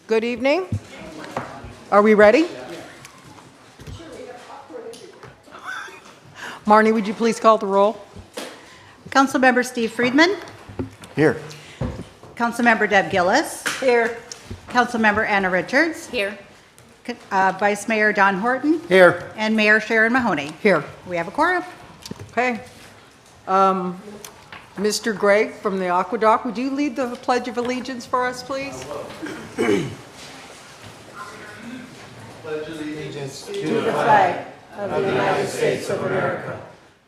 Good evening. Are we ready? Marnie, would you please call the roll? Councilmember Steve Friedman. Here. Councilmember Deb Gillis. Here. Councilmember Anna Richards. Here. Vice Mayor Don Horton. Here. And Mayor Sharon Mahoney. Here. We have a quorum. Okay. Mr. Gregg from the Aqueduct, would you lead the Pledge of Allegiance for us, please? To the flag of the United States of America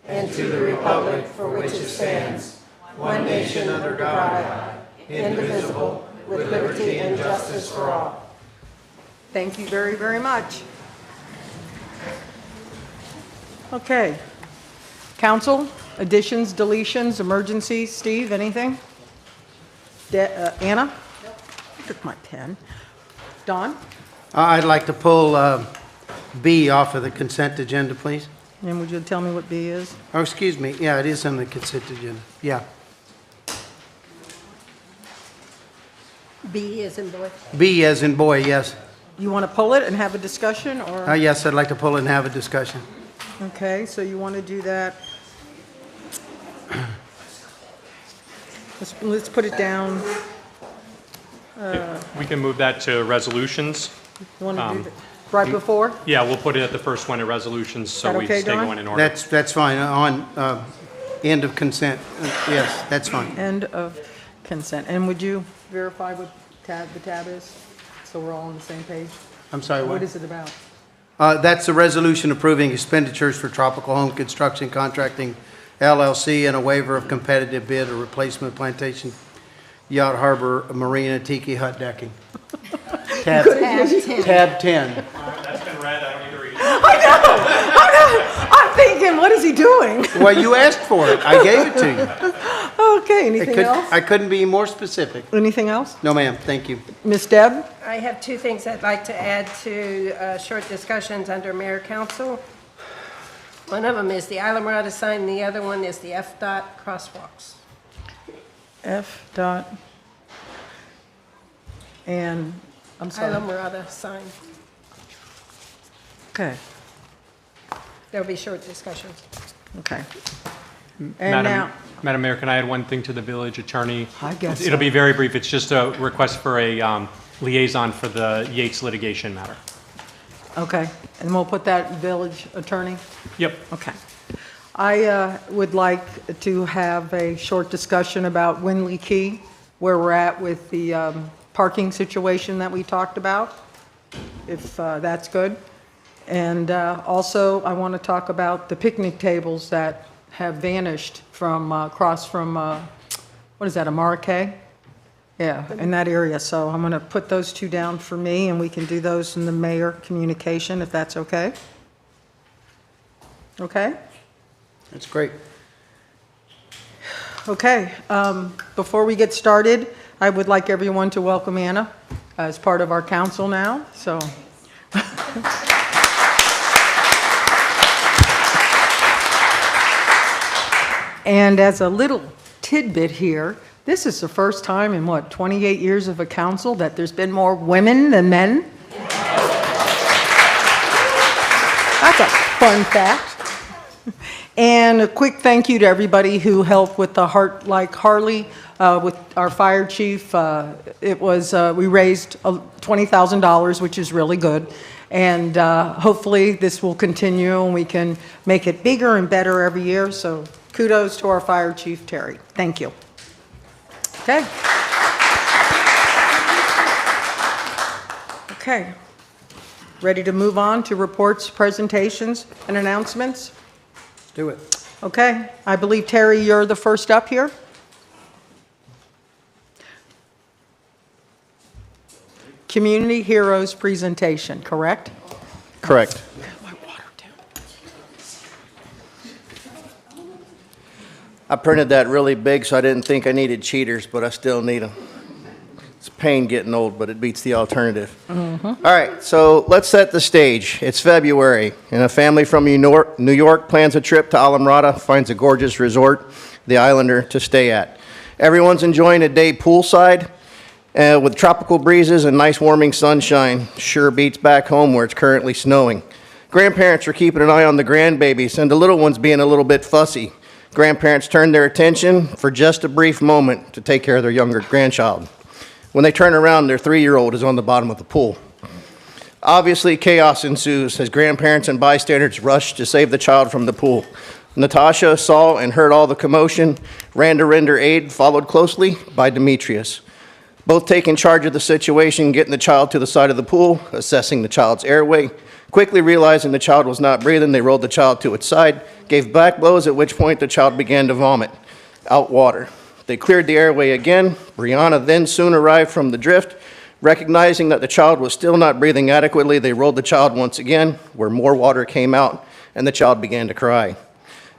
and to the republic for which it stands, one nation under God, indivisible, with liberty and justice for all. Thank you very, very much. Okay. Council, additions, deletions, emergencies. Steve, anything? Anna? I took my pen. Don? I'd like to pull B off of the consent agenda, please. And would you tell me what B is? Oh, excuse me. Yeah, it is on the consent agenda. Yeah. B as in boy. B as in boy, yes. You want to pull it and have a discussion, or? Yes, I'd like to pull it and have a discussion. Okay, so you want to do that. Let's put it down. We can move that to resolutions. You want to do that right before? Yeah, we'll put it at the first one at resolutions, so Is that we okay, stay Don? going in order. That's fine. On end of consent. Yes, that's fine. End of consent. And would you verify what the tab is? So we're all on the same page? I'm sorry, What what? is it about? That's the resolution approving expenditures for Tropical Home Construction Contracting LLC and a waiver of competitive bid or replacement plantation yacht harbor marina tiki hut decking. Tab 10. That's been read, I don't need to read it. I'm thinking, what is he doing? Well, you asked for it. I gave it to you. Okay, anything else? I couldn't be more specific. Anything else? No, ma'am. Thank you. Miss Deb? I have two things I'd like to add to short discussions under mayor council. One of them is the Isla Mirada sign, and the other one is the FDOT crosswalks. F dot. And, I'm sorry. Isla Mirada sign. Okay, There'll be short discussions. okay. And now, Madam Mayor, can I add one thing to the village attorney? I guess It'll so. be very brief. It's just a request for a liaison for the Yates litigation matter. okay, and we'll put that village attorney? Yep. Okay. I would like to have a short discussion about Winley Key, where we're at with the parking situation that we talked about, if that's good. And also, I want to talk about the picnic tables that have vanished from across from, what is that, Amarake? Yeah, in that area. So I'm going to put those two down for me, and we can do those in the mayor communication, if that's okay. Okay? That's great. Okay, before we get started, I would like everyone to welcome Anna as part of our council now, so. And as a little tidbit here, this is the first time in, 28 years of a council that there's been more women than men? That's a fun fact. And a quick thank you to everybody who helped with the Heart Like Harley, with our fire chief. It was, we raised $20,000, which is really good. And hopefully this will continue and we can make it bigger and better every year. So kudos to our fire chief, Terry. Thank you. Okay. Okay. Ready to move on to reports, presentations, and announcements? Do it. Okay, I believe, Terry, you're the first up here. Community Heroes presentation, correct? Correct. I printed that really big, so I didn't think I needed cheaters, but I still need them. It's a pain getting old, but it beats the alternative. All right, so let's set the stage. It's February, and a family from New York plans a trip to Islamorada, finds a gorgeous resort, the Islander, to stay at. Everyone's enjoying a day poolside. With tropical breezes and nice warming sunshine, sure beats back home where it's currently snowing. Grandparents are keeping an eye on the grandbabies and the little ones being a little bit fussy. Grandparents turn their attention for just a brief moment to take care of their younger grandchild. When they turn around, their 3-year-old is on the bottom of the pool. Obviously, chaos ensues as grandparents and bystanders rush to save the child from the pool. Natasha saw and heard all the commotion, ran to render aid, followed closely by Demetrius. Both taking charge of the situation, getting the child to the side of the pool, assessing the child's airway. Quickly realizing the child was not breathing, they rolled the child to its side, gave back blows, at which point the child began to vomit out water. They cleared the airway again. Brianna then soon arrived from the drift. Recognizing that the child was still not breathing adequately, they rolled the child once again, where more water came out, and the child began to cry.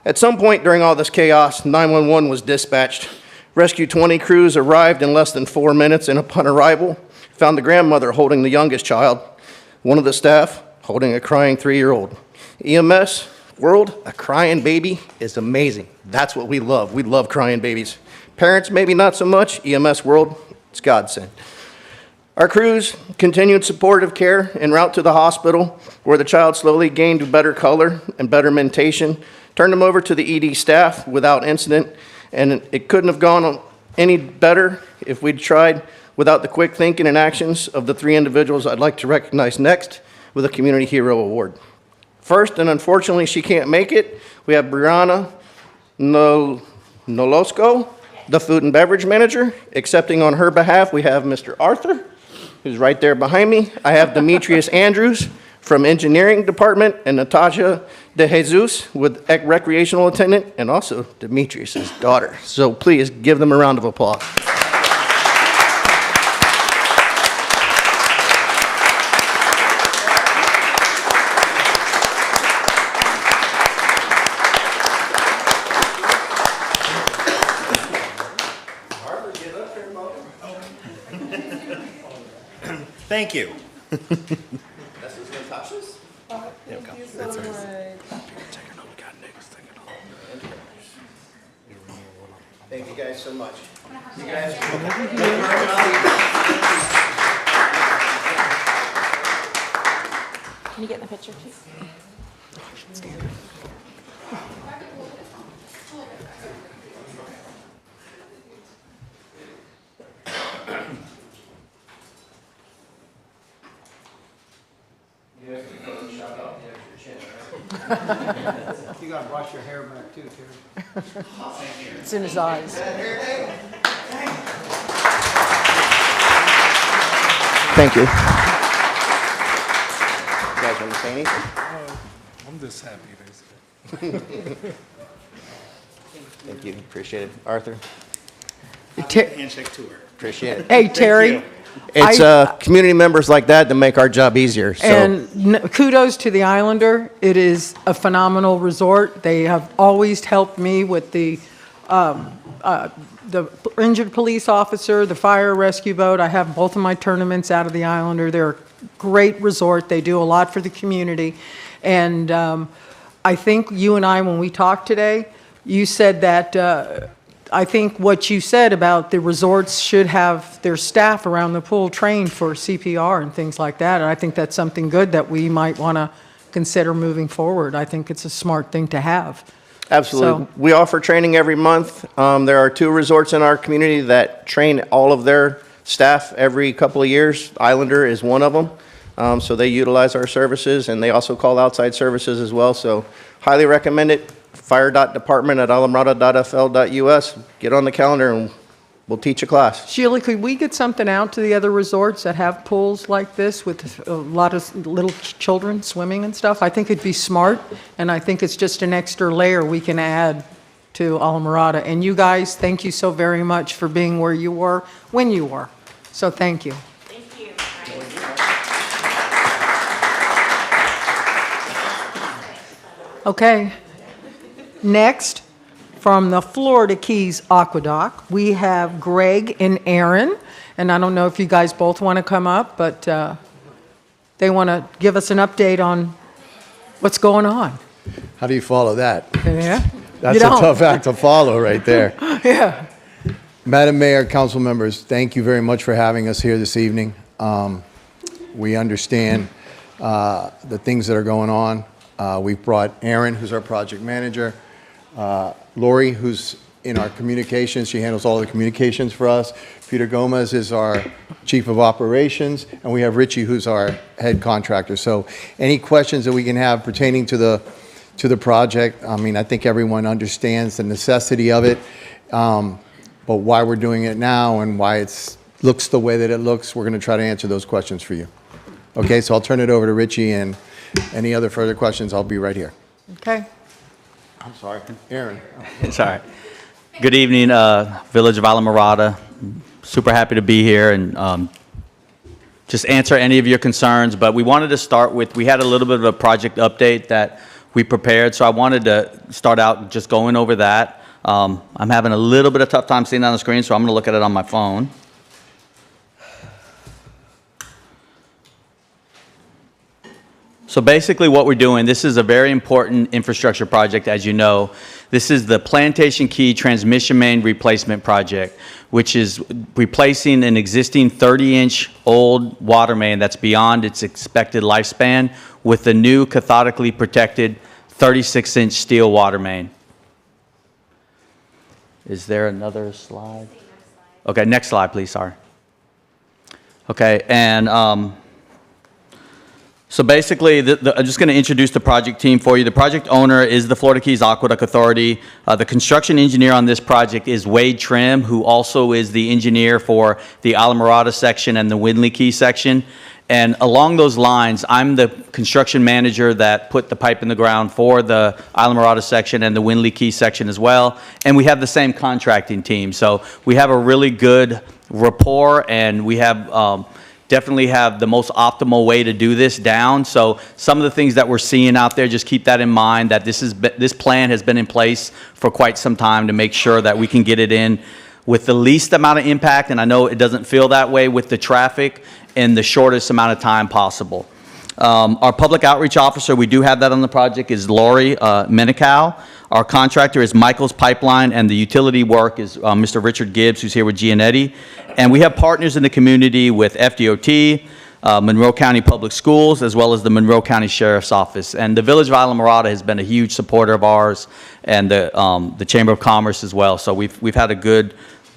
At some point during all this chaos, 911 was dispatched. Rescue 20 crews arrived in less than 4 minutes, and upon arrival, found the grandmother holding the youngest child, one of the staff holding a crying 3-year-old. EMS world, a crying baby is amazing. That's what we love. We love crying babies. Parents, maybe not so much. EMS world, it's godsend. Our crews continued supportive care en route to the hospital, where the child slowly gained better color and better mentation, turned him over to the ED staff without incident, and it couldn't have gone any better if we'd tried without the quick thinking and actions of the 3 individuals I'd like to recognize next with a Community Hero Award. First, and unfortunately she can't make it, we have Brianna Nolosco, the food and beverage manager. Accepting on her behalf, we have Mr. Arthur, who's right there behind me. I have Demetrius Andrews from engineering department, and Natasha De Jesus with recreational attendant, and also Demetrius' daughter. So please give them a round of applause. Thank you. This is Natasha's. That's ours. Thank you guys so much. Can you get in the picture too? You gotta brush your hair back too, Terry. It's in his eyes. Thank you. You guys want to say anything? I'm just happy, basically. Thank you. Appreciate it. Arthur? Handshake tour. Appreciate it. Hey, Terry. It's community members like that that make our job easier. So And kudos to the Islander. It is a phenomenal resort. They have always helped me with the injured police officer, the fire rescue boat. I have both of my tournaments out of the Islander. They're a great resort. They do a lot for the community. And I think you and I, when we talked today, you said that I think what you said about the resorts should have their staff around the pool trained for CPR and things like that. And I think that's something good that we might want to consider moving forward. I think it's a smart thing to have. absolutely. So- We offer training every month. There are 2 resorts in our community that train all of their staff every couple of years. Islander is one of them. So they utilize our services, and they also call outside services as well. So highly recommend it. fire.department@alamrada.fl.us. Get on the calendar and we'll teach a class. Sheila, could we get something out to the other resorts that have pools like this with a lot of little children swimming and stuff? I think it'd be smart, and I think it's just an extra layer we can add to Alamorada. And you guys, thank you so very much for being where you were, when you were. So thank you. Thank you. Okay. Next, from the Florida Keys Aqueduct, we have Greg and Aaron. And I don't know if you guys both want to come up, but they want to give us an update on what's going on. How do you follow that? Yeah? That's You a don't. tough act to follow right there. Yeah. Madam Mayor, council members, thank you very much for having us here this evening. We understand the things that are going on. We've brought Aaron, who's our project manager, Lori, who's in our communications. She handles all the communications for us. Peter Gomez is our chief of operations, and we have Richie, who's our head contractor. So any questions that we can have pertaining to the project, I mean, I think everyone understands the necessity of it, but why we're doing it now and why it looks the way that it looks, we're going to try to answer those questions for you. Okay, so I'll turn it over to Richie, and any other further questions, I'll be right here. Okay. I'm sorry. Aaron. It's all right. Good evening, Village of Islamorada. Super happy to be here and just answer any of your concerns. But we wanted to start with, we had a little bit of a project update that we prepared. So I wanted to start out just going over that. I'm having a little bit of tough time seeing it on the screen, so I'm going to look at it on my phone. So basically what we're doing, this is a very important infrastructure project, as you know. This is the Plantation Key Transmission Main Replacement Project, which is replacing an existing 30-inch old water main that's beyond its expected lifespan with a new cathodically protected 36-inch steel water main. Is there another slide? Okay, next slide, please, sorry. Okay, and so basically, I'm just going to introduce the project team for you. The project owner is the Florida Keys Aqueduct Authority. The construction engineer on this project is Wade Trim, who also is the engineer for the Islamorada section and the Windley Key section. And along those lines, I'm the construction manager that put the pipe in the ground for the Islamorada section and the Windley Key section as well. And we have the same contracting team. So we have a really good rapport, and we have definitely have the most optimal way to do this down. So some of the things that we're seeing out there, just keep that in mind, that this plan has been in place for quite some time to make sure that we can get it in with the least amount of impact, and I know it doesn't feel that way with the traffic, in the shortest amount of time possible. Our public outreach officer, we do have that on the project, is Lori Menikow. Our contractor is Michael's Pipeline, and the utility work is Mr. Richard Gibbs, who's here with Gianetti. And we have partners in the community with FDOT, Monroe County Public Schools, as well as the Monroe County Sheriff's Office. And the Village of Islamorada has been a huge supporter of ours, and the Chamber of Commerce as well. So we've had a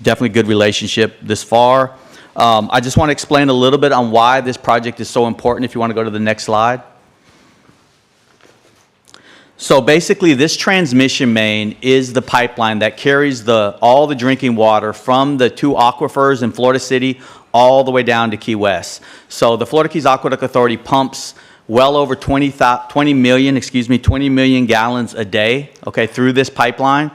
definitely good relationship this far. I just want to explain a little bit on why this project is so important, if you want to go to the next slide. So basically, this transmission main is the pipeline that carries all the drinking water from the two aquifers in Florida City all the way down to Key West. So the Florida Keys Aqueduct Authority pumps well over 20 million gallons a day, okay, through this pipeline.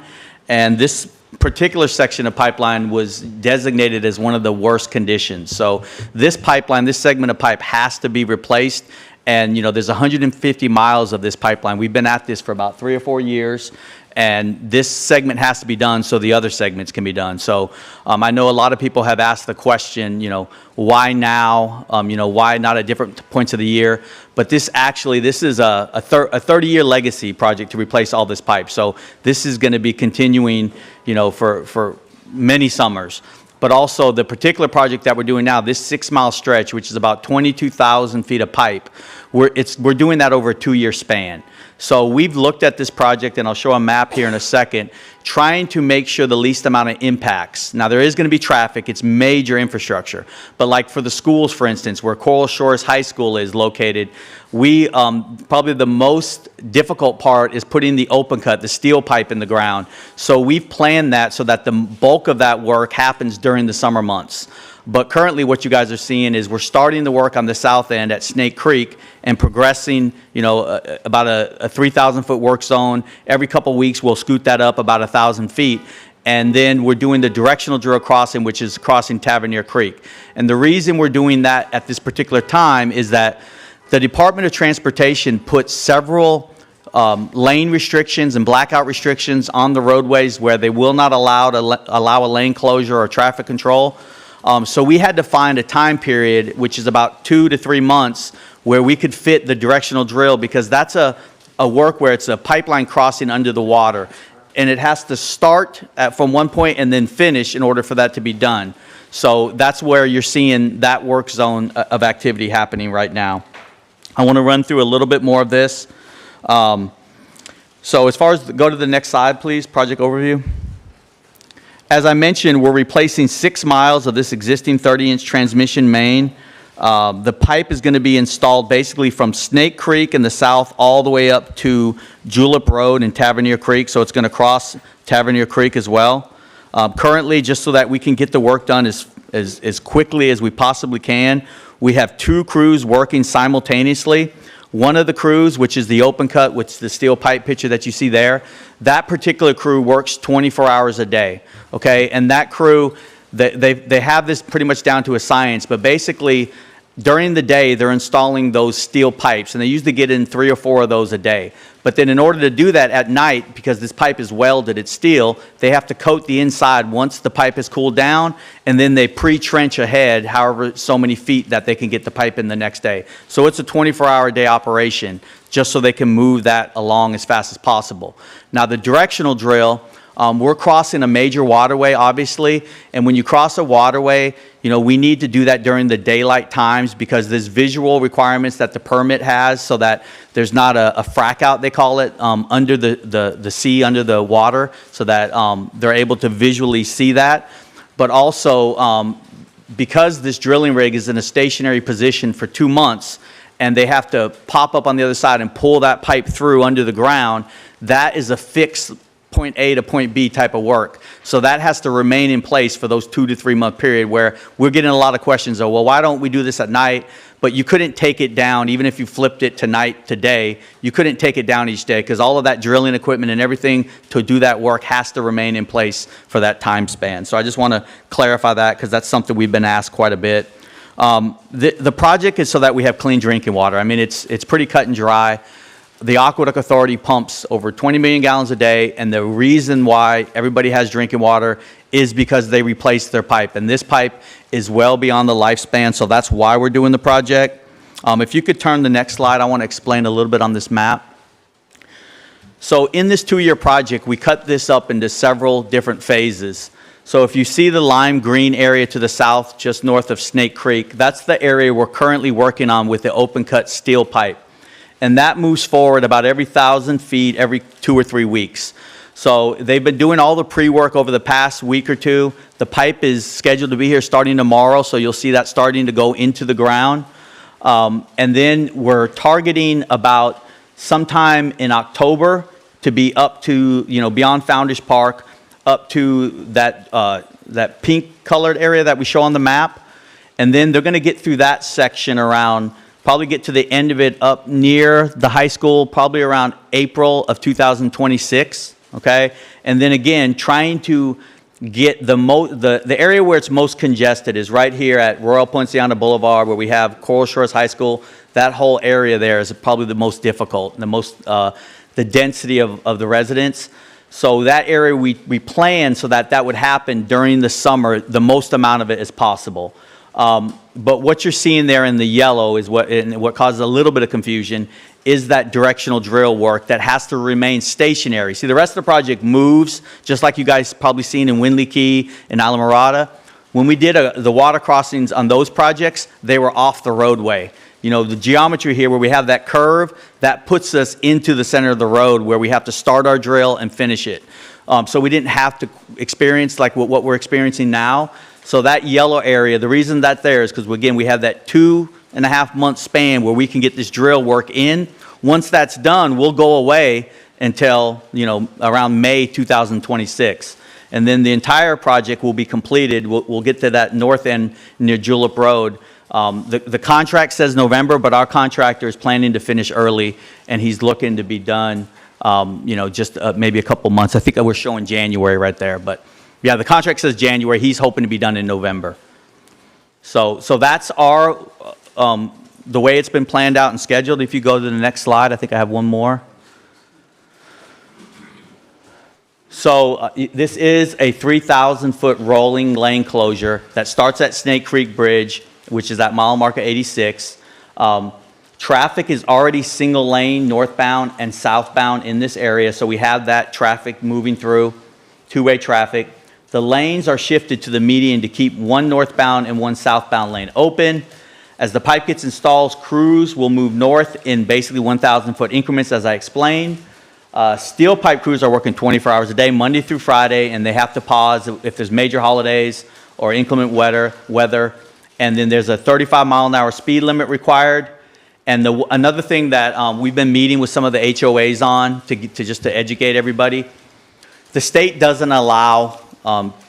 And this particular section of pipeline was designated as one of the worst conditions. So this pipeline, this segment of pipe has to be replaced. And, you know, there's 150 miles of this pipeline. We've been at this for about 3 or 4 years, and this segment has to be done so the other segments can be done. So I know a lot of people have asked the question, you know, why now? You know, why not at different points of the year? But this is a 30-year legacy project to replace all this pipe. So this is going to be continuing, you know, for many summers. But also the particular project that we're doing now, this 6-mile stretch, which is about 22,000 feet of pipe, we're doing that over a 2-year span. So we've looked at this project, and I'll show a map here in a second, trying to make sure the least amount of impacts. Now, there is going to be traffic. It's major infrastructure. But like for the schools, for instance, where Coral Shores High School is located, we probably the most difficult part is putting the open cut, the steel pipe in the ground. So we've planned that so that the bulk of that work happens during the summer months. But currently what you guys are seeing is we're starting the work on the south end at Snake Creek and progressing, you know, about a 3,000-foot work zone. Every couple weeks we'll scoot that up about 1,000 feet. And then we're doing the directional drill crossing, which is crossing Tavernier Creek. And the reason we're doing that at this particular time is that the Department of Transportation put several lane restrictions and blackout restrictions on the roadways where they will not allow a lane closure or traffic control. So we had to find a time period, which is about 2 to 3 months, where we could fit the directional drill, because that's a work where it's a pipeline crossing under the water. and it has to start from one point and then finish in order for that to be done. So that's where you're seeing that work zone of activity happening right now. I want to run through a little bit more of this. So as far as, go to the next slide, please, project overview. As I mentioned, we're replacing 6 miles of this existing 30-inch transmission main. The pipe is going to be installed basically from Snake Creek in the south all the way up to Julep Road and Tavernier Creek, so it's going to cross Tavernier Creek as well. Currently, just so that we can get the work done as quickly as we possibly can, we have 2 crews working simultaneously. One of the crews, which is the open cut, which is the steel pipe picture that you see there, that particular crew works 24 hours a day, okay? And that crew, they have this pretty much down to a science, but basically, during the day, they're installing those steel pipes, and they usually get in 3 or 4 of those a day. But then in order to do that at night, because this pipe is welded, it's steel, they have to coat the inside once the pipe has cooled down, and then they pre-trench ahead however so many feet that they can get the pipe in the next day. So it's a 24-hour-a-day operation, just so they can move that along as fast as possible. Now, the directional drill, we're crossing a major waterway, obviously, and when you cross a waterway, you know, we need to do that during the daylight times because there's visual requirements that the permit has so that there's not a frack out, they call it, under the sea, under the water, so that they're able to visually see that. But also, because this drilling rig is in a stationary position for 2 months, and they have to pop up on the other side and pull that pipe through under the ground, that is a fixed point A to point B type of work. So that has to remain in place for those 2 to 3 month period where we're getting a lot of questions of, well, why don't we do this at night? But you couldn't take it down, even if you flipped it to night today, you couldn't take it down each day because all of that drilling equipment and everything to do that work has to remain in place for that time span. So I just want to clarify that because that's something we've been asked quite a bit. The project is so that we have clean drinking water. I mean, it's pretty cut and dry. The Aqueduct Authority pumps over 20 million gallons a day, and the reason why everybody has drinking water is because they replaced their pipe. And this pipe is well beyond the lifespan, so that's why we're doing the project. If you could turn the next slide, I want to explain a little bit on this map. So in this 2-year project, we cut this up into several different phases. So if you see the lime green area to the south, just north of Snake Creek, that's the area we're currently working on with the open cut steel pipe. And that moves forward about every 1,000 feet every 2 or 3 weeks. So they've been doing all the pre-work over the past week or 2. The pipe is scheduled to be here starting tomorrow, so you'll see that starting to go into the ground. And then we're targeting about sometime in October to be up to, you know, beyond Founders Park, up to that pink colored area that we show on the map. And then they're going to get through that section around, probably get to the end of it up near the high school, probably around April of 2026, okay? And then again, trying to get the area where it's most congested is right here at Royal Poinciana Boulevard, where we have Coral Shores High School. That whole area there is probably the most difficult, the density of the residents. So that area we plan so that would happen during the summer, the most amount of it as possible. But what you're seeing there in the yellow is what causes a little bit of confusion is that directional drill work that has to remain stationary. See, the rest of the project moves, just like you guys probably seen in Windley Key and Alamorada. When we did the water crossings on those projects, they were off the roadway. You know, the geometry here where we have that curve, that puts us into the center of the road where we have to start our drill and finish it. So we didn't have to experience like what we're experiencing now. So that yellow area, the reason that's there is because, again, we have that 2.5 month span where we can get this drill work in. Once that's done, we'll go away until, you know, around May 2026. And then the entire project will be completed. We'll get to that north end near Julep Road. The contract says November, but our contractor is planning to finish early, and he's looking to be done, you know, just maybe a couple months. I think we're showing January right there, but yeah, the contract says January. He's hoping to be done in November. So that's our the way it's been planned out and scheduled. If you go to the next slide, I think I have one more. So this is a 3,000-foot rolling lane closure that starts at Snake Creek Bridge, which is at mile marker 86. Traffic is already single lane northbound and southbound in this area, so we have that traffic moving through, two-way traffic. The lanes are shifted to the median to keep one northbound and one southbound lane open. As the pipe gets installed, crews will move north in basically 1,000-foot increments, as I explained. Steel pipe crews are working 24 hours a day, Monday through Friday, and they have to pause if there's major holidays or inclement weather. And then there's a 35-mile-an-hour speed limit required. And another thing that we've been meeting with some of the HOAs on to educate everybody, the state doesn't allow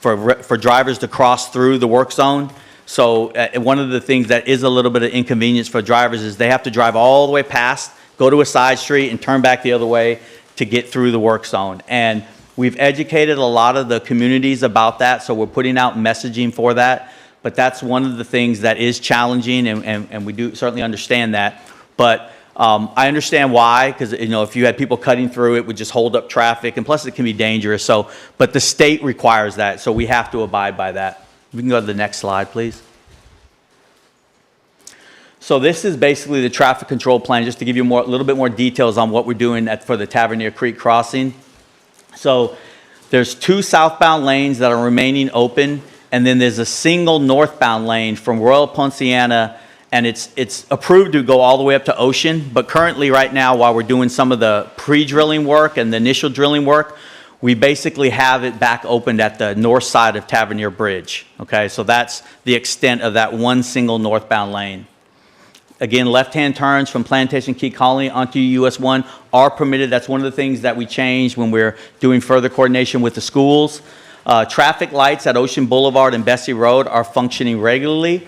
for drivers to cross through the work zone. So one of the things that is a little bit of inconvenience for drivers is they have to drive all the way past, go to a side street, and turn back the other way to get through the work zone. And we've educated a lot of the communities about that, so we're putting out messaging for that. But that's one of the things that is challenging, and we do certainly understand that. But I understand why, because if you had people cutting through, it would just hold up traffic, and plus it can be dangerous. So, but the state requires that, so we have to abide by that. We can go to the next slide, please. So this is basically the traffic control plan, just to give you a little bit more details on what we're doing for the Tavernier Creek crossing. So there's 2 southbound lanes that are remaining open, and then there's a single northbound lane from Royal Ponciana, and it's approved to go all the way up to Ocean. But currently, right now, while we're doing some of the pre-drilling work and the initial drilling work, we basically have it back opened at the north side of Tavernier Bridge. Okay, so that's the extent of that one single northbound lane. Again, left-hand turns from Plantation Key Colony onto US 1 are permitted. That's one of the things that we changed when we're doing further coordination with the schools. Traffic lights at Ocean Boulevard and Bessie Road are functioning regularly.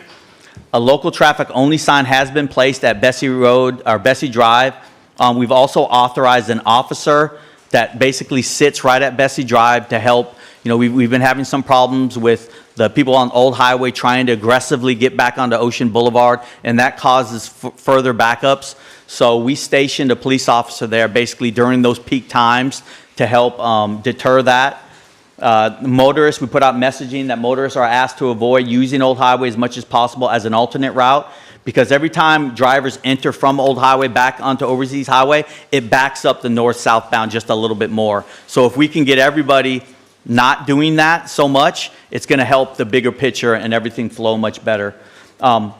A local traffic only sign has been placed at Bessie Road or Bessie Drive. We've also authorized an officer that basically sits right at Bessie Drive to help. We've been having some problems with the people on Old Highway trying to aggressively get back onto Ocean Boulevard, and that causes further backups. So we stationed a police officer there basically during those peak times to help deter that. Motorists, we put out messaging that motorists are asked to avoid using Old Highway as much as possible as an alternate route, because every time drivers enter from Old Highway back onto Overseas Highway, it backs up the north-southbound just a little bit more. So if we can get everybody not doing that so much, it's going to help the bigger picture and everything flow much better.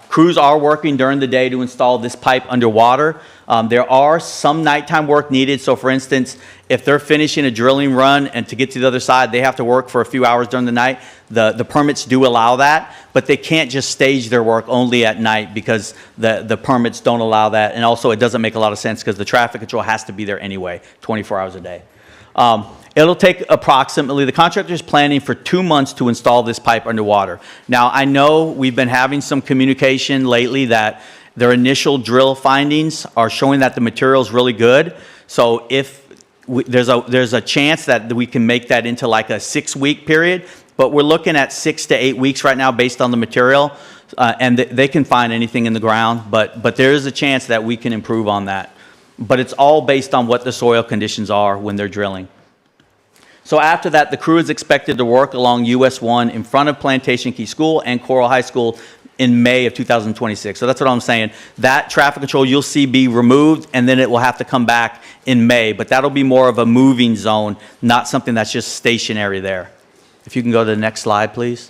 Crews are working during the day to install this pipe underwater. There are some nighttime work needed. So for instance, if they're finishing a drilling run and to get to the other side, they have to work for a few hours during the night. The permits do allow that, but they can't just stage their work only at night because the permits don't allow that. And also it doesn't make a lot of sense because the traffic control has to be there anyway, 24 hours a day. It'll take approximately, the contractor is planning for 2 months to install this pipe underwater. Now, I know we've been having some communication lately that their initial drill findings are showing that the material is really good. So if there's a chance that we can make that into like a 6-week period, but we're looking at 6 to 8 weeks right now based on the material, and they can find anything in the ground, but there is a chance that we can improve on that. But it's all based on what the soil conditions are when they're drilling. So after that, the crew is expected to work along US 1 in front of Plantation Key School and Coral High School in May of 2026. So that's what I'm saying. That traffic control you'll see be removed, and then it will have to come back in May. But that'll be more of a moving zone, not something that's just stationary there. If you can go to the next slide, please.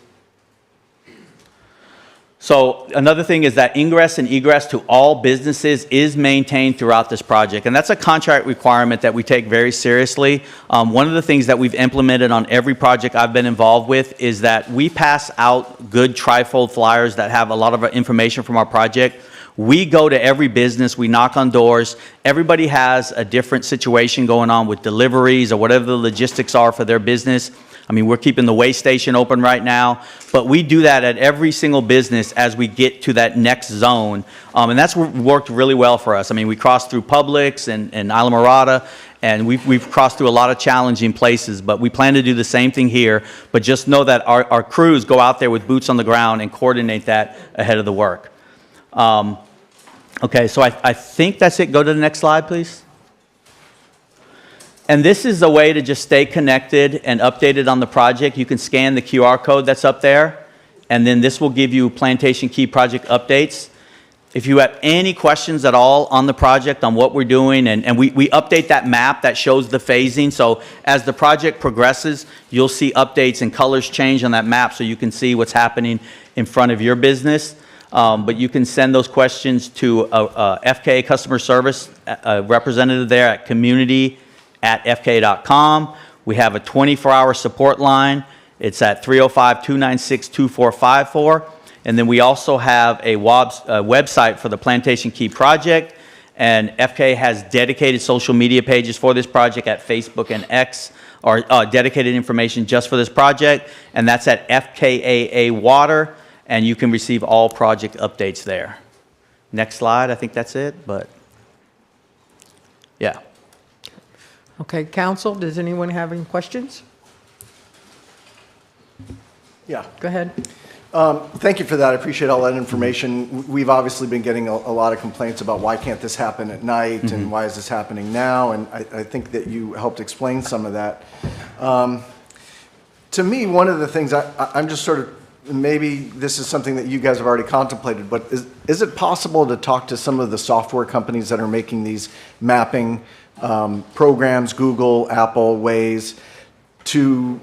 So another thing is that ingress and egress to all businesses is maintained throughout this project. And that's a contract requirement that we take very seriously. One of the things that we've implemented on every project I've been involved with is that we pass out good trifold flyers that have a lot of our information from our project. We go to every business, we knock on doors. Everybody has a different situation going on with deliveries or whatever the logistics are for their business. I mean, we're keeping the weigh station open right now, but we do that at every single business as we get to that next zone. And that's worked really well for us. I mean, we crossed through Publix and Islamorada, and we've crossed through a lot of challenging places, but we plan to do the same thing here. But just know that our crews go out there with boots on the ground and coordinate that ahead of the work. Okay, so I think that's it. Go to the next slide, please. And this is a way to just stay connected and updated on the project. You can scan the QR code that's up there, and then this will give you Plantation Key project updates. If you have any questions at all on the project, on what we're doing, and we update that map that shows the phasing. So as the project progresses, you'll see updates and colors change on that map so you can see what's happening in front of your business. But you can send those questions to FKA customer service representative there at community@fka.com. We have a 24-hour support line. It's at 305-296-2454. And then we also have a website for the Plantation Key project. And FKA has dedicated social media pages for this project at Facebook and X, or dedicated information just for this project. And that's at FKAA Water. And you can receive all project updates there. Next slide, I think that's it, but yeah. Okay, council, does anyone have any questions? Yeah. Go ahead. Thank you for that. I appreciate all that information. We've obviously been getting a lot of complaints about why can't this happen at night and why is this happening now? And I think that you helped explain some of that. To me, one of the things I'm just sort of, maybe this is something that you guys have already contemplated, but is it possible to talk to some of the software companies that are making these mapping programs, Google, Apple, Waze, to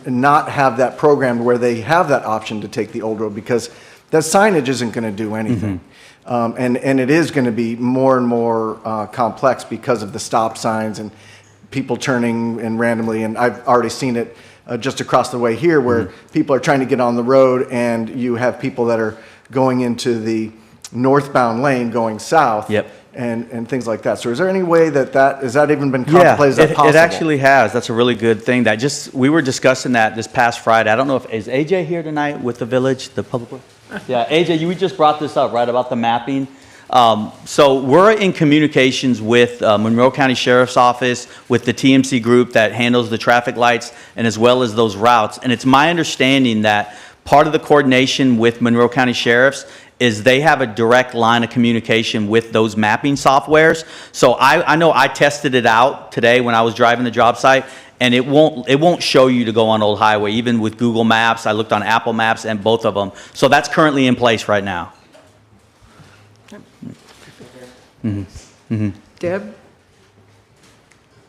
not have that programmed where they have that option to take the old road, because that signage isn't going to do anything. And it is going to be more and more complex because of the stop signs and people turning in randomly. And I've already seen it just across the way here where people are trying to get on the road and you have people that are going into the northbound lane going south. Yep. And things like that. So is there any way has that even been contemplated? Is that possible? It actually has. That's a really good thing. We were discussing that this past Friday. I don't know is AJ here tonight with the village, the public works? Yeah, AJ, you just brought this up, right, about the mapping. So we're in communications with Monroe County Sheriff's Office, with the TMC group that handles the traffic lights, and as well as those routes. And it's my understanding that part of the coordination with Monroe County Sheriff's is they have a direct line of communication with those mapping softwares. So I know I tested it out today when I was driving the job site, and it won't show you to go on Old Highway, even with Google Maps. I looked on Apple Maps and both of them. So that's currently in place right now. Deb?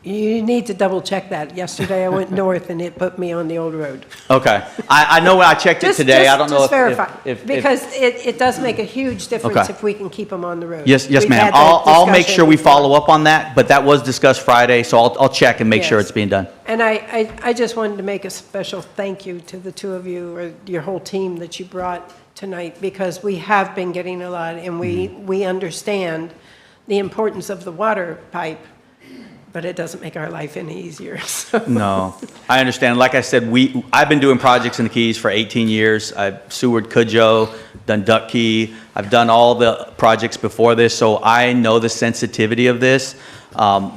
You need to double check that. Yesterday I went north and it put me on the old road. Okay. I know when I checked it today. I don't know Just verify, if because it does make a huge difference Okay. if we can keep them on the road. Yes, We've ma'am. had that I'll make discussion sure we before. follow up on that, but that was discussed Friday, so I'll check and make sure Yes. it's being done. And I just wanted to make a special thank you to the two of you, or your whole team that you brought tonight, because we have been getting a lot, and we understand the importance of the water pipe, but it doesn't make our life any easier. So. No, I understand. Like I said, I've been doing projects in the Keys for 18 years. I've sewered Cudjoe, done Duck Key. I've done all the projects before this, so I know the sensitivity of this.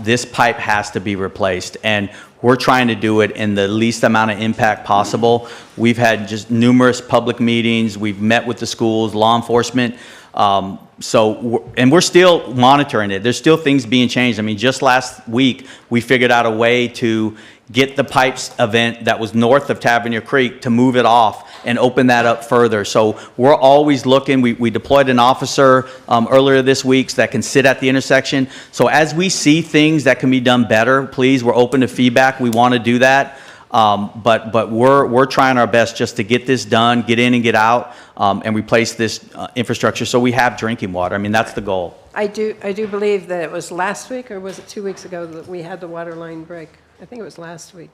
This pipe has to be replaced, and we're trying to do it in the least amount of impact possible. We've had just numerous public meetings. We've met with the schools, law enforcement. And we're still monitoring it. There's still things being changed. I mean, just last week, we figured out a way to get the pipes event that was north of Tavernier Creek to move it off and open that up further. So we're always looking. We deployed an officer earlier this week that can sit at the intersection. So as we see things that can be done better, please, we're open to feedback. We want to do that. But we're trying our best just to get this done, get in and get out, and replace this infrastructure so we have drinking water. I mean, that's the goal. I do believe that it was last week, or was it 2 weeks ago, that we had the water line break? I think it was last week.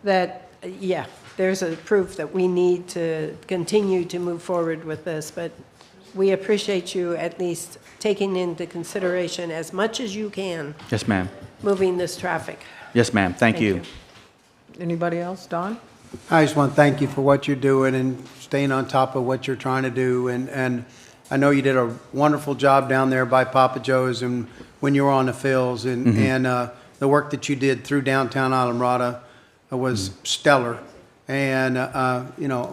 That, there's a proof that we need to continue to move forward with this, but we appreciate you at least taking into consideration as much as you can, Yes, ma'am. moving this traffic. Yes, ma'am. Thank you. Anybody else? Don? I just want to thank you for what you're doing and staying on top of what you're trying to do. And I know you did a wonderful job down there by Papa Joe's and when you were on the fields. And the work that you did through downtown Islamorada was stellar. And,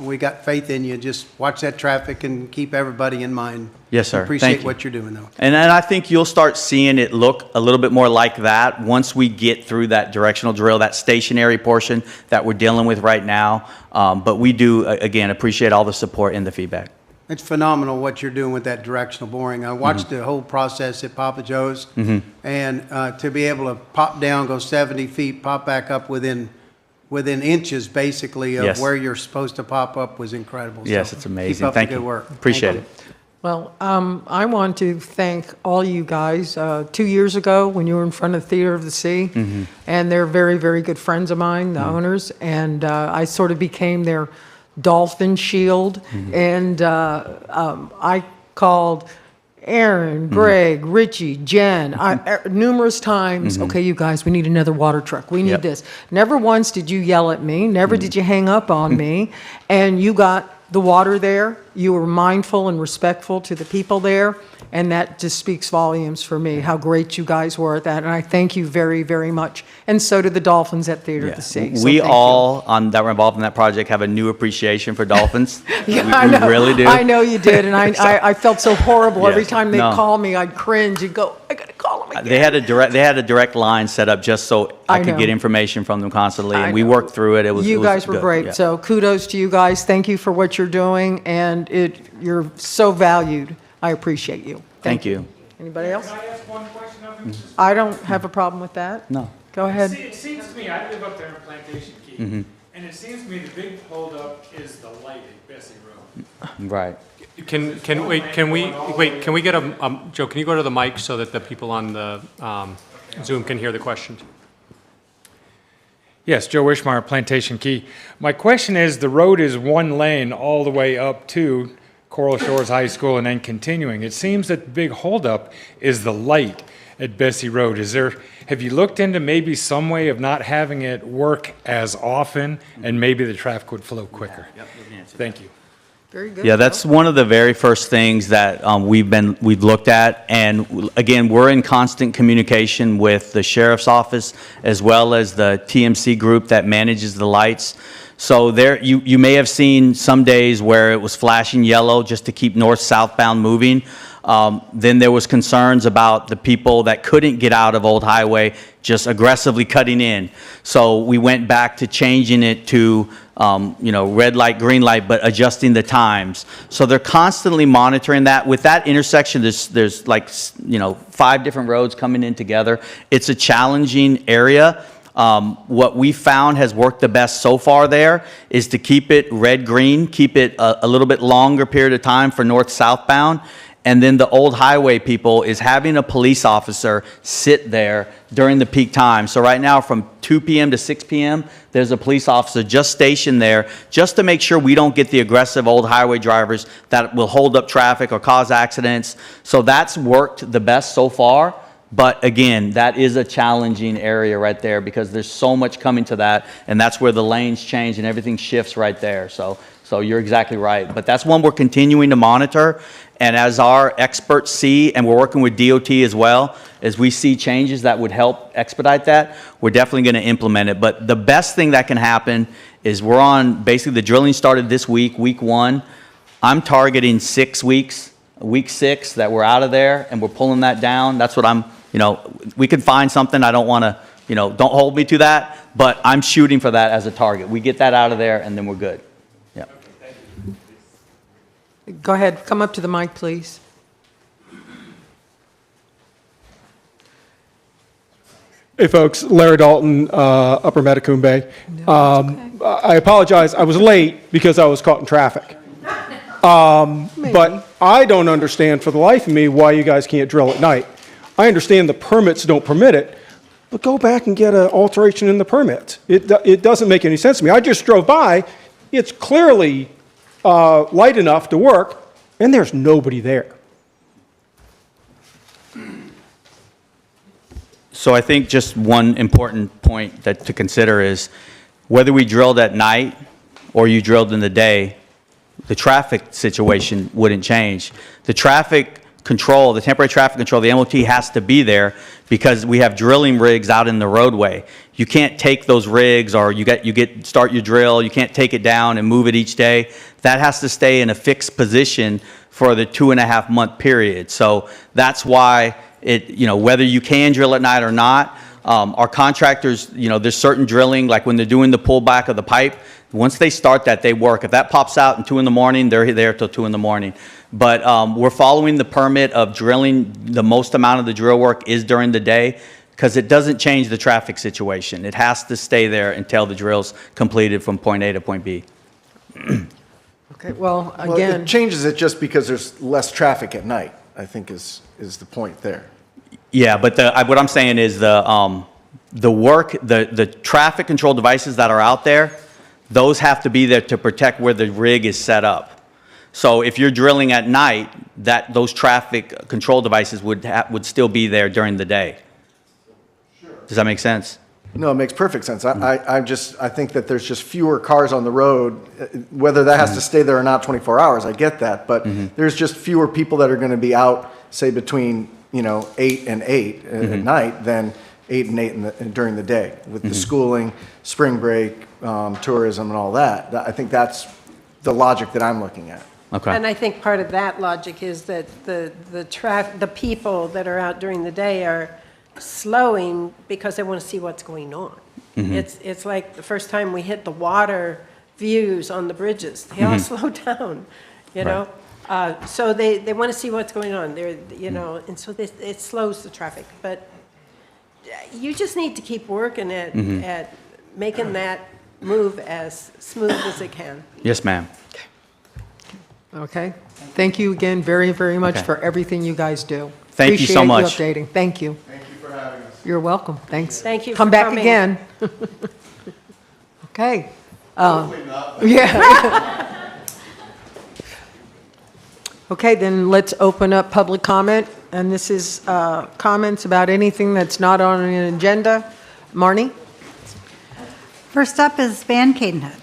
we got faith in you. Just watch that traffic and keep everybody in mind. Yes, sir. Appreciate Thank you. what you're doing, though. And I think you'll start seeing it look a little bit more like that once we get through that directional drill, that stationary portion that we're dealing with right now. But we do, again, appreciate all the support and the feedback. It's phenomenal what you're doing with that directional boring. I watched the whole process at Papa Joe's, and to be able to pop down, go 70 feet, pop back up within inches, basically, of Yes. where you're supposed to pop up was incredible. Yes, So it's amazing. Keep up Thank the you. good work. Appreciate Thank it. Well, I want to thank all you guys. 2 years ago, when you were in front of the Theater of the Sea, and they're very, very good friends of mine, the owners, and I sort of became their dolphin shield, and I called Aaron, Greg, Richie, Jen, numerous times, okay, you guys, we need another water truck. We need Yep. this. Never once did you yell at me. Never did you hang up on me. And you got the water there. You were mindful and respectful to the people there. And that just speaks volumes for me, how great you guys were at that. And I thank you very, very much. And so do the Dolphins at Theater of the Sea. So We thank you. all that were involved in that project have a new appreciation for dolphins. Yeah, we, I know. really do. I know you did, and I felt so horrible every Yes. time they'd No. call me. I'd cringe and go, I gotta call them again. They had a direct line set up just so I I could know. get information from them constantly, I and we know. worked through it. It was You it was guys were good. great. Yeah. So kudos to you guys. Thank you for what you're doing, and you're so valued. I appreciate you. Thank you. Anybody else? Can I ask one question of him? I don't have a problem with that. No. Go ahead. See, it seems to me, I live up there in Plantation Key, and it seems to me the big holdup is the light at Bessie Road. Right. Can we get Joe, can you go to the mic so that the people on the Zoom can hear the question? Yes, Joe Wishmeyer, Plantation Key. My question is, the road is one lane all the way up to Coral Shores High School and then continuing. It seems that the big holdup is the light at Bessie Road. Have you looked into maybe some way of not having it work as often, and maybe the traffic would flow quicker? Thank you. Very good. Yeah, that's one of the very first things that we've looked at, and again, we're in constant communication with the sheriff's office as well as the TMC group that manages the lights. So there, you may have seen some days where it was flashing yellow just to keep north-southbound moving. Then there was concerns about the people that couldn't get out of Old Highway just aggressively cutting in. So we went back to changing it to, red light, green light, but adjusting the times. So they're constantly monitoring that. With that intersection, there's like, 5 different roads coming in together. It's a challenging area. What we found has worked the best so far there is to keep it red-green, keep it a little bit longer period of time for north-southbound. And then the Old Highway people is having a police officer sit there during the peak time. So right now from 2 p.m. to 6 p.m., there's a police officer just stationed there just to make sure we don't get the aggressive Old Highway drivers that will hold up traffic or cause accidents. So that's worked the best so far. But again, that is a challenging area right there because there's so much coming to that, and that's where the lanes change and everything shifts right there. So you're exactly right. But that's one we're continuing to monitor. And as our experts see, and we're working with DOT as well, as we see changes that would help expedite that, we're definitely going to implement it. But the best thing that can happen is we're on, basically the drilling started this week, week 1. I'm targeting 6 weeks, week 6 that we're out of there, and we're pulling that down. That's what we can find something. I don't want to, don't hold me to that, but I'm shooting for that as a target. We get that out of there, and then we're good. Yeah. Go ahead, come up to the mic, please. Hey folks, Larry Dalton, Upper Metacomb Bay. I apologize, I was late because I was caught in traffic. But I don't understand for the life of me why you guys can't drill at night. I understand the permits don't permit it, but go back and get an alteration in the permit. It doesn't make any sense to me. I just drove by, it's clearly light enough to work, and there's nobody there. So I think just one important point to consider is whether we drilled at night or you drilled in the day, the traffic situation wouldn't change. The traffic control, the temporary traffic control, the MOT has to be there because we have drilling rigs out in the roadway. You can't take those rigs or start your drill, you can't take it down and move it each day. That has to stay in a fixed position for the 2.5-month period. So that's why whether you can drill at night or not, Our contractors, there's certain drilling, like when they're doing the pullback of the pipe, once they start that, they work. If that pops out in 2 in the morning, they're there till 2 in the morning. But we're following the permit of drilling. The most amount of the drill work is during the day because it doesn't change the traffic situation. It has to stay there until the drill's completed from point A to point B. Okay, well, Well, again, it changes it just because there's less traffic at night, I think is the point there. Yeah, but what I'm saying is the traffic control devices that are out there, those have to be there to protect where the rig is set up. So if you're drilling at night, those traffic control devices would still be there during the day. Does that make sense? No, it makes perfect sense. I think that there's just fewer cars on the road, whether that has to stay there or not 24 hours, I get that, but there's just fewer people that are going to be out, say, between, 8 and 8 at night than 8 and 8 during the day, with the schooling, spring break, tourism and all that. I think that's the logic that I'm looking at. Okay. And I think part of that logic is that the people that are out during the day are slowing because they want to see what's going on. It's like the first time we hit the water views on the bridges, they all slow down, know. So they want to see what's going on. They're, and so it slows the traffic. But you just need to keep working at making that move as smooth as it can. Yes, ma'am. okay. Thank you again very, very much Okay. for everything you guys do. Thank you so much. Appreciate you updating. Thank you. Thank you for having us. You're welcome. Thanks. Thank you Come for back coming. again. Okay. Yeah. Okay, then let's open up public comment, and this is comments about anything that's not on an agenda. Marnie? First up is Van Cadenhead.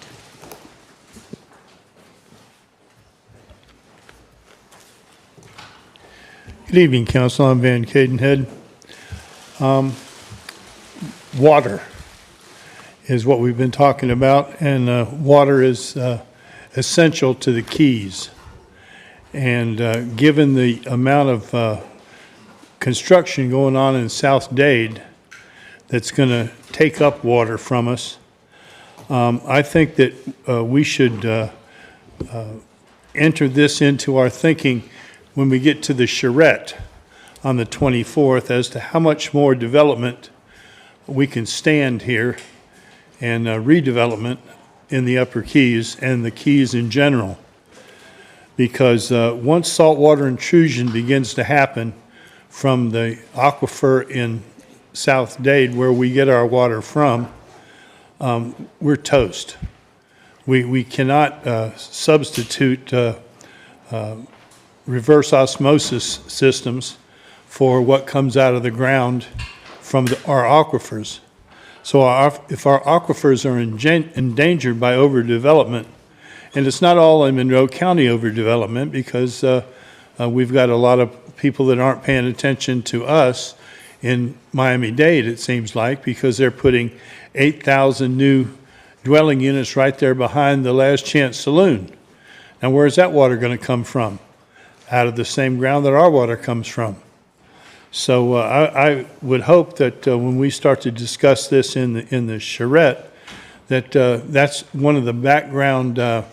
Good evening, Council. I'm Van Cadenhead. Water is what we've been talking about, and water is essential to the Keys. And given the amount of construction going on in South Dade that's going to take up water from us, I think that we should enter this into our thinking when we get to the charrette on the 24th as to how much more development we can stand here and redevelopment in the Upper Keys and the Keys in general. Because once saltwater intrusion begins to happen from the aquifer in South Dade, where we get our water from, we're toast. We cannot substitute reverse osmosis systems for what comes out of the ground from our aquifers. So if our aquifers are endangered by overdevelopment, and it's not all in Monroe County overdevelopment, because we've got a lot of people that aren't paying attention to us in Miami-Dade, it seems like, because they're putting 8,000 new dwelling units right there behind the Last Chance Saloon. Now, where's that water going to come from? Out of the same ground that our water comes from. So I would hope that when we start to discuss this in the charrette, that that's one of the background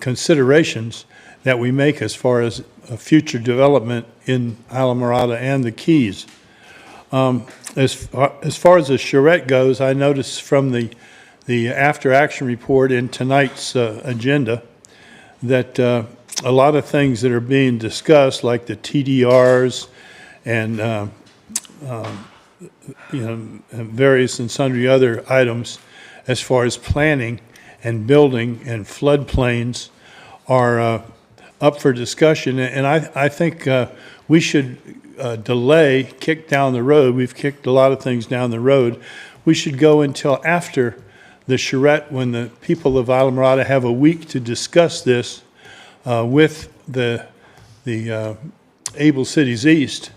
considerations that we make as far as future development in Islamorada and the Keys. As far as the charrette goes, I noticed from the after-action report in tonight's agenda that a lot of things that are being discussed, like the TDRs and various and sundry other items, as far as planning and building and floodplains, are up for discussion. And I think we should delay, kick down the road. We've kicked a lot of things down the road. We should go until after the charrette, when the people of Islamorada have a week to discuss this with the Able Cities East,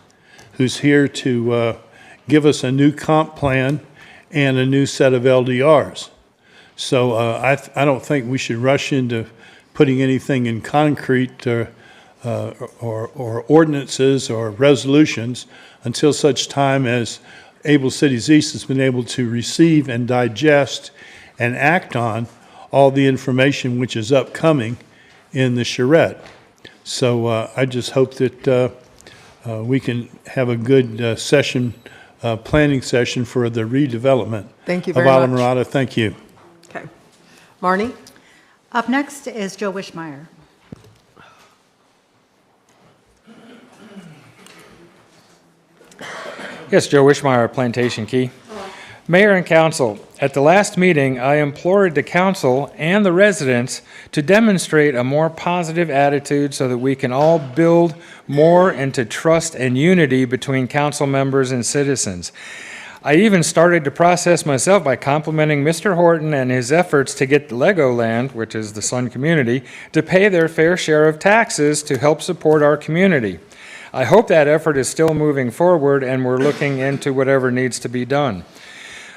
who's here to give us a new comp plan and a new set of LDRs. So I don't think we should rush into putting anything in concrete or ordinances or resolutions until such time as Able Cities East has been able to receive and digest and act on all the information which is upcoming in the charrette. So I just hope that we can have a good planning session for the redevelopment Thank you of very much. Islamorada. Thank you. Okay. Marnie? Up next is Joe Wishmeyer. Yes, Joe Wishmeyer, Plantation Key. Mayor and council, at the last meeting, I implored the council and the residents to demonstrate a more positive attitude so that we can all build more into trust and unity between council members and citizens. I even started the process myself by complimenting Mr. Horton and his efforts to get Legoland, which is the Sun community, to pay their fair share of taxes to help support our community. I hope that effort is still moving forward and we're looking into whatever needs to be done.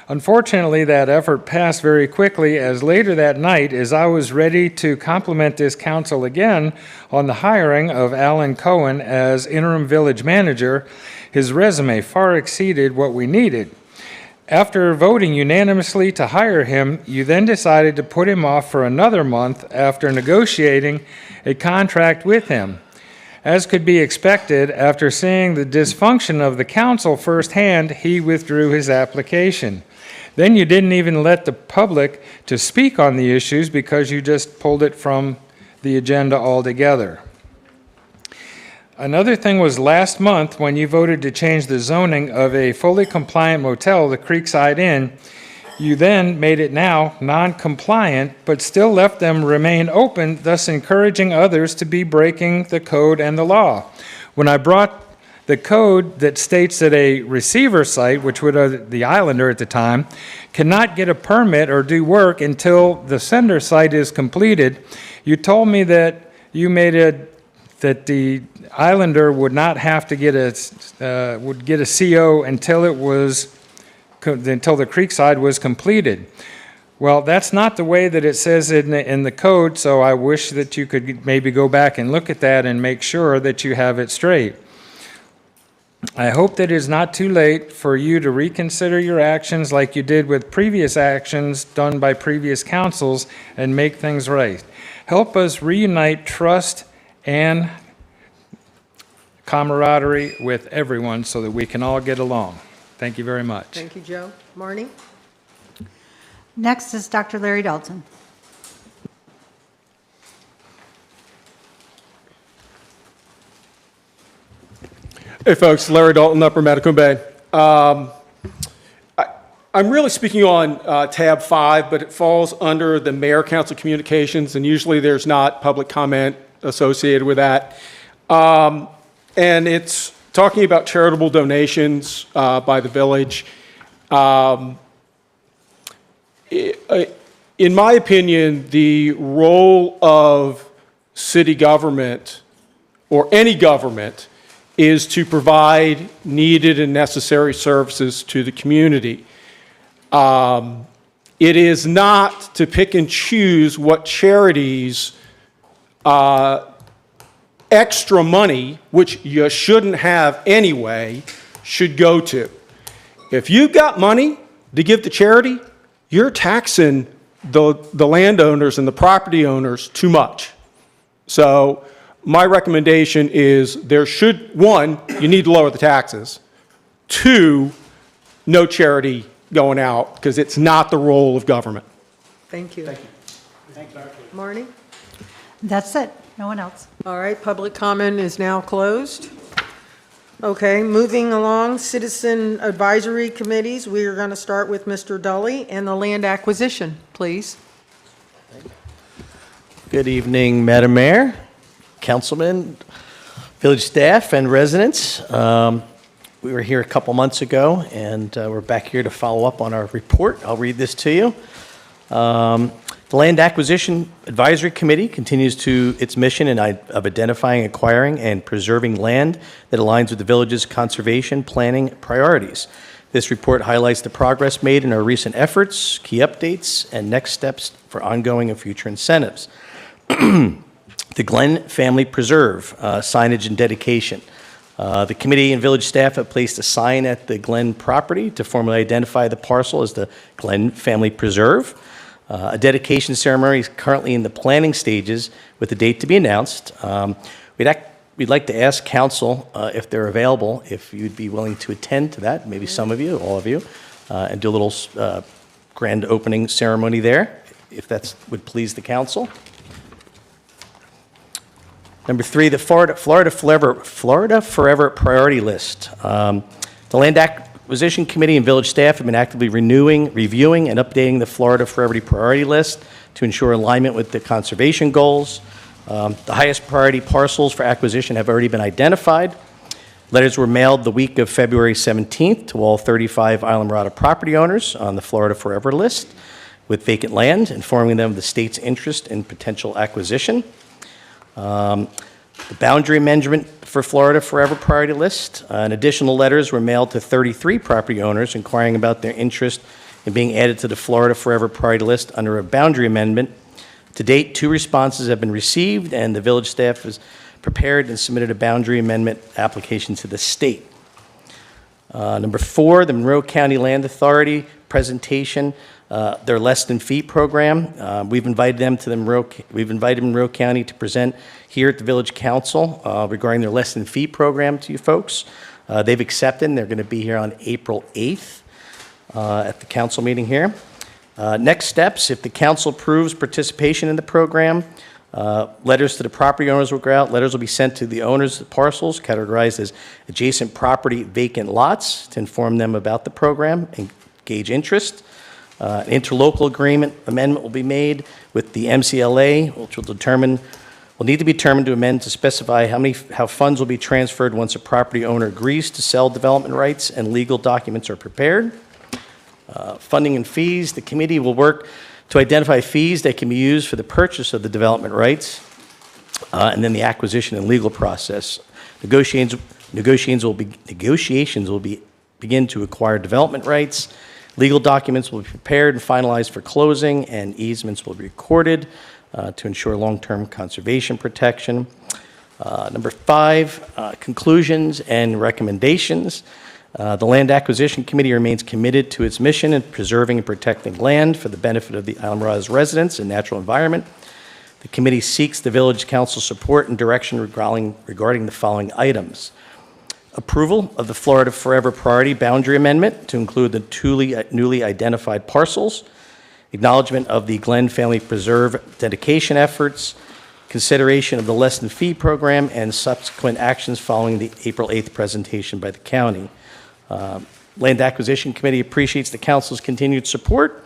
Unfortunately, that effort passed very quickly, as later that night, as I was ready to compliment this council again on the hiring of Alan Cohen as interim village manager, his resume far exceeded what we needed. After voting unanimously to hire him, you then decided to put him off for another month after negotiating a contract with him. As could be expected, after seeing the dysfunction of the council firsthand, he withdrew his application. Then you didn't even let the public to speak on the issues because you just pulled it from the agenda altogether. Another thing was last month when you voted to change the zoning of a fully compliant motel, the Creekside Inn. You then made it now non-compliant, but still left them remain open, thus encouraging others to be breaking the code and the law. When I brought the code that states that a receiver site, which was the Islander at the time, cannot get a permit or do work until the sender site is completed, you told me that you made it that the Islander would not have to get would get a CO until it was until the Creekside was completed. Well, that's not the way that it says in the code, so I wish that you could maybe go back and look at that and make sure that you have it straight. I hope that it is not too late for you to reconsider your actions like you did with previous actions done by previous councils and make things right. Help us reunite trust and camaraderie with everyone so that we can all get along. Thank you very much. Thank you, Joe. Marnie? Next is Dr. Larry Dalton. Hey folks, Larry Dalton, Upper Matacumbe Bay. I'm really speaking on tab 5, but it falls under the Mayor Council Communications, and usually there's not public comment associated with that. And it's talking about charitable donations by the village. In my opinion, the role of city government, or any government, is to provide needed and necessary services to the community. It is not to pick and choose what charities extra money, which you shouldn't have anyway, should go to. If you've got money to give to charity, you're taxing the landowners and the property owners too much. So my recommendation is there should, one, you need to lower the taxes. Two, no charity going out, because it's not the role of government. Thank you. Marnie? That's it. No one else. All right, public comment is now closed. Okay, moving along, citizen advisory committees. We are going to start with Mr. Dully and the land acquisition, please. Good evening, Madam Mayor, councilmen, village staff, and residents. We were here a couple months ago, and we're back here to follow up on our report. I'll read this to you. The Land Acquisition Advisory Committee continues to its mission of identifying, acquiring, and preserving land that aligns with the village's conservation planning priorities. This report highlights the progress made in our recent efforts, key updates, and next steps for ongoing and future incentives. The Glenn Family Preserve, signage and dedication. The committee and village staff have placed a sign at the Glen property to formally identify the parcel as the Glen Family Preserve. A dedication ceremony is currently in the planning stages with the date to be announced. We'd like to ask council if they're available, if you'd be willing to attend to that, maybe some of you, all of you, and do a little grand opening ceremony there, if that would please the council. Number 3, the Florida Forever Priority List. The Land Acquisition Committee and village staff have been actively reviewing, and updating the Florida Forever Priority List to ensure alignment with the conservation goals. The highest priority parcels for acquisition have already been identified. Letters were mailed the week of February 17th to all 35 Islamorada property owners on the Florida Forever list with vacant land, informing them of the state's interest in potential acquisition. The boundary amendment for Florida Forever priority list. And additional letters were mailed to 33 property owners inquiring about their interest in being added to the Florida Forever priority list under a boundary amendment. To date, 2 responses have been received, and the village staff has prepared and submitted a boundary amendment application to the state. Number 4, the Monroe County Land Authority presentation, their less than fee program. We've invited Monroe County to present here at the Village Council regarding their less than fee program to you folks. They've accepted, and they're going to be here on April 8th at the council meeting here. Next steps, if the council approves participation in the program, letters to the property owners will go out. Letters will be sent to the owners of the parcels categorized as adjacent property vacant lots to inform them about the program and gauge interest. An interlocal agreement amendment will be made with the MCLA, which will need to be determined to amend to specify how funds will be transferred once a property owner agrees to sell development rights and legal documents are prepared. Funding and fees, the committee will work to identify fees that can be used for the purchase of the development rights, and then the acquisition and legal process. Negotiations will begin to acquire development rights. Legal documents will be prepared and finalized for closing, and easements will be recorded to ensure long-term conservation protection. Number 5, conclusions and recommendations. The Land Acquisition Committee remains committed to its mission in preserving and protecting land for the benefit of the Islamorada's residents and natural environment. The committee seeks the Village Council support and direction regarding the following items. Approval of the Florida Forever Priority Boundary Amendment to include the newly identified parcels. Acknowledgement of the Glen Family Preserve dedication efforts. Consideration of the less than fee program and subsequent actions following the April 8th presentation by the county. Land Acquisition Committee appreciates the council's continued support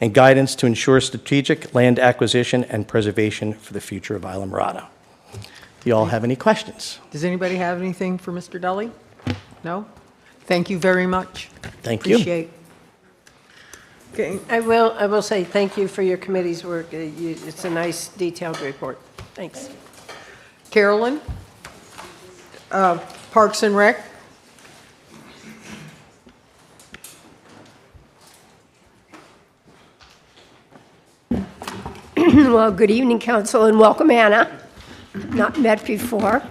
and guidance to ensure strategic land acquisition and preservation for the future of Islamorada. Do you all have any questions? Does anybody have anything for Mr. Dully? No? Thank you very much. Thank you. Appreciate. Okay, I will say thank you for your committee's work. It's a nice detailed report. Thanks. Carolyn? Parks and Rec? Well, good evening, council, and welcome, Anna. Not met before.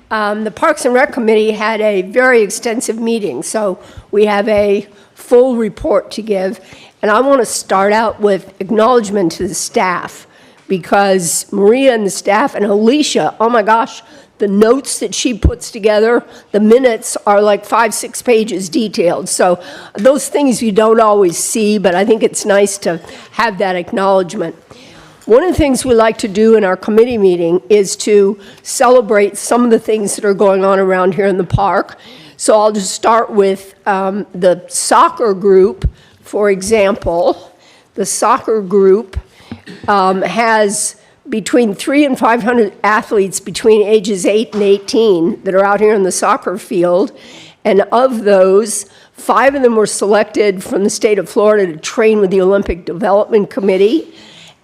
The Parks and Rec Committee had a very extensive meeting, so we have a full report to give. And I want to start out with acknowledgement to the staff, because Maria and the staff and Alicia, oh my gosh, the notes that she puts together, the minutes are like 5-6 pages detailed. So those things you don't always see, but I think it's nice to have that acknowledgement. One of the things we like to do in our committee meeting is to celebrate some of the things that are going on around here in the park. So I'll just start with the soccer group, for example. The soccer group has between 300 and 500 athletes between ages 8 and 18 that are out here in the soccer field. And of those, 5 of them were selected from the state of Florida to train with the Olympic Development Committee.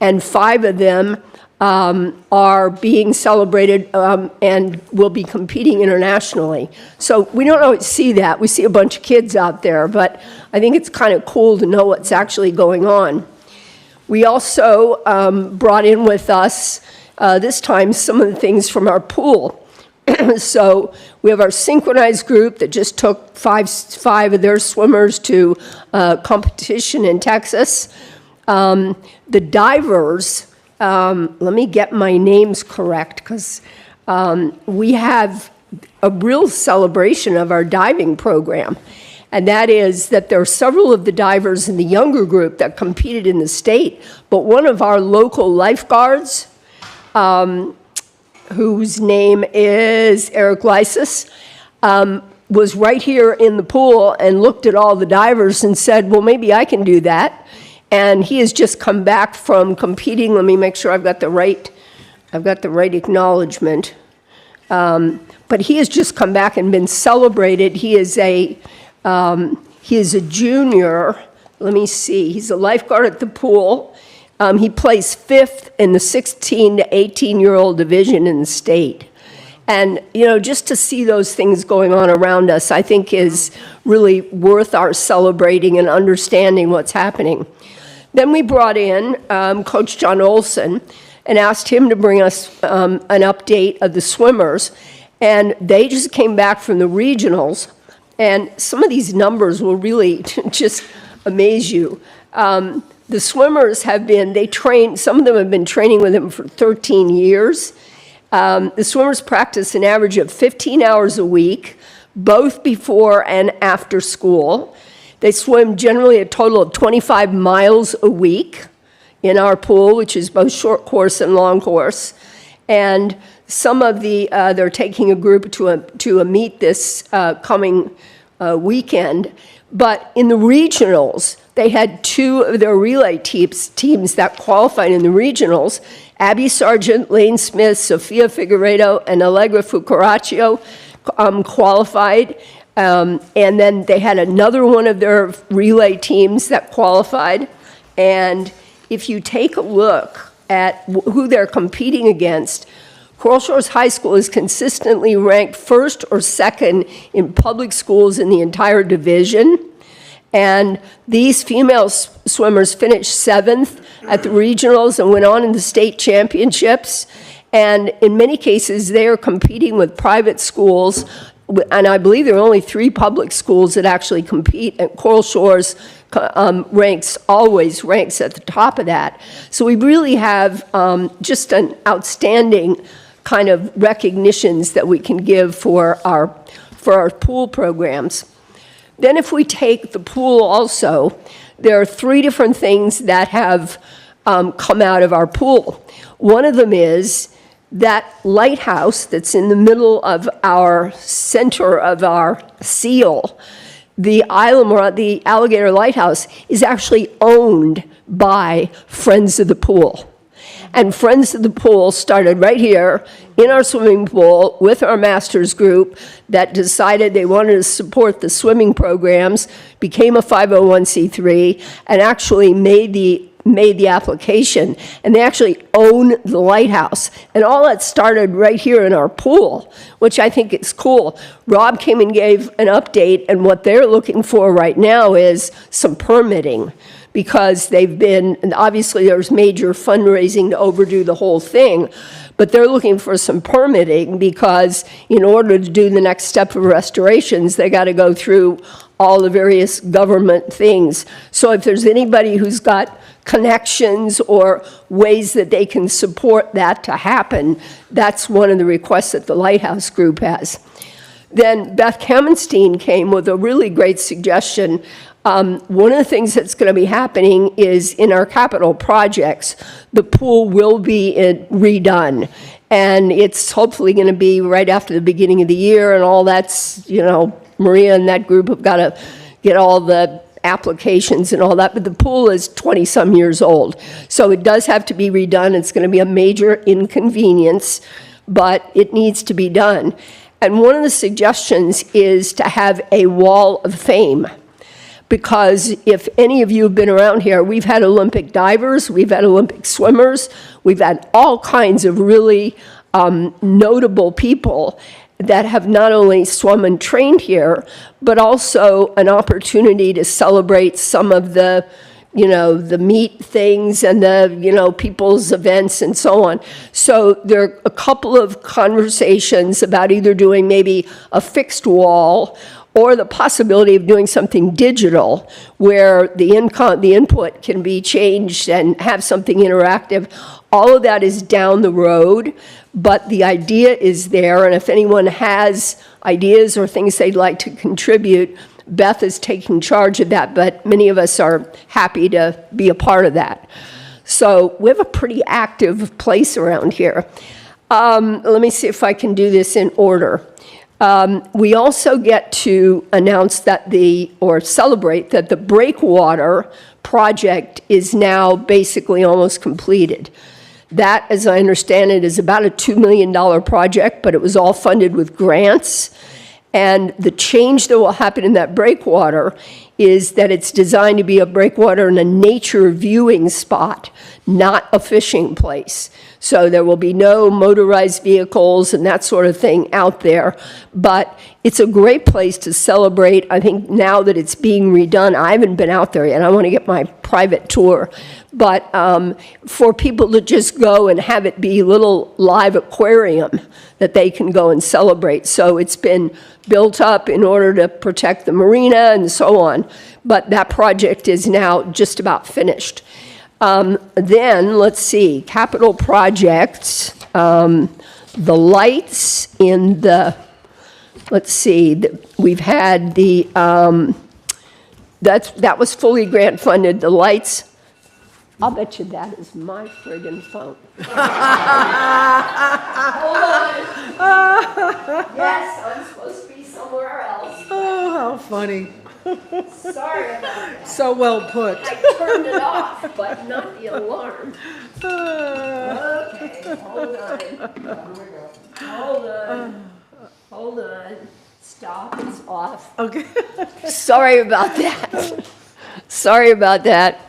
And 5 of them are being celebrated and will be competing internationally. So we don't always see that. We see a bunch of kids out there, but I think it's kind of cool to know what's actually going on. We also brought in with us this time some of the things from our pool. So we have our synchronized group that just took five of their swimmers to competition in Texas. The divers, let me get my names correct, because we have a real celebration of our diving program. And that is that there are several of the divers in the younger group that competed in the state, but one of our local lifeguards, whose name is Eric Lysis, was right here in the pool and looked at all the divers and said, well, maybe I can do that. And he has just come back from competing. Let me make sure I've got the right acknowledgement. But he has just come back and been celebrated. He is a junior. Let me see. He's a lifeguard at the pool. He plays fifth in the 16 to 18-year-old division in the state. And, just to see those things going on around us, I think is really worth our celebrating and understanding what's happening. Then we brought in Coach John Olson and asked him to bring us an update of the swimmers. And they just came back from the regionals. And some of these numbers will really just amaze you. The swimmers have been, some of them have been training with him for 13 years. The swimmers practice an average of 15 hours a week, both before and after school. They swim generally a total of 25 miles a week in our pool, which is both short course and long course. And some of they're taking a group to a meet this coming weekend. But in the regionals, they had two of their relay teams that qualified in the regionals. Abby Sargent, Lane Smith, Sofia Figueredo, and Allegra Fucaraccio qualified. And then they had another one of their relay teams that qualified. And if you take a look at who they're competing against, Coral Shores High School is consistently ranked first or second in public schools in the entire division. And these female swimmers finished 7th at the regionals and went on in the state championships. And in many cases, they are competing with private schools. And I believe there are only 3 public schools that actually compete, and Coral Shores always ranks at the top of that. So we really have just an outstanding kind of recognitions that we can give for our pool programs. Then if we take the pool also, there are 3 different things that have come out of our pool. One of them is that lighthouse that's in the middle of our center of our seal. The Islamorada, the Alligator Lighthouse, is actually owned by Friends of the Pool. And Friends of the Pool started right here in our swimming pool with our master's group that decided they wanted to support the swimming programs, became a 501c3, and actually made the application. And they actually own the lighthouse. And all that started right here in our pool, which I think is cool. Rob came and gave an update, and what they're looking for right now is some permitting, because and obviously there's major fundraising to overdo the whole thing, but they're looking for some permitting because in order to do the next step of restorations, they got to go through all the various government things. So if there's anybody who's got connections or ways that they can support that to happen, that's one of the requests that the Lighthouse Group has. Then Beth Kamenstein came with a really great suggestion. One of the things that's going to be happening is in our capital projects, the pool will be redone. And it's hopefully going to be right after the beginning of the year, and all that's, Maria and that group have got to get all the applications and all that, but the pool is 20-some years old. So it does have to be redone. It's going to be a major inconvenience, but it needs to be done. And one of the suggestions is to have a wall of fame. Because if any of you have been around here, we've had Olympic divers, we've had Olympic swimmers, we've had all kinds of really notable people that have not only swum and trained here, but also an opportunity to celebrate some of the the meat things and the, people's events and so on. So there are a couple of conversations about either doing maybe a fixed wall or the possibility of doing something digital where the input can be changed and have something interactive. All of that is down the road, but the idea is there, and if anyone has ideas or things they'd like to contribute, Beth is taking charge of that, but many of us are happy to be a part of that. So we have a pretty active place around here. Let me see if I can do this in order. We also get to announce or celebrate that the breakwater project is now basically almost completed. That, as I understand it, is about a $2 million project, but it was all funded with grants. And the change that will happen in that breakwater is that it's designed to be a breakwater and a nature viewing spot, not a fishing place. So there will be no motorized vehicles and that sort of thing out there. But it's a great place to celebrate. I think now that it's being redone, I haven't been out there yet. I want to get my private tour. But for people to just go and have it be a little live aquarium that they can go and celebrate. So it's been built up in order to protect the marina and so on. But that project is now just about finished. Then, let's see, capital projects, the lights in the, let's see, we've had that was fully grant funded. The lights, I'll bet you that is my friggin' phone. Hold on. Yes, I'm supposed to be somewhere else. Oh, how funny. Sorry about that. So well put. I turned it off, but not the alarm. Okay, hold on. Hold on. Stop, it's off. Okay. Sorry about that. Sorry about that.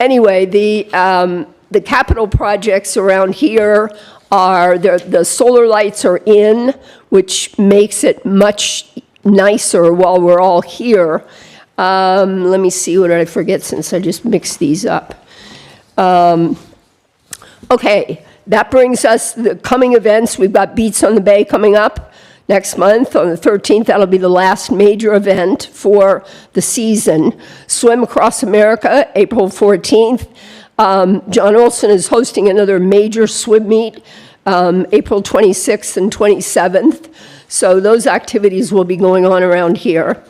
Anyway, the capital projects around here are, the solar lights are in, which makes it much nicer while we're all here. Let me see, what did I forget since I just mixed these up? Okay, that brings us the coming events. We've got Beats on the Bay coming up next month on the 13th. That'll be the last major event for the season. Swim Across America, April 14th. John Olson is hosting another major swim meet, April 26th and 27th. So those activities will be going on around here.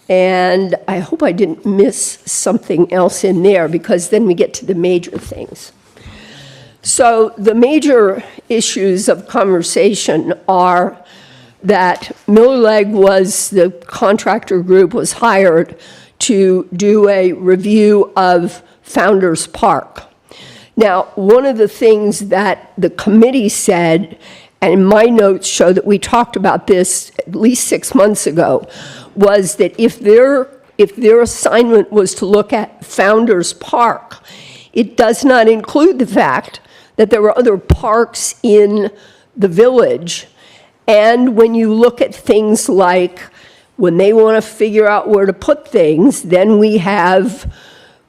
And I hope I didn't miss something else in there, because then we get to the major things. So the major issues of conversation are that Miller Legg the contractor group was hired to do a review of Founders Park. Now, one of the things that the committee said, and my notes show that we talked about this at least 6 months ago, was that if their assignment was to look at Founders Park, it does not include the fact that there were other parks in the village. And when you look at things like when they want to figure out where to put things, then we have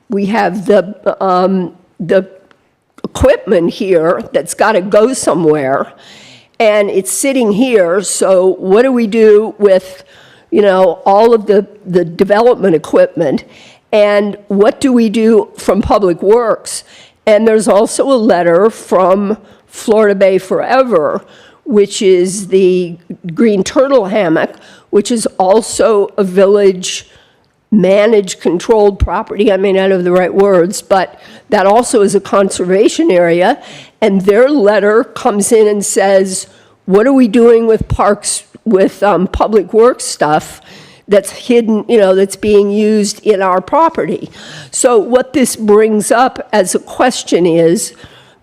the equipment here that's got to go somewhere, and it's sitting here. So what do we do with, all of the development equipment, and what do we do from Public Works? And there's also a letter from Florida Bay Forever, which is the Green Turtle Hammock, which is also a village managed, controlled property. I may not have the right words, but that also is a conservation area. And their letter comes in and says, what are we doing with parks, with Public Works stuff that's hidden, that's being used in our property? So what this brings up as a question is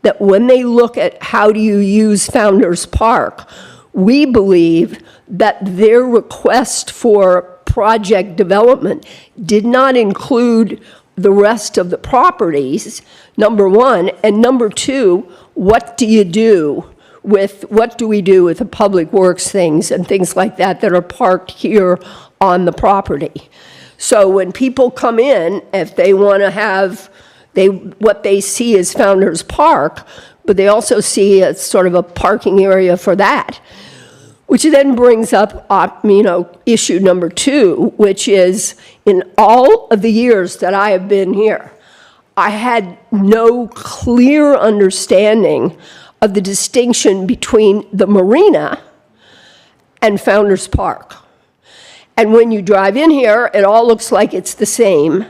that when they look at how do you use Founders Park, we believe that their request for project development did not include the rest of the properties, number one. And number two, what do we do with the Public Works things and things like that that are parked here on the property? So when people come in, if they want to have, what they see is Founder's Park, but they also see a sort of a parking area for that. Which then brings up, issue number 2, which is, in all of the years that I have been here, I had no clear understanding of the distinction between the marina and Founder's Park. And when you drive in here, it all looks like it's the same.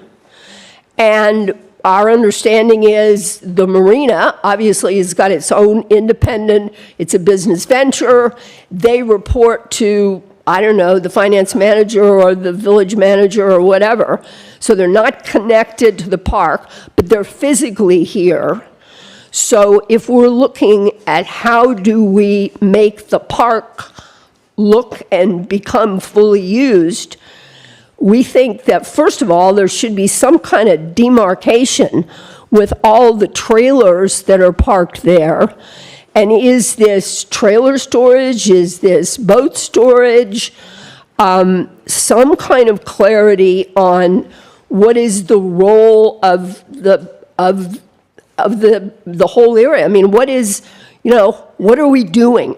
And our understanding is the marina obviously has got its own independent, it's a business venture. They report to, I don't know, the finance manager or the village manager or whatever. So they're not connected to the park, but they're physically here. So if we're looking at how do we make the park look and become fully used, we think that, first of all, there should be some kind of demarcation with all the trailers that are parked there. And is this trailer storage? Is this boat storage? Some kind of clarity on what is the role of the whole area. I mean, what are we doing?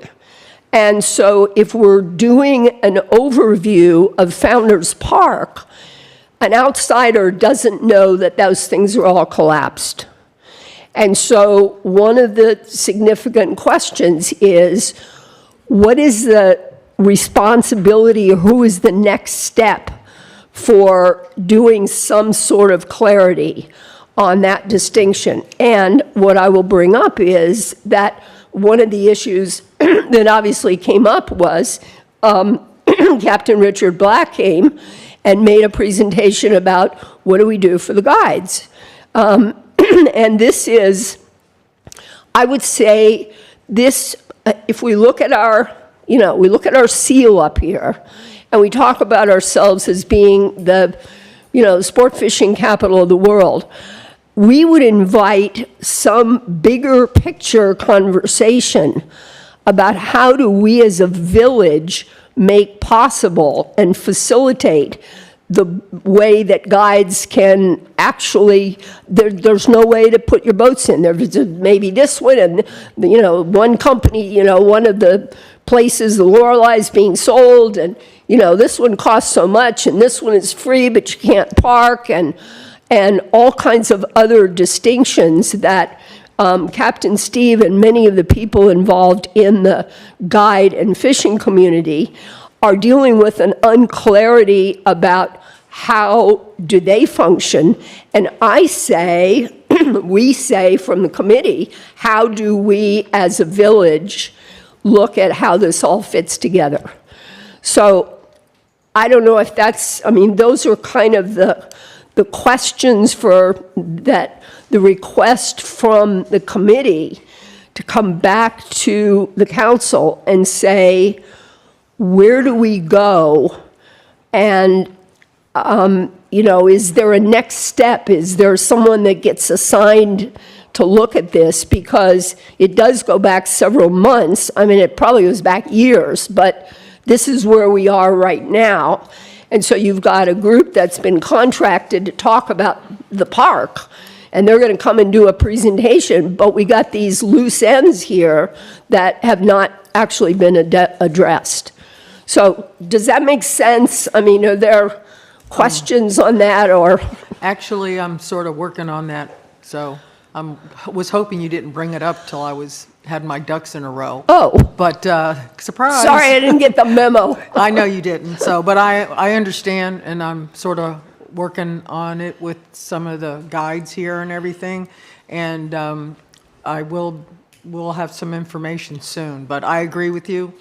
And so if we're doing an overview of Founder's Park, an outsider doesn't know that those things are all collapsed. And so one of the significant questions is, what is the responsibility, or who is the next step for doing some sort of clarity on that distinction? And what I will bring up is that one of the issues that obviously came up was Captain Richard Black came and made a presentation about what do we do for the guides. And this is, I would say, this, if we look at our, we look at our seal up here, and we talk about ourselves as being the, sport fishing capital of the world, we would invite some bigger picture conversation about how do we as a village make possible and facilitate the way that guides can actually, there's no way to put your boats in. There's maybe this one, and, one company, one of the places, the Lorelei's being sold, and, this one costs so much, and this one is free, but you can't park, and all kinds of other distinctions that Captain Steve and many of the people involved in the guide and fishing community are dealing with an unclarity about how do they function. And I say, we say from the committee, how do we as a village look at how this all fits together? So I don't know if that's, those are kind of the questions for that, the request from the committee to come back to the council and say, where do we go? And, is there a next step? Is there someone that gets assigned to look at this? Because it does go back several months. It probably goes back years, but this is where we are right now. And so you've got a group that's been contracted to talk about the park, and they're going to come and do a presentation, but we got these loose ends here that have not actually been addressed. So does that make sense? Are there questions on that, or? Actually, I'm sort of working on that, so I was hoping you didn't bring it up till I had my ducks in a row. Oh. But surprise. Sorry, I didn't get the memo. I know you didn't. But I understand, and I'm sort of working on it with some of the guides here and everything. And we'll have some information soon. But I agree with you.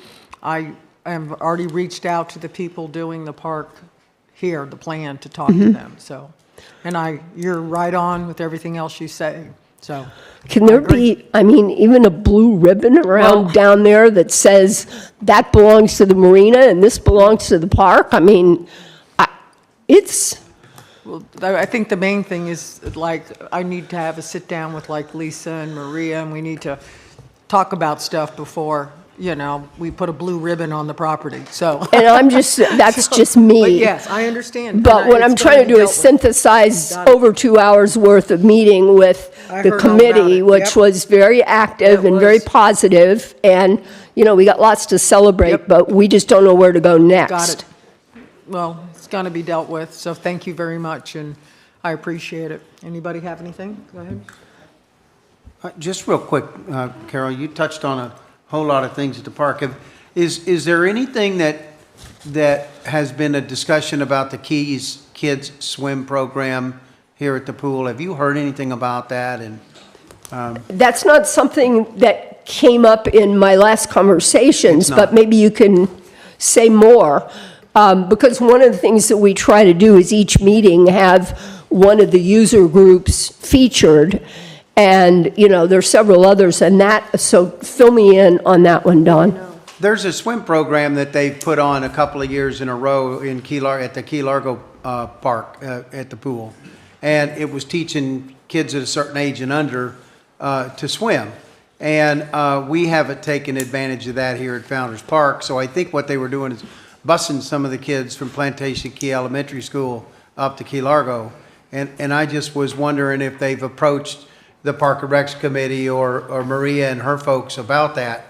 I have already reached out to the people doing the park here, the plan, to talk to them. So, and you're right on with everything else you say. So, can there be, even a blue ribbon around down there that says that belongs to the marina and this belongs to the park? It's. Well, I think the main thing is, I need to have a sit down with Lisa and Maria, and we need to talk about stuff before we put a blue ribbon on the property, so. And I'm just, that's just But me. yes, I understand. But And what it's I'm gonna trying to be do dealt is with. synthesize Got it. over 2 hours' worth of meeting with I the heard all about committee, it. which Yep. was very active It and very was. positive, and, we got lots to celebrate, Yep. but we just don't know where to go next. Got it. Well, it's going to be dealt with, so thank you very much, and I appreciate it. Anybody have anything? Go ahead. Just real quick, Carol, you touched on a whole lot of things at the park. Is there anything that has been a discussion about the Keys Kids Swim Program here at the pool? Have you heard anything about that? And That's not something that came up in my last conversations, It's not. but maybe you can say more. Because one of the things that we try to do is each meeting have one of the user groups featured. And, there's several others, and so fill me in on that one, Don. There's a swim program that they've put on a couple of years in a row in at the Key Largo Park at the pool. And it was teaching kids at a certain age and under to swim. And we haven't taken advantage of that here at Founders Park. So I think what they were doing is busing some of the kids from Plantation Key Elementary School up to Key Largo. And I just was wondering if they've approached the Park and Recs Committee or Maria and her folks about that.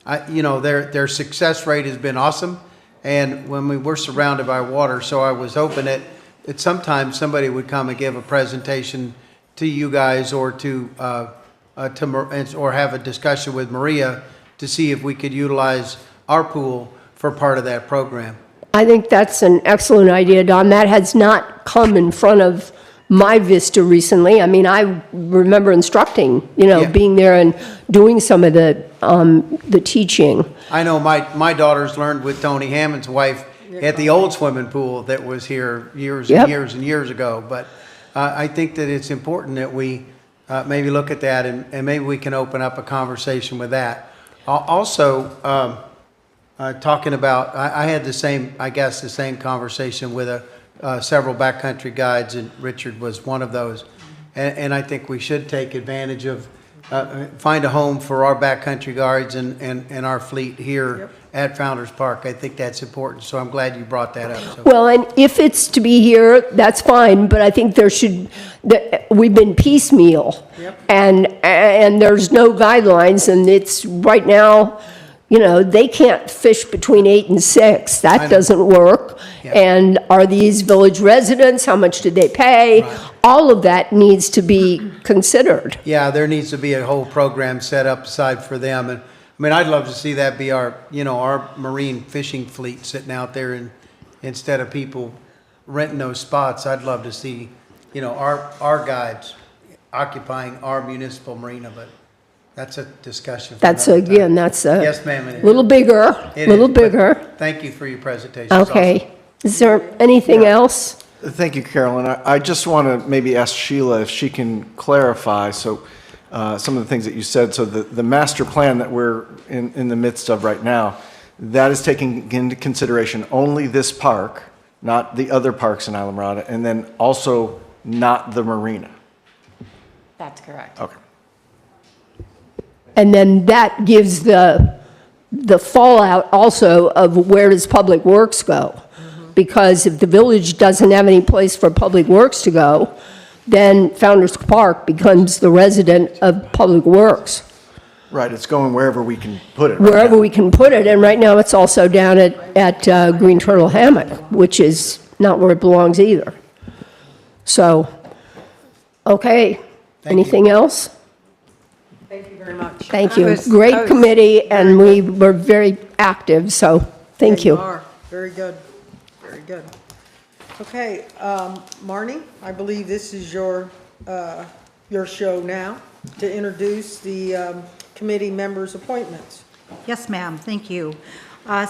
Their success rate has been awesome. And when we were surrounded by water, so I was hoping that sometimes somebody would come and give a presentation to you guys or or have a discussion with Maria to see if we could utilize our pool for part of that program. I think that's an excellent idea, Don. That has not come in front of my vista recently. I mean, I remember instructing, Yeah. being there and doing some of the teaching. I know my daughters learned with Tony Hammond's wife at the old swimming pool that was here years Yep. and years and years ago. But I think that it's important that we maybe look at that and maybe we can open up a conversation with that. Also, talking about, I had the same conversation with several backcountry guides, and Richard was one of those. And I think we should take advantage of, find a home for our backcountry guides and our fleet here at Founders Park. I think that's important, so I'm glad you brought that up. So. Well, and if it's to be here, that's fine, but I think we've been piecemeal. Yep. And there's no guidelines, and it's right now, they can't fish between 8 and 6. I That know. doesn't work. Yeah. And are these village residents? How much did they pay? Right. All of that needs to be considered. Yeah, there needs to be a whole program set up aside for them. And I mean, I'd love to see that be our marine fishing fleet sitting out there, and instead of people renting those spots, I'd love to see, our guides occupying our municipal marina, but that's a discussion. for another time. That's Yes, ma'am, it is. little bigger, It little is, but bigger. Thank you for your presentation. It's Okay. Is there anything else? Thank you, Carolyn. I just want to maybe ask Sheila if she can clarify, some of the things that you said. So the master plan that we're in the midst of right now, that is taking into consideration only this park, not the other parks in Islamorada, and then also not the marina. That's correct. Okay. And then that gives the fallout also of where does Public Works go? Because if the village doesn't have any place for Public Works to go, then Founders Park becomes the resident of Public Works, Right, it's going wherever we can put it. right wherever now. we can put it. And right now, it's also down at Green Turtle Hammock, which is not where it belongs either. So, okay. Anything else? Thank you very much. Thank you. That was- Great committee, and we were very active, so thank Yeah, you. are. Very good, very good. Okay, Marnie, I believe this is your show now to introduce the committee members' appointments. Yes, ma'am, thank you.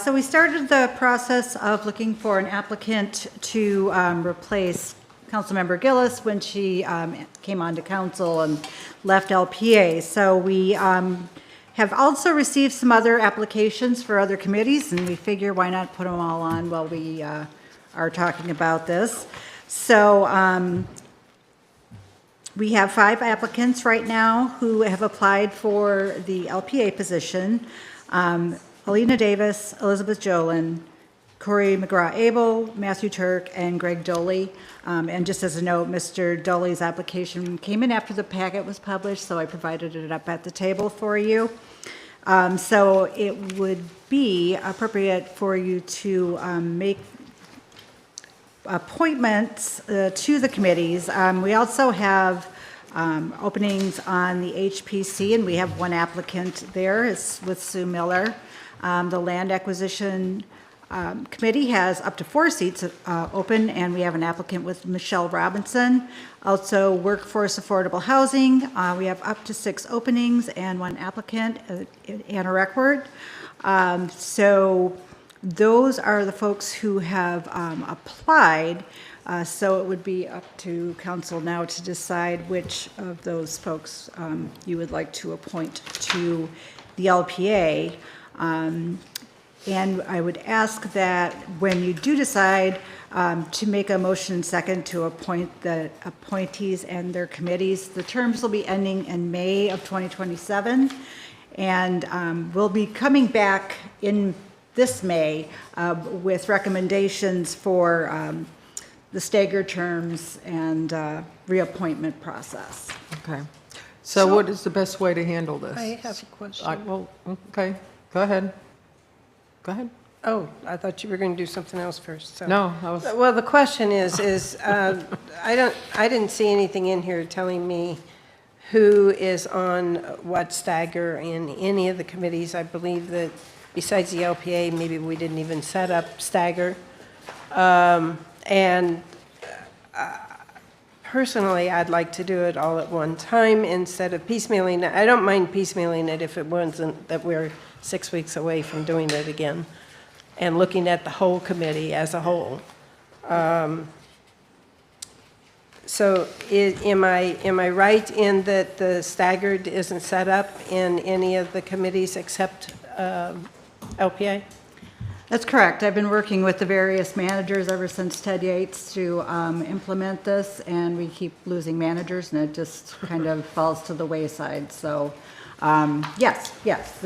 So we started the process of looking for an applicant to replace Councilmember Gillis when she came onto council and left LPA. So we have also received some other applications for other committees, and we figure why not put them all on while we are talking about this. So we have 5 applicants right now who have applied for the LPA position. Alina Davis, Elizabeth Jolin, Corey McGraw-Abel, Matthew Turk, and Greg Doley. And just as a note, Mr. Doley's application came in after the packet was published, so I provided it up at the table for you. So it would be appropriate for you to make appointments to the committees. We also have openings on the HPC, and we have one applicant there. It's with Sue Miller. The Land Acquisition Committee has up to 4 seats open, and we have an applicant with Michelle Robinson. Also, Workforce Affordable Housing, we have up to 6 openings and 1 applicant, Anna Reckford. So those are the folks who have applied. So it would be up to council now to decide which of those folks you would like to appoint to the LPA. And I would ask that when you do decide to make a motion second to appoint the appointees and their committees, the terms will be ending in May of 2027. And we'll be coming back in this May with recommendations for the staggered terms and reappointment process. Okay. So what is the best way to handle this? I have a question. Well, okay, go ahead. Go ahead. Oh, I thought you were going to do something else first. So. No, I was. Well, the question is I didn't see anything in here telling me who is on what stagger in any of the committees. I believe that besides the LPA, maybe we didn't even set up stagger. And personally, I'd like to do it all at one time instead of piecemealing it. I don't mind piecemealing it if it wasn't that we're 6 weeks away from doing it again and looking at the whole committee as a whole. So am I right in that the staggered isn't set up in any of the committees except LPA? That's correct. I've been working with the various managers ever since Ted Yates to implement this, and we keep losing managers, and it just kind of falls to the wayside. So, yes,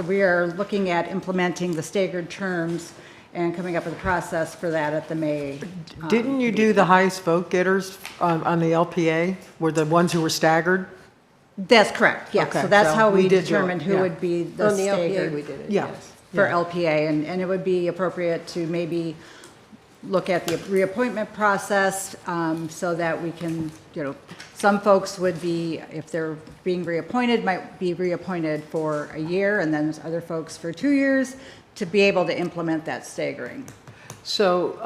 we are looking at implementing the staggered terms and coming up with a process for that at the May. Didn't you do the highest vote getters on the LPA, were the ones who were staggered? That's correct, yes. Okay, So that's so how we we did do it, determined who yeah. would be the On the LPA, staggered. we did it, Yeah. yes. For Yeah. LPA, and it would be appropriate to maybe look at the reappointment process so that we can, some folks would be, if they're being reappointed, might be reappointed for a year, and then there's other folks for 2 years to be able to implement that staggering. So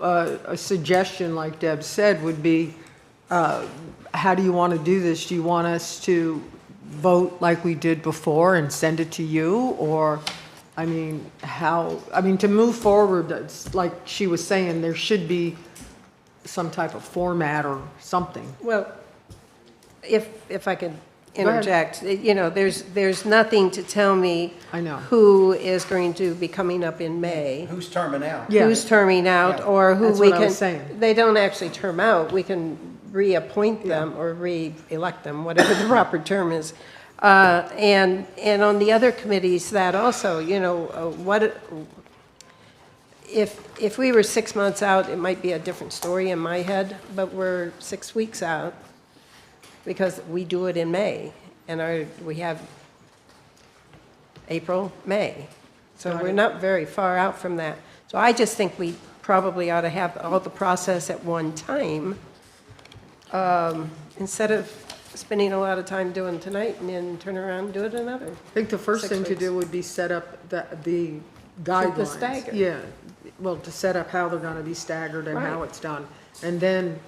a suggestion, like Deb said, would be, how do you want to do this? Do you want us to vote like we did before and send it to you? Or, to move forward, it's like she was saying, there should be some type of format or something. Well, if I could Go ahead. interject, there's nothing to tell me I know. who is going to be coming up in May. Who's terming out? Yeah. Who's terming out, Yeah. or who That's we what I can. was saying. They don't actually term out. We can reappoint them or re-elect them, whatever the proper term is. And on the other committees, that also, if we were 6 months out, it might be a different story in my head, but we're 6 weeks out because we do it in May, and we have April, May. So we're not very far out from that. So I just think we probably ought to have all the process at one time, instead of spending a lot of time doing tonight and then turn around and do it another. I think the first 6 thing to weeks. do would be set up the guidelines. stagger. Yeah, well, to set up how they're going to be staggered and how Right. it's done. And then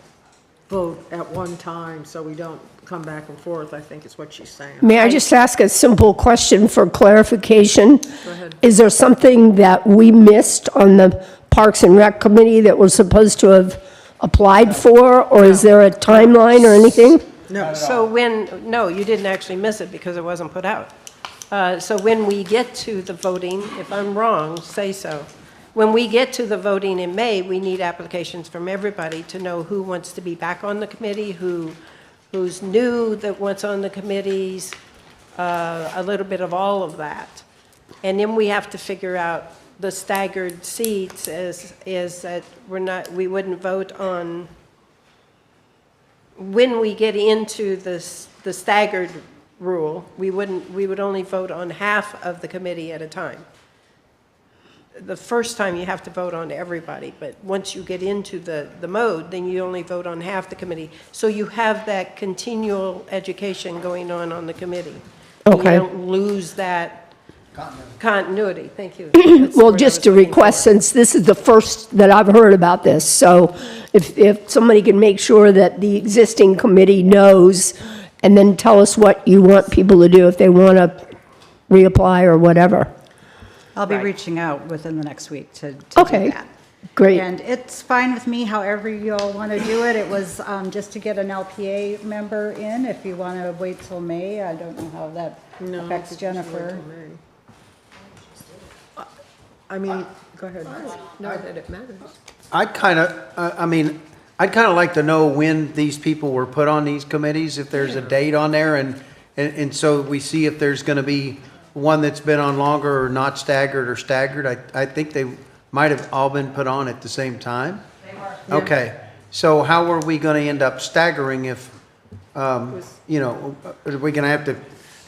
vote at one time so we don't come back and forth, I think is what she's saying. May I just ask a simple question for clarification? Go ahead. Is there something that we missed on the Parks and Rec Committee that we're supposed to have applied for? Or is there a timeline or anything? No. So no, you didn't actually miss it because it wasn't put out. So when we get to the voting, if I'm wrong, say so. When we get to the voting in May, we need applications from everybody to know who wants to be back on the committee, who's new that wants on the committees, a little bit of all of that. And then we have to figure out the staggered seats is that we wouldn't vote on, when we get into the staggered rule, we would only vote on half of the committee at a time. The first time you have to vote on everybody, but once you get into the mode, then you only vote on half the committee. So you have that continual education going on the committee. Okay. You don't lose that continuity. Thank you. That's the Well, word I just was to looking request, for. since this is the first that I've heard about this, so if somebody can make sure that the existing committee knows, and then tell us what you want people to do if they want to reapply or whatever. I'll be Right. reaching out within the next week to do Okay, that. great. And it's fine with me, however you all want to do it. It was just to get an LPA member in. If you want to wait till May, I don't know how that affects Jennifer. I mean, go ahead. Not that it matters. I'd kind of like to know when these people were put on these committees, if there's a date on there, and so we see if there's going to be one that's been on longer or not staggered or staggered. I think they might have all been put on at the same time. They were. Okay, so how are we going to end up staggering if, are we going to have to,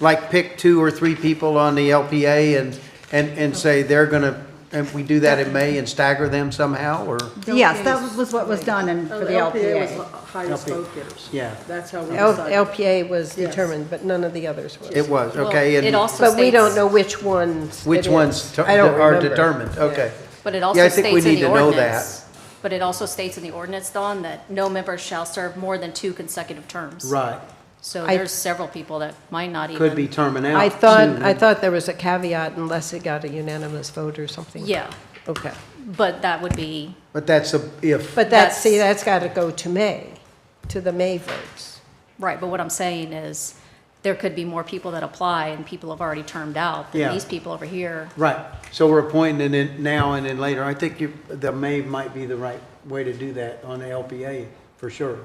like, pick 2 or 3 people on the LPA and say they're going to, and we do that in May and stagger them somehow, or? Yes, that was what was done for the LPA was LPA. highest vote getters. Yeah. That's how we decided. LPA was Yes. determined, but none of the others was. It was, okay. It And also But we don't states- know which ones. which it ones is. I don't are remember. determined, okay. But it Yeah, also I think we states in need the to know ordinance. But it also states in the ordinance, Dawn, that no member shall serve more than 2 consecutive terms. Right. So I- there's several people that might not even. Could be terming out. I soon. thought there was a caveat unless it got a unanimous vote or something. Yeah, Okay. but that would be, But that's a if. But that's got to go to May, to the May votes. right, but what I'm saying is, there could be more people that apply and people have already termed out Yeah. than these people over here. Right, so we're appointing it now and then later. I think the May might be the right way to do that on the LPA, for sure.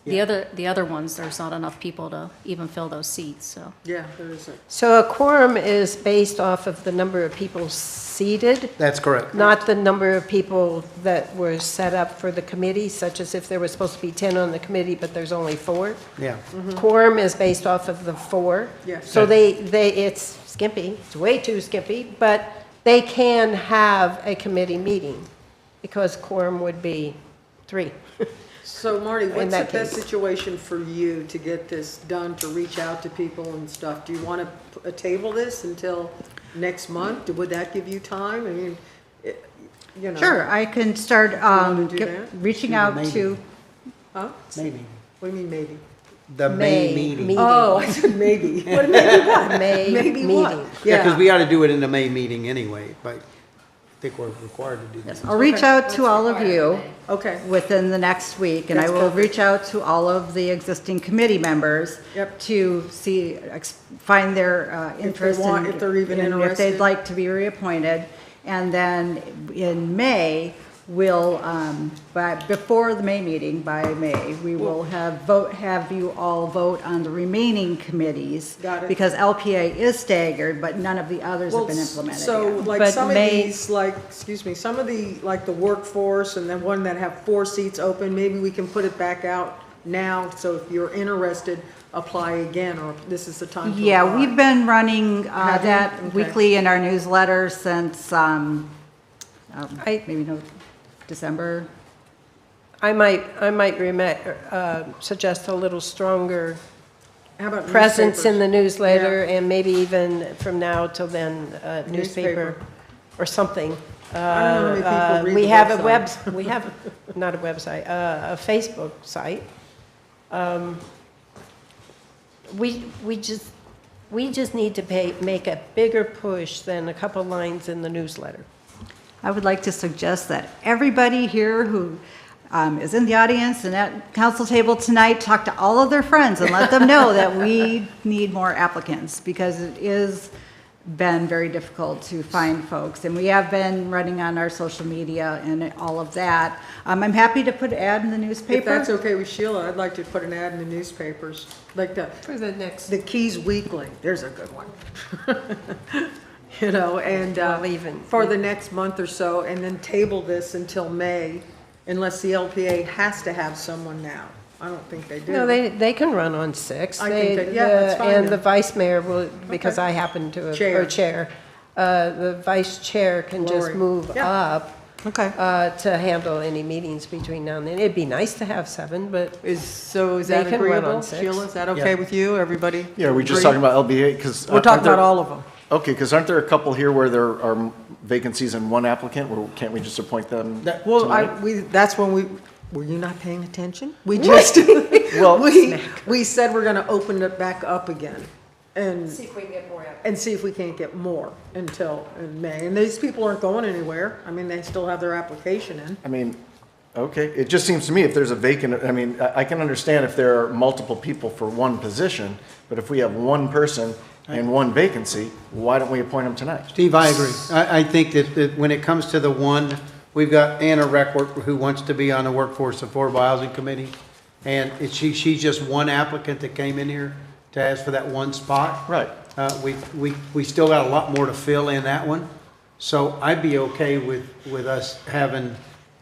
The other ones, there's not enough people to even fill those seats, so. Yeah, there is a. So a quorum is based off of the number of people seated, That's correct. not the number of people that were set up for the committee, such as if there was supposed to be 10 on the committee, but there's only 4. Yeah, Quorum is based off of the 4. Yes. So it's skimpy, it's way too skimpy, but they can have a committee meeting because quorum would be 3. So Marty, what's the that best case. situation for you to get this done, to reach out to people and stuff? Do you want to table this until next month? Would that give you time? I mean, Sure, I can start wanna do that? reaching out Maybe. to, Huh? maybe. What do you mean maybe? The May meeting. Oh, I said maybe. What maybe what? May Maybe what? meeting. Yeah, because we ought to do it in the May meeting anyway, but I think we're required to do that. I'll reach out to all of you Okay. within the next week, and I That's will perfect. reach out to all of the existing committee members Yep. to see, find their interest want- in- if they're even in if interested. they'd like to be reappointed. And then in May, we'll, before the May meeting, by May, we will have you all vote on the remaining committees. Got it. Because LPA is staggered, but none of the others have been implemented So yet. like But some of May- these, like, excuse me, some of the, like the workforce and then one that have 4 seats open, maybe we can put it back out now. So if you're interested, apply again, or this is the time to apply. Yeah, we've been running Have you? that Okay. weekly in our newsletter since, maybe December. I might suggest a little stronger How about presence in the newspapers? newsletter, and maybe even from now till then, newspaper or something. I don't know how many people read We the have a website. we have, not a website, a Facebook site. We just need to make a bigger push than a couple lines in the newsletter. I would like to suggest that everybody here who is in the audience and at council table tonight, talk to all of their friends and let them know that we need more applicants, because it is been very difficult to find folks. And we have been running on our social media and all of that. I'm happy to put an ad in the newspaper. If that's okay with Sheila, I'd like to put an ad in the newspapers, like For the next, the Keys Weekly. There's a good one. you know, and Well, even- for the next month or so, and then table this until May, unless the LPA has to have someone now. I don't think they do. No, they can run on 6. I think that- yeah, that's fine And then. the vice mayor will, because I happen to have, Chair. or chair, the vice chair can just Lori. move Yeah. up Okay. to handle any meetings between now and then. It'd be nice to have 7, but Is They that can run agreeable? on 6. Sheila, is that okay Yeah. with you, everybody? Yeah, we're just Agree? talking about LBA, because. We're talking about all of them. Okay, because aren't there a couple here where there are vacancies in one applicant? Well, can't we just appoint them Well, tonight? that's when were you not paying attention? We just, Well- we said we're gonna open it back up again and, see if we can get more out. and see if we can't get more until in May. And these people aren't going anywhere. I mean, they still have their application in. I mean, okay, it just seems to me if there's a vacant, I mean, I can understand if there are multiple people for one position, but if we have one person and one vacancy, why don't we appoint them tonight? Steve, I agree. I think that when it comes to the one, we've got Anna Reckworth who wants to be on the Workforce Affordable Housing Committee. And she's just one applicant that came in here to ask for that one spot. Right. We still got a lot more to fill in that one. So I'd be okay with us having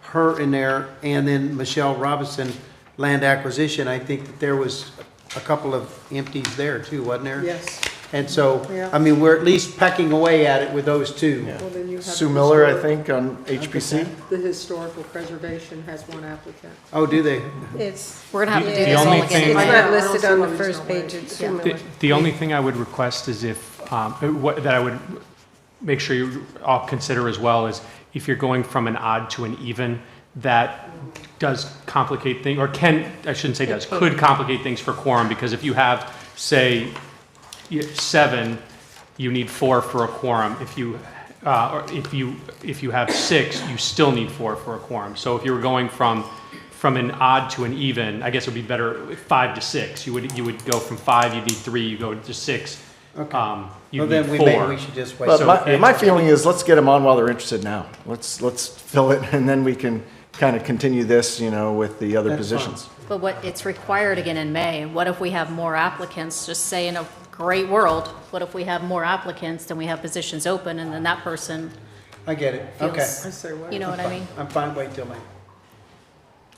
her in there, and then Michelle Robinson, land acquisition. I think that there was a couple of empties there too, wasn't there? Yes. And so, Yeah. I mean, we're at least pecking away at it with those two. Well, then you have Sue the Miller, I historic- think, on HPC. The historical preservation has one applicant. Oh, do they? It's, We're gonna have to do The this all only again. thing- in it's I May. know. not listed on the Also, first there's no page. way. It's Yeah. similar. The only thing I would request is that I would make sure you all consider as well is if you're going from an odd to an even, that does complicate things, or I shouldn't say does, could complicate things for quorum, because if you have, say, 7, you need 4 for a quorum. Or if you have 6, you still need 4 for a quorum. So if you were going from an odd to an even, I guess it would be better 5 to 6. You would go from 5, you need 3, you go to 6. Okay. You Well, need then 4. maybe we should just wait. But So my feeling is, let's get them on while they're interested now. Let's fill it, and then we can kind of continue this, with the other That's fine. positions. But it's required again in May. What if we have more applicants? Just say in a great world, what if we have more applicants than we have positions open, and then that person I get it. Okay. feels, I say what? you know what I mean? I'm fine, wait till May.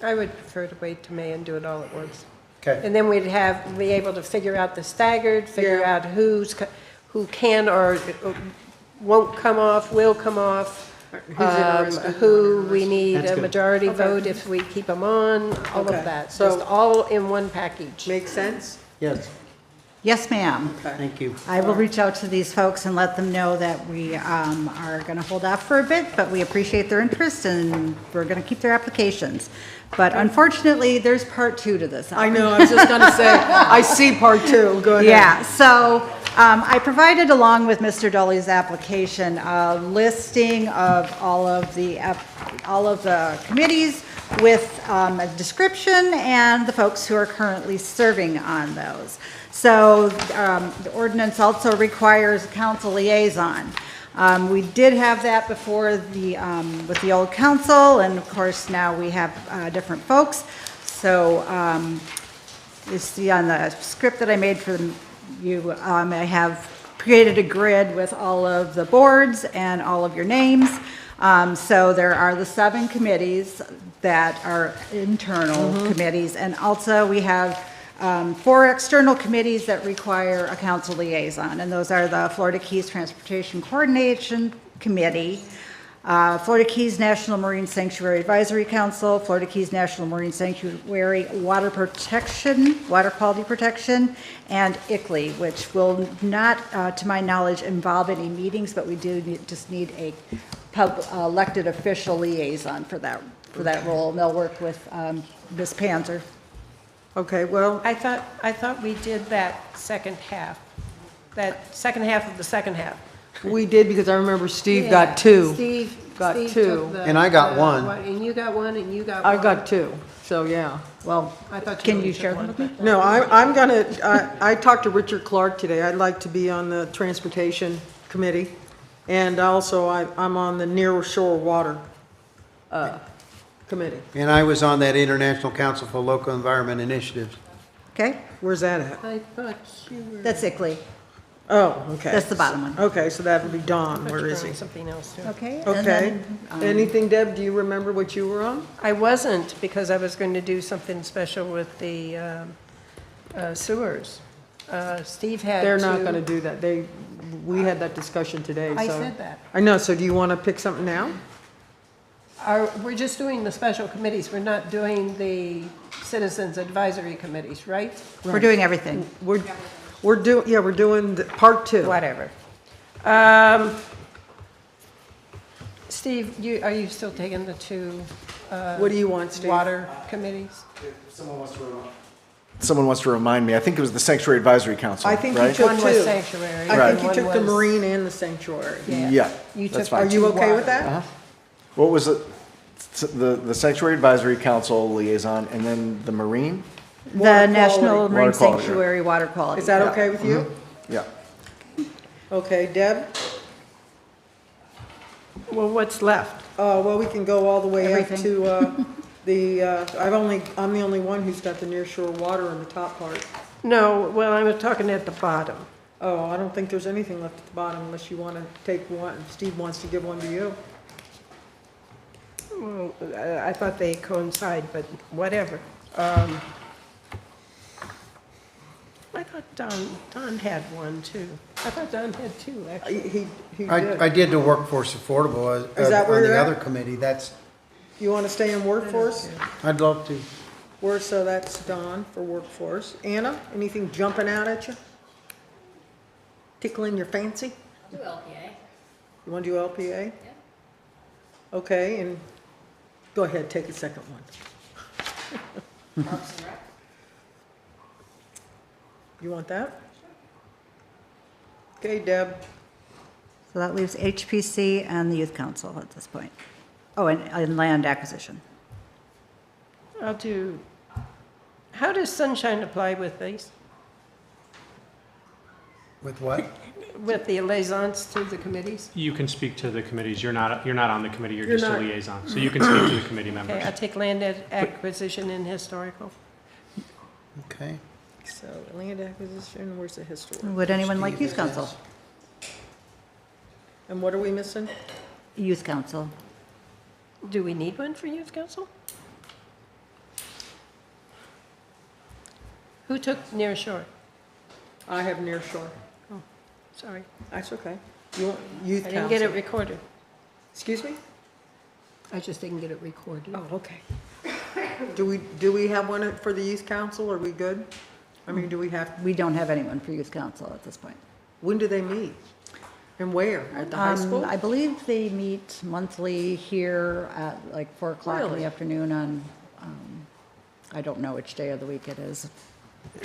I would prefer to wait till May and do it all at once. Okay. And then we'd be able to figure out the staggered, figure out who can or won't come off, will come off, Who's interested, who we need That's a good. majority Okay. vote if we keep them on, all Okay. of that. So- Just all in one package. Make sense? Yes, Yes, ma'am. thank you. I will reach out to these folks and let them know that we are going to hold off for a bit, but we appreciate their interest and we're going to keep their applications. But unfortunately, there's part 2 to this. I know, I was just gonna say, I see part 2, go ahead. Yeah, so I provided, along with Mr. Dolly's application, a listing of all of the committees with a description and the folks who are currently serving on those. So the ordinance also requires a council liaison. We did have that before with the old council, and of course now we have different folks. So you see on the script that I made for you, I have created a grid with all of the boards and all of your names. So there are the 7 committees that are internal committees, and also we have 4 external committees that require a council liaison, and those are the Florida Keys Transportation Coordination Committee, Florida Keys National Marine Sanctuary Advisory Council, Florida Keys National Marine Sanctuary Water Quality Protection, and ICLEI, which will not, to my knowledge, involve any meetings, but we just need a elected official liaison for that role, and they'll work with Ms. Panzer. Okay, well, I thought we did that second half of the second half. we did because I remember Steve got 2. Steve Got took 2. the- And I got 1. And you got 1, and you got I 1. got 2, so yeah. Well, I thought can only you took share one. them with me? No, I'm gonna, I talked to Richard Clark today. I'd like to be on the Transportation Committee. And also, I'm on the Near Shore Water Committee. And I was on that International Council for Local Environment Initiatives. Okay, Where's that at? I thought you were. that's ICLEI. Oh, okay. That's the bottom one. Okay, so that would be Don. Where is he? Something else, too. Okay. and Okay. then, Anything, Deb? Do you remember what you were on? I wasn't, because I was going to do something special with the sewers. Steve had to. They're not going to do that. We had that discussion today, I so- said that. I know, so do you want to pick something now? We're just doing the special committees. We're not doing the citizens advisory committees, right? We're doing everything. We're doing part 2. Whatever. Steve, are you still taking the 2? What do you want, Steve? Water committees? Someone wants to remind me, I think it was the Sanctuary Advisory Council, I think right? you took One 2. was sanctuary. I Right. think you took the One was- marine and the sanctuary. Yeah, You that's took Are fine. you okay with water. that? What was it? The Sanctuary Advisory Council liaison, and then the Marine? The National Water Marine quality. Sanctuary Water Quality. Is that okay with you? Yeah. Okay, Deb? Well, what's left? Well, we can go all the way up Everything. to, I'm the only one who's got the nearshore water in the top part. No, well, I was talking at the bottom. Oh, I don't think there's anything left at the bottom unless you want to take one, Steve wants to give one to you. Well, I thought they coincide, but whatever. I thought Don had one, too. I thought Don had 2, actually. He I did. did the workforce affordable Is that where on you're the at? other committee. That's, You want to stay in workforce? I'd love to. So that's Don for workforce. Anna, anything jumping out at you? Tickling your fancy? Do LPA. You want to do LPA? Yeah. Okay, and go ahead, take a second one. Parks and Rec. You want that? Okay, Deb. So that leaves HPC and the Youth Council at this point. Oh, and land acquisition. I'll do, how does sunshine apply with these? With what? With the liaisons to the committees? You can speak to the committees. You're not on the committee, you're You're just a not. liaison. So you can speak to the committee members. Okay, I'll take land acquisition and historical. Okay. So land acquisition, where's the history? Would anyone like Youth Council? And what are we missing? Youth Council. Do we need one for youth council? Who took near shore? I have near shore. Sorry, That's okay. You want youth I council? didn't get it recorded. Excuse me? I just didn't get it recorded. Oh, okay. Do we have one for the youth council? Are we good? I mean, do we have, We don't have anyone for Youth Council at this point. when do they meet? And where? At the high school? I believe they meet monthly here at like 4 o'clock in Really? the afternoon on, I don't know which day of the week it is.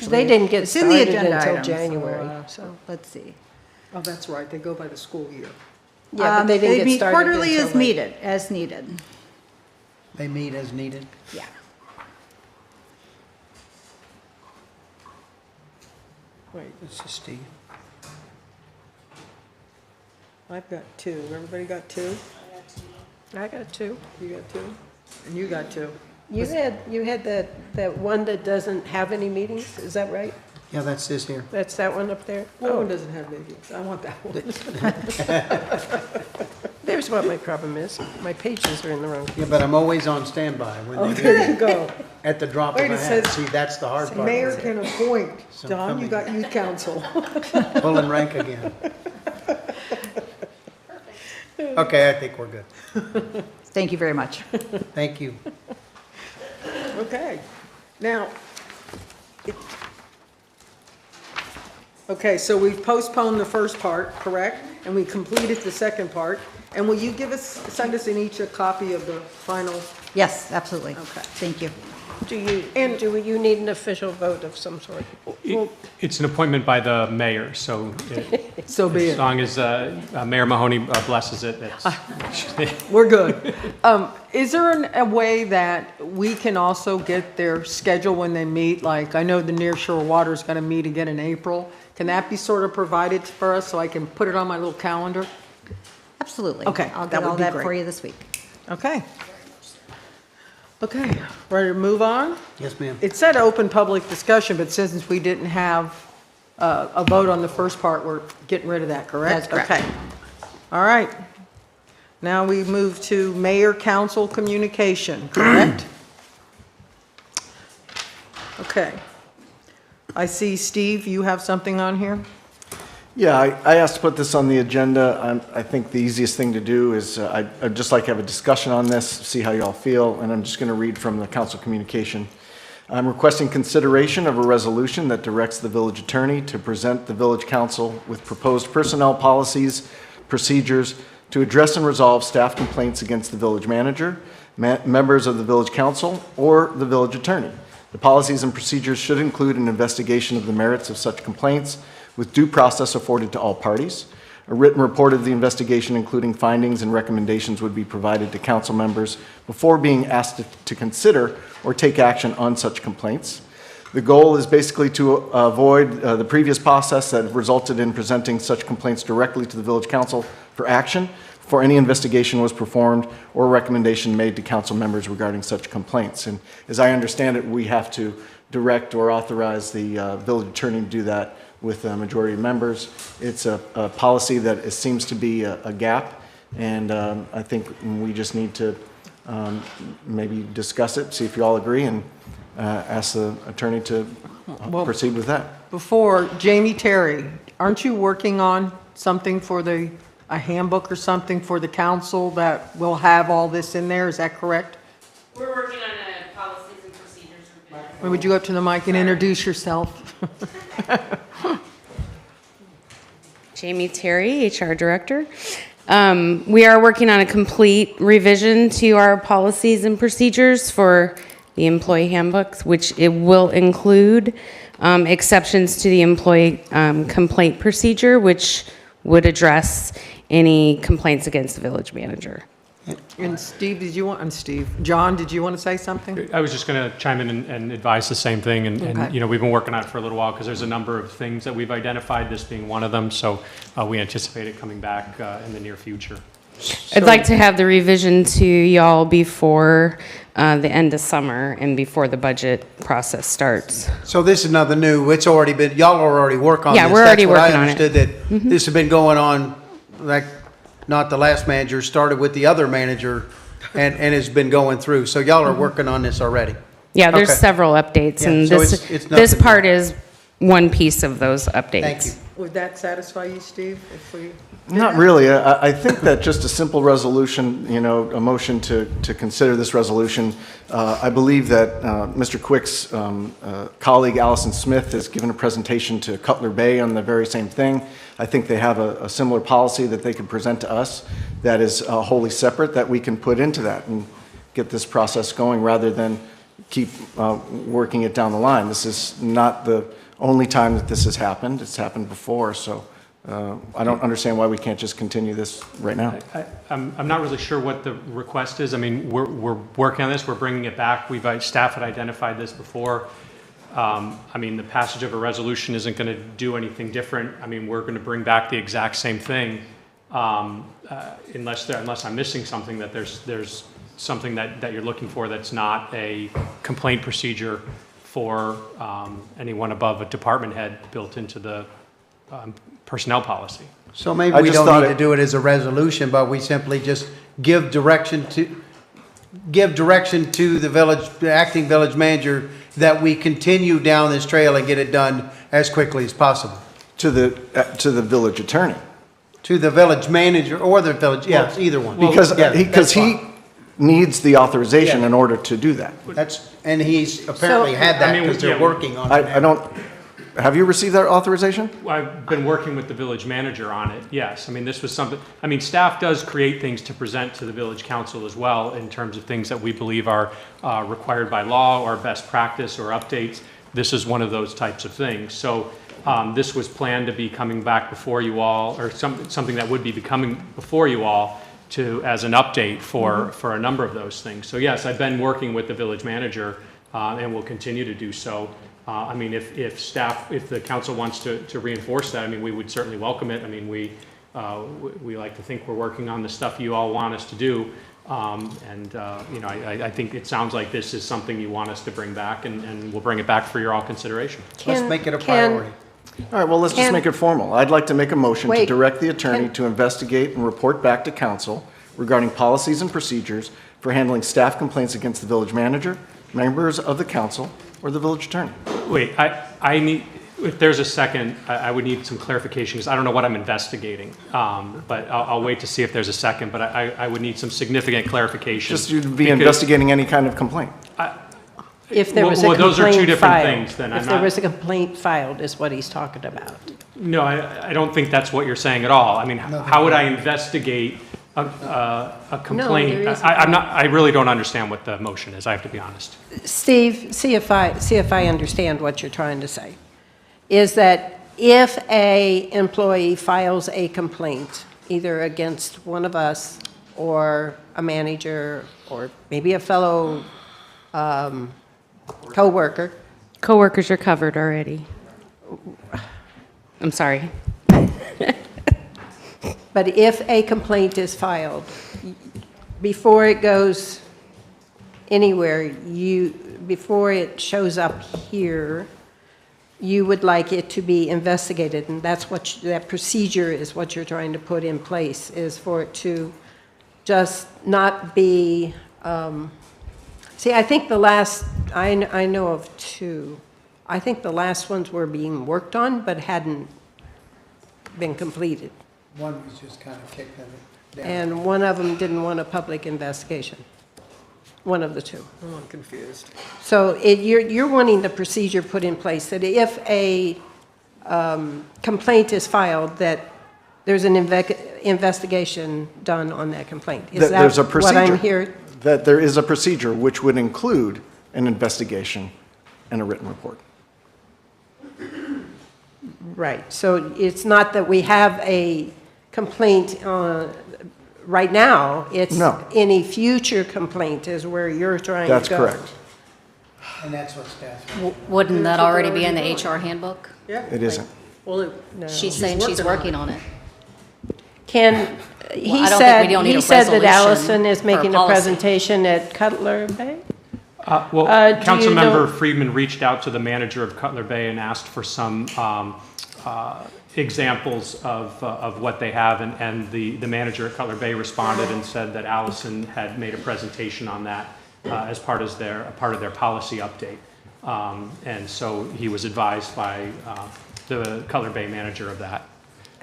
They didn't get It's in the started agenda until item, so, January, so let's see. Oh, that's right, they go by the school year. Yeah, but they didn't get meet started quarterly until as late. needed, as needed. They meet as needed. Yeah. Wait, This is Steve. I've got 2. Everybody got 2? I got 2. You got 2? And you got 2. You had that one that doesn't have any meetings, is that right? Yeah, that's this here. That's that one up there? That Oh, one doesn't have meetings. I want that one. there's what my problem is. My pages are in the wrong. Yeah, but I'm always on standby when Oh, they there you go. at the drop Wait, of a it hat. says See, that's the hard part. Mayor can appoint. So Don, you coming. got youth council. Pulling rank again. Okay, I think we're good. Thank you very much. Thank you. Okay. Now, okay, so we've postponed the first part, correct? And we completed the second part. And will you send us in each a copy of the final? Yes, absolutely. Okay. Thank you. Do you need an official vote of some sort? It's an appointment by the mayor, so So be as it. long as Mayor Mahoney blesses it, it's. We're good. Is there a way that we can also get their schedule when they meet? Like, I know the Nearshore Water is going to meet again in April. Can that be sort of provided for us so I can put it on my little calendar? Absolutely. Okay, I'll that get would all be that great. for you this week. Okay. Okay, ready to move on? Yes, ma'am. It said open public discussion, but since we didn't have a vote on the first part, we're getting rid of that, correct? That's correct. Okay. All right. Now we move to mayor-council communication, correct? Okay. I see, Steve, you have something on here? Yeah, I asked to put this on the agenda. I think the easiest thing to do is, I'd just like to have a discussion on this, see how you all feel, and I'm just going to read from the council communication. I'm requesting consideration of a resolution that directs the village attorney to present the village council with proposed personnel policies, procedures to address and resolve staff complaints against the village manager, members of the village council, or the village attorney. The policies and procedures should include an investigation of the merits of such complaints with due process afforded to all parties. A written report of the investigation, including findings and recommendations, would be provided to council members before being asked to consider or take action on such complaints. The goal is basically to avoid the previous process that resulted in presenting such complaints directly to the village council for action before any investigation was performed or recommendation made to council members regarding such complaints. And as I understand it, we have to direct or authorize the village attorney to do that with a majority of members. It's a policy that seems to be a gap, and I think we just need to maybe discuss it, see if you all agree, and ask the attorney to proceed with that. Before, Jamie Terry, aren't you working on something for a handbook or something for the council that will have all this in there? Is that correct? We're working on policies and procedures. Or would you go up to the mic and introduce yourself? Jamie Terry, HR Director. We are working on a complete revision to our policies and procedures for the employee handbooks, which it will include exceptions to the employee complaint procedure, which would address any complaints against the village manager. And Steve, John, did you want to say something? I was just going to chime in and advise the same thing, and you know, we've been working on it for a little while because there's a number of things that we've identified, this being one of them, so we anticipate it coming back in the near future. I'd like to have the revision to y'all before the end of summer and before the budget process starts. So this is nothing new. It's already been, y'all are already working on this. Yeah, we're already That's what working on I it. understood, that this has been going on, like, not the last manager, started with the other manager and has been going through. So y'all are working on this already. Yeah, there's Okay. several updates, Yeah, and so this it's this nothing part is one piece of those updates. Thank you. Would that satisfy you, Steve? If we Not really. I think that just a simple resolution, you know, a motion to consider this resolution, I believe that Mr. Quick's colleague Allison Smith has given a presentation to Cutler Bay on the very same thing. I think they have a similar policy that they could present to us that is wholly separate, that we can put into that and get this process going rather than keep working it down the line. This is not the only time that this has happened. It's happened before, so I don't understand why we can't just continue this right now. I'm not really sure what the request is. I mean, we're working on this, we're bringing it back. Staff had identified this before. I mean, the passage of a resolution isn't going to do anything different. I mean, we're going to bring back the exact same thing, unless I'm missing something, that there's something that you're looking for that's not a complaint procedure for anyone above a department head built into the personnel policy. So maybe we don't need to do it as a resolution, but we simply just give direction to the acting village manager that we continue down this trail and get it done as quickly as possible. To the village attorney. To the village manager or the village, yes, either one. Because he needs the authorization in order to do that. And he's apparently had that because they're working on it. I don't, have you received that authorization? I've been working with the village manager on it, yes. I mean, this was something, I mean, staff does create things to present to the village council as well in terms of things that we believe are required by law or best practice or updates. This is one of those types of things. So this was planned to be coming back before you all, or something that would be coming before you all as an update for a number of those things. So yes, I've been working with the village manager and will continue to do so. I mean, if the council wants to reinforce that, I mean, we would certainly welcome it. I mean, we like to think we're working on the stuff you all want us to do. You know, I think it sounds like this is something you want us to bring back, and we'll bring it back for your all consideration. Let's make it a priority. All right, well, let's just And- make it formal. I'd like to make a motion to Wait, direct the attorney can- to investigate and report back to council regarding policies and procedures for handling staff complaints against the village manager, members of the council, or the village attorney. Wait, I need, if there's a second, I would need some clarification, because I don't know what I'm investigating. But I'll wait to see if there's a second, but I would need some significant clarification. Just you'd be because- investigating any kind of complaint. If there was a Well, those are two complaint different filed. things, then I'm If there not- was a complaint filed is what he's talking about. No, I don't think that's what you're saying at all. I mean, how would I investigate a complaint? there isn't. I really don't understand what the motion is, I have to be honest. Steve, see if I understand what you're trying to say. Is that if a employee files a complaint, either against one of us or a manager or maybe a fellow coworker, Coworkers are covered already. I'm sorry. but if a complaint is filed, before it goes anywhere, before it shows up here, you would like it to be investigated, and that's what, that procedure is what you're trying to put in place, is for it to just not be, see, I think the last, I know of two. I think the last ones were being worked on, but hadn't been completed. One was just kind of kicking it down. And one of them didn't want a public investigation. One of the two. I'm confused. So you're wanting the procedure put in place that if a complaint is filed, that there's an investigation done on that complaint. Is that There's a what I'm procedure. hearing? That there is a procedure which would include an investigation and a written report. Right. So it's not that we have a complaint right now. It's No. any future complaint is where you're trying to go. That's correct. And that's what staff. Wouldn't that already be in the HR handbook? Yeah. It isn't. Well, She's saying she's working on it. Can, Well, he I don't think said, we don't need he a said that resolution Allison is for making a policy. presentation at Cutler Bay? Well, do you Councilmember know- Friedman reached out to the manager of Cutler Bay and asked for some examples of what they have, and the manager at Cutler Bay responded and said that Allison had made a presentation on that as part of their policy update. And so he was advised by the Cutler Bay manager of that.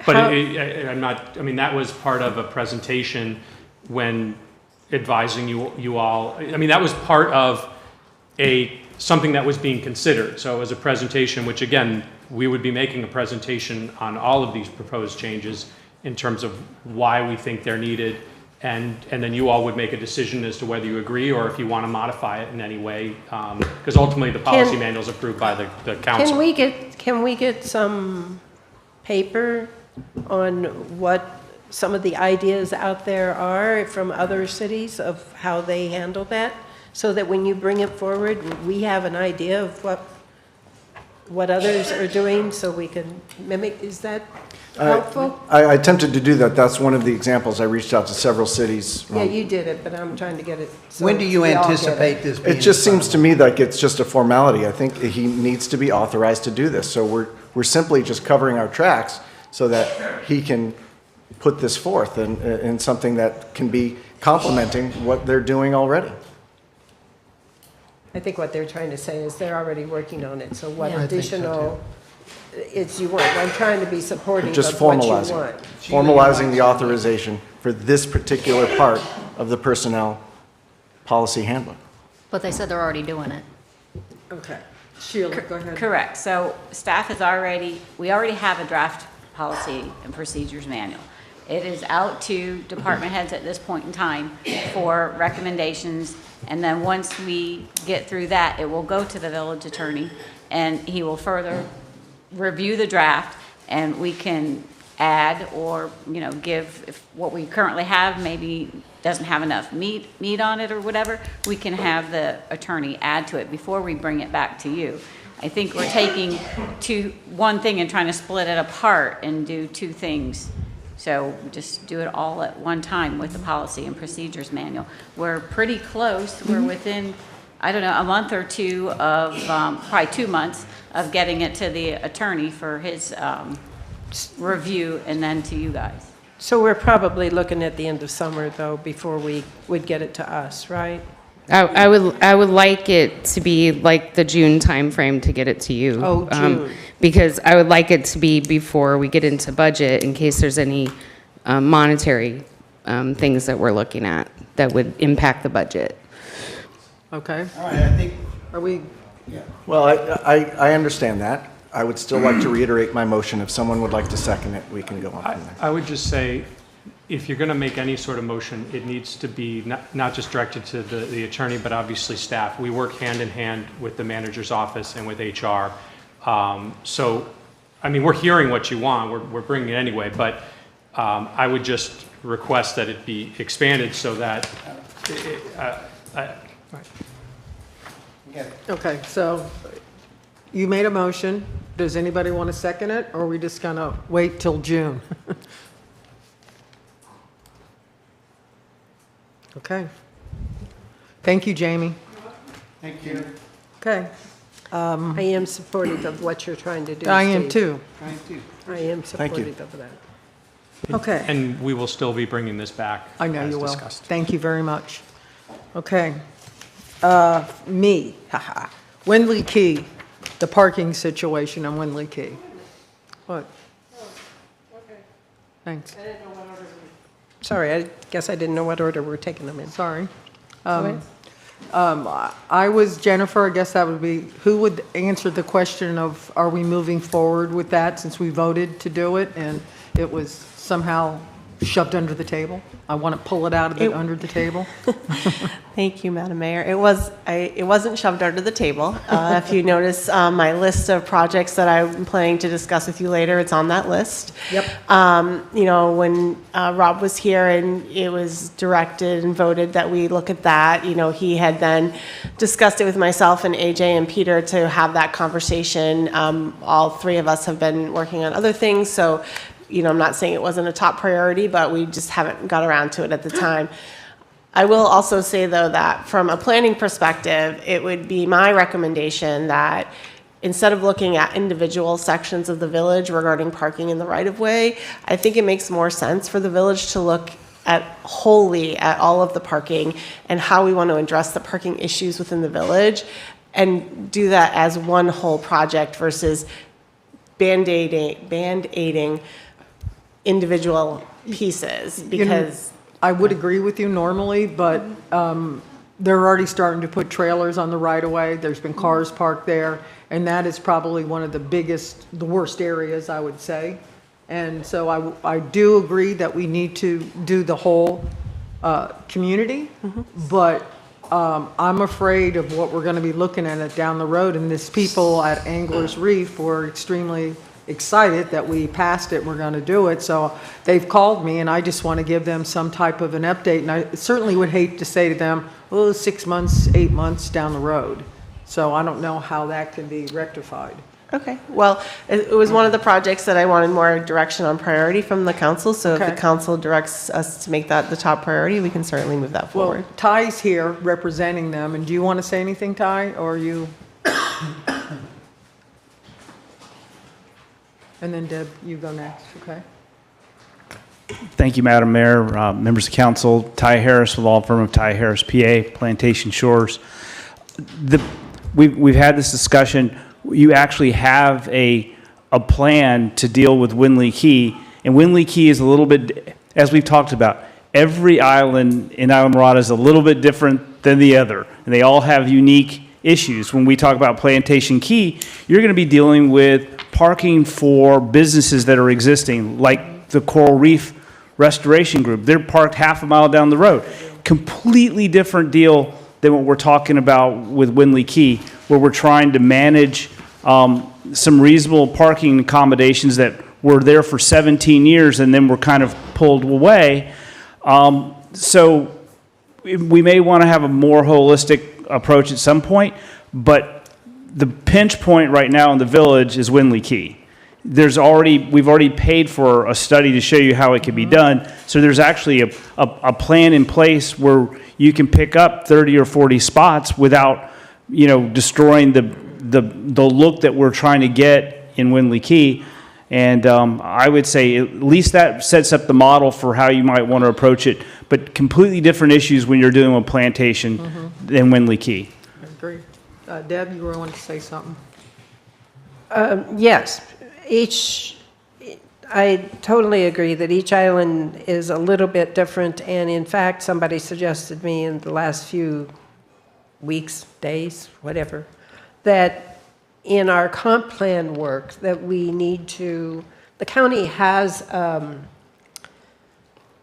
But I'm not, I mean, that was part of a presentation when advising you all. I mean, that was part of something that was being considered. So it was a presentation, which again, we would be making a presentation on all of these proposed changes in terms of why we think they're needed. And then you all would make a decision as to whether you agree or if you want to modify it in any way. Because ultimately, the policy manual is approved by the council. Can we get some paper on what some of the ideas out there are from other cities of how they handle that? So that when you bring it forward, we have an idea of what others are doing, so we can mimic. Is that helpful? I attempted to do that. That's one of the examples. I reached out to several cities. Yeah, you did it, but I'm trying to get it. so When do you we all get it. anticipate this being? It just seems to me like it's just a formality. I think he needs to be authorized to do this. So we're simply just covering our tracks so that he can put this forth in something that can be complementing what they're doing already. I think what they're trying to say is they're already working on it, so what Yeah, I think so, additional is you want? I'm trying to be supportive Just of what you formalizing. want. Formalizing the authorization for this particular part of the personnel policy handbook. But they said they're already doing it. Okay. Sheila, go ahead. Correct. So staff is already, we already have a draft policy and procedures manual. It is out to department heads at this point in time for recommendations. And then once we get through that, it will go to the village attorney and he will further review the draft and we can add or, give, if what we currently have maybe doesn't have enough meat on it or whatever, we can have the attorney add to it before we bring it back to you. I think we're taking one thing and trying to split it apart and do two things. So just do it all at one time with the policy and procedures manual. We're pretty close. We're within, I don't know, a month or two of, probably 2 months of getting it to the attorney for his review and then to you guys. So we're probably looking at the end of summer, though, before we would get it to us, right? I would like it to be like the June timeframe to get it to you. Oh, June. Because I would like it to be before we get into budget in case there's any monetary things that we're looking at that would impact the budget. Okay. All right, I think, Are we, Well, I understand that. I would still like to reiterate my motion. If someone would like to second it, we can go on from there. I would just say, if you're going to make any sort of motion, it needs to be not just directed to the attorney, but obviously staff. We work hand in hand with the manager's office and with HR. So, I mean, we're hearing what you want, we're bringing it anyway, but I would just request that it be expanded so that, okay, so you made a motion. Does anybody want to second it, or are we just going to wait till June? Okay. Thank you, Jamie. thank you. Okay. I am supportive of what you're trying to do, I am Steve. too. Thank you. I am Thank you. supportive of that. Okay. and we will still be bringing this back. I know as you will. discussed. Thank you very much. Okay. Me, haha. Windley Key, the parking situation on Windley Key. What? Thanks. Sorry, I guess I didn't know what order we're taking them in. Sorry. Okay. I was Jennifer, I guess that would be, who would answer the question of, are we moving forward with that since we voted to do it and it was somehow shoved under the table? I want to pull it out of under the table. Thank you, Madam Mayor. It wasn't shoved under the table. If you notice my list of projects that I'm planning to discuss with you later, it's on that list. Yep. When Rob was here and it was directed and voted that we look at that, he had then discussed it with myself and AJ and Peter to have that conversation. All three of us have been working on other things, so I'm not saying it wasn't a top priority, but we just haven't got around to it at the time. I will also say, though, that from a planning perspective, it would be my recommendation that instead of looking at individual sections of the village regarding parking in the right-of-way, I think it makes more sense for the village to look at wholly at all of the parking and how we want to address the parking issues within the village and do that as one whole project versus band-aiding individual pieces, because I would agree with you normally, but they're already starting to put trailers on the right-of-way. There's been cars parked there, and that is probably one of the worst areas, I would say. And so I do agree that we need to do the whole community, but I'm afraid of what we're going to be looking at down the road. And these people at Anglers Reef were extremely excited that we passed it, we're going to do it. So they've called me, and I just want to give them some type of an update. And I certainly would hate to say to them, oh, 6 months, 8 months down the road. So I don't know how that can be rectified. Okay, well, it was one of the projects that I wanted more direction on priority from the council, so if the council directs us to make that the top priority, we can certainly move that forward. Well, Ty's here representing them, and do you want to say anything, Ty, or are you? And then Deb, you go next, okay? Thank you, Madam Mayor, members of council. Ty Harris with law firm of Ty Harris, PA, Plantation Shores. We've had this discussion. You actually have a plan to deal with Windley Key, and Windley Key is a little bit, as we've talked about, every island in Islamorada is a little bit different than the other, and they all have unique issues. When we talk about Plantation Key, you're going to be dealing with parking for businesses that are existing, like the Coral Reef Restoration Group. They're parked half a mile down the road. Completely different deal than what we're talking about with Windley Key, where we're trying to manage some reasonable parking accommodations that were there for 17 years and then were kind of pulled away. So we may want to have a more holistic approach at some point, but the pinch point right now in the village is Windley Key. We've already paid for a study to show you how it can be done. So there's actually a plan in place where you can pick up 30 or 40 spots without, destroying the look that we're trying to get in Winley Key. And I would say at least that sets up the model for how you might want to approach it, but completely different issues when you're doing a plantation than Winley Key. I agree. Deb, you were wanting to say something? Yes, I totally agree that each island is a little bit different, and in fact, somebody suggested me in the last few weeks, days, whatever, that in our comp plan work that we need to, the county has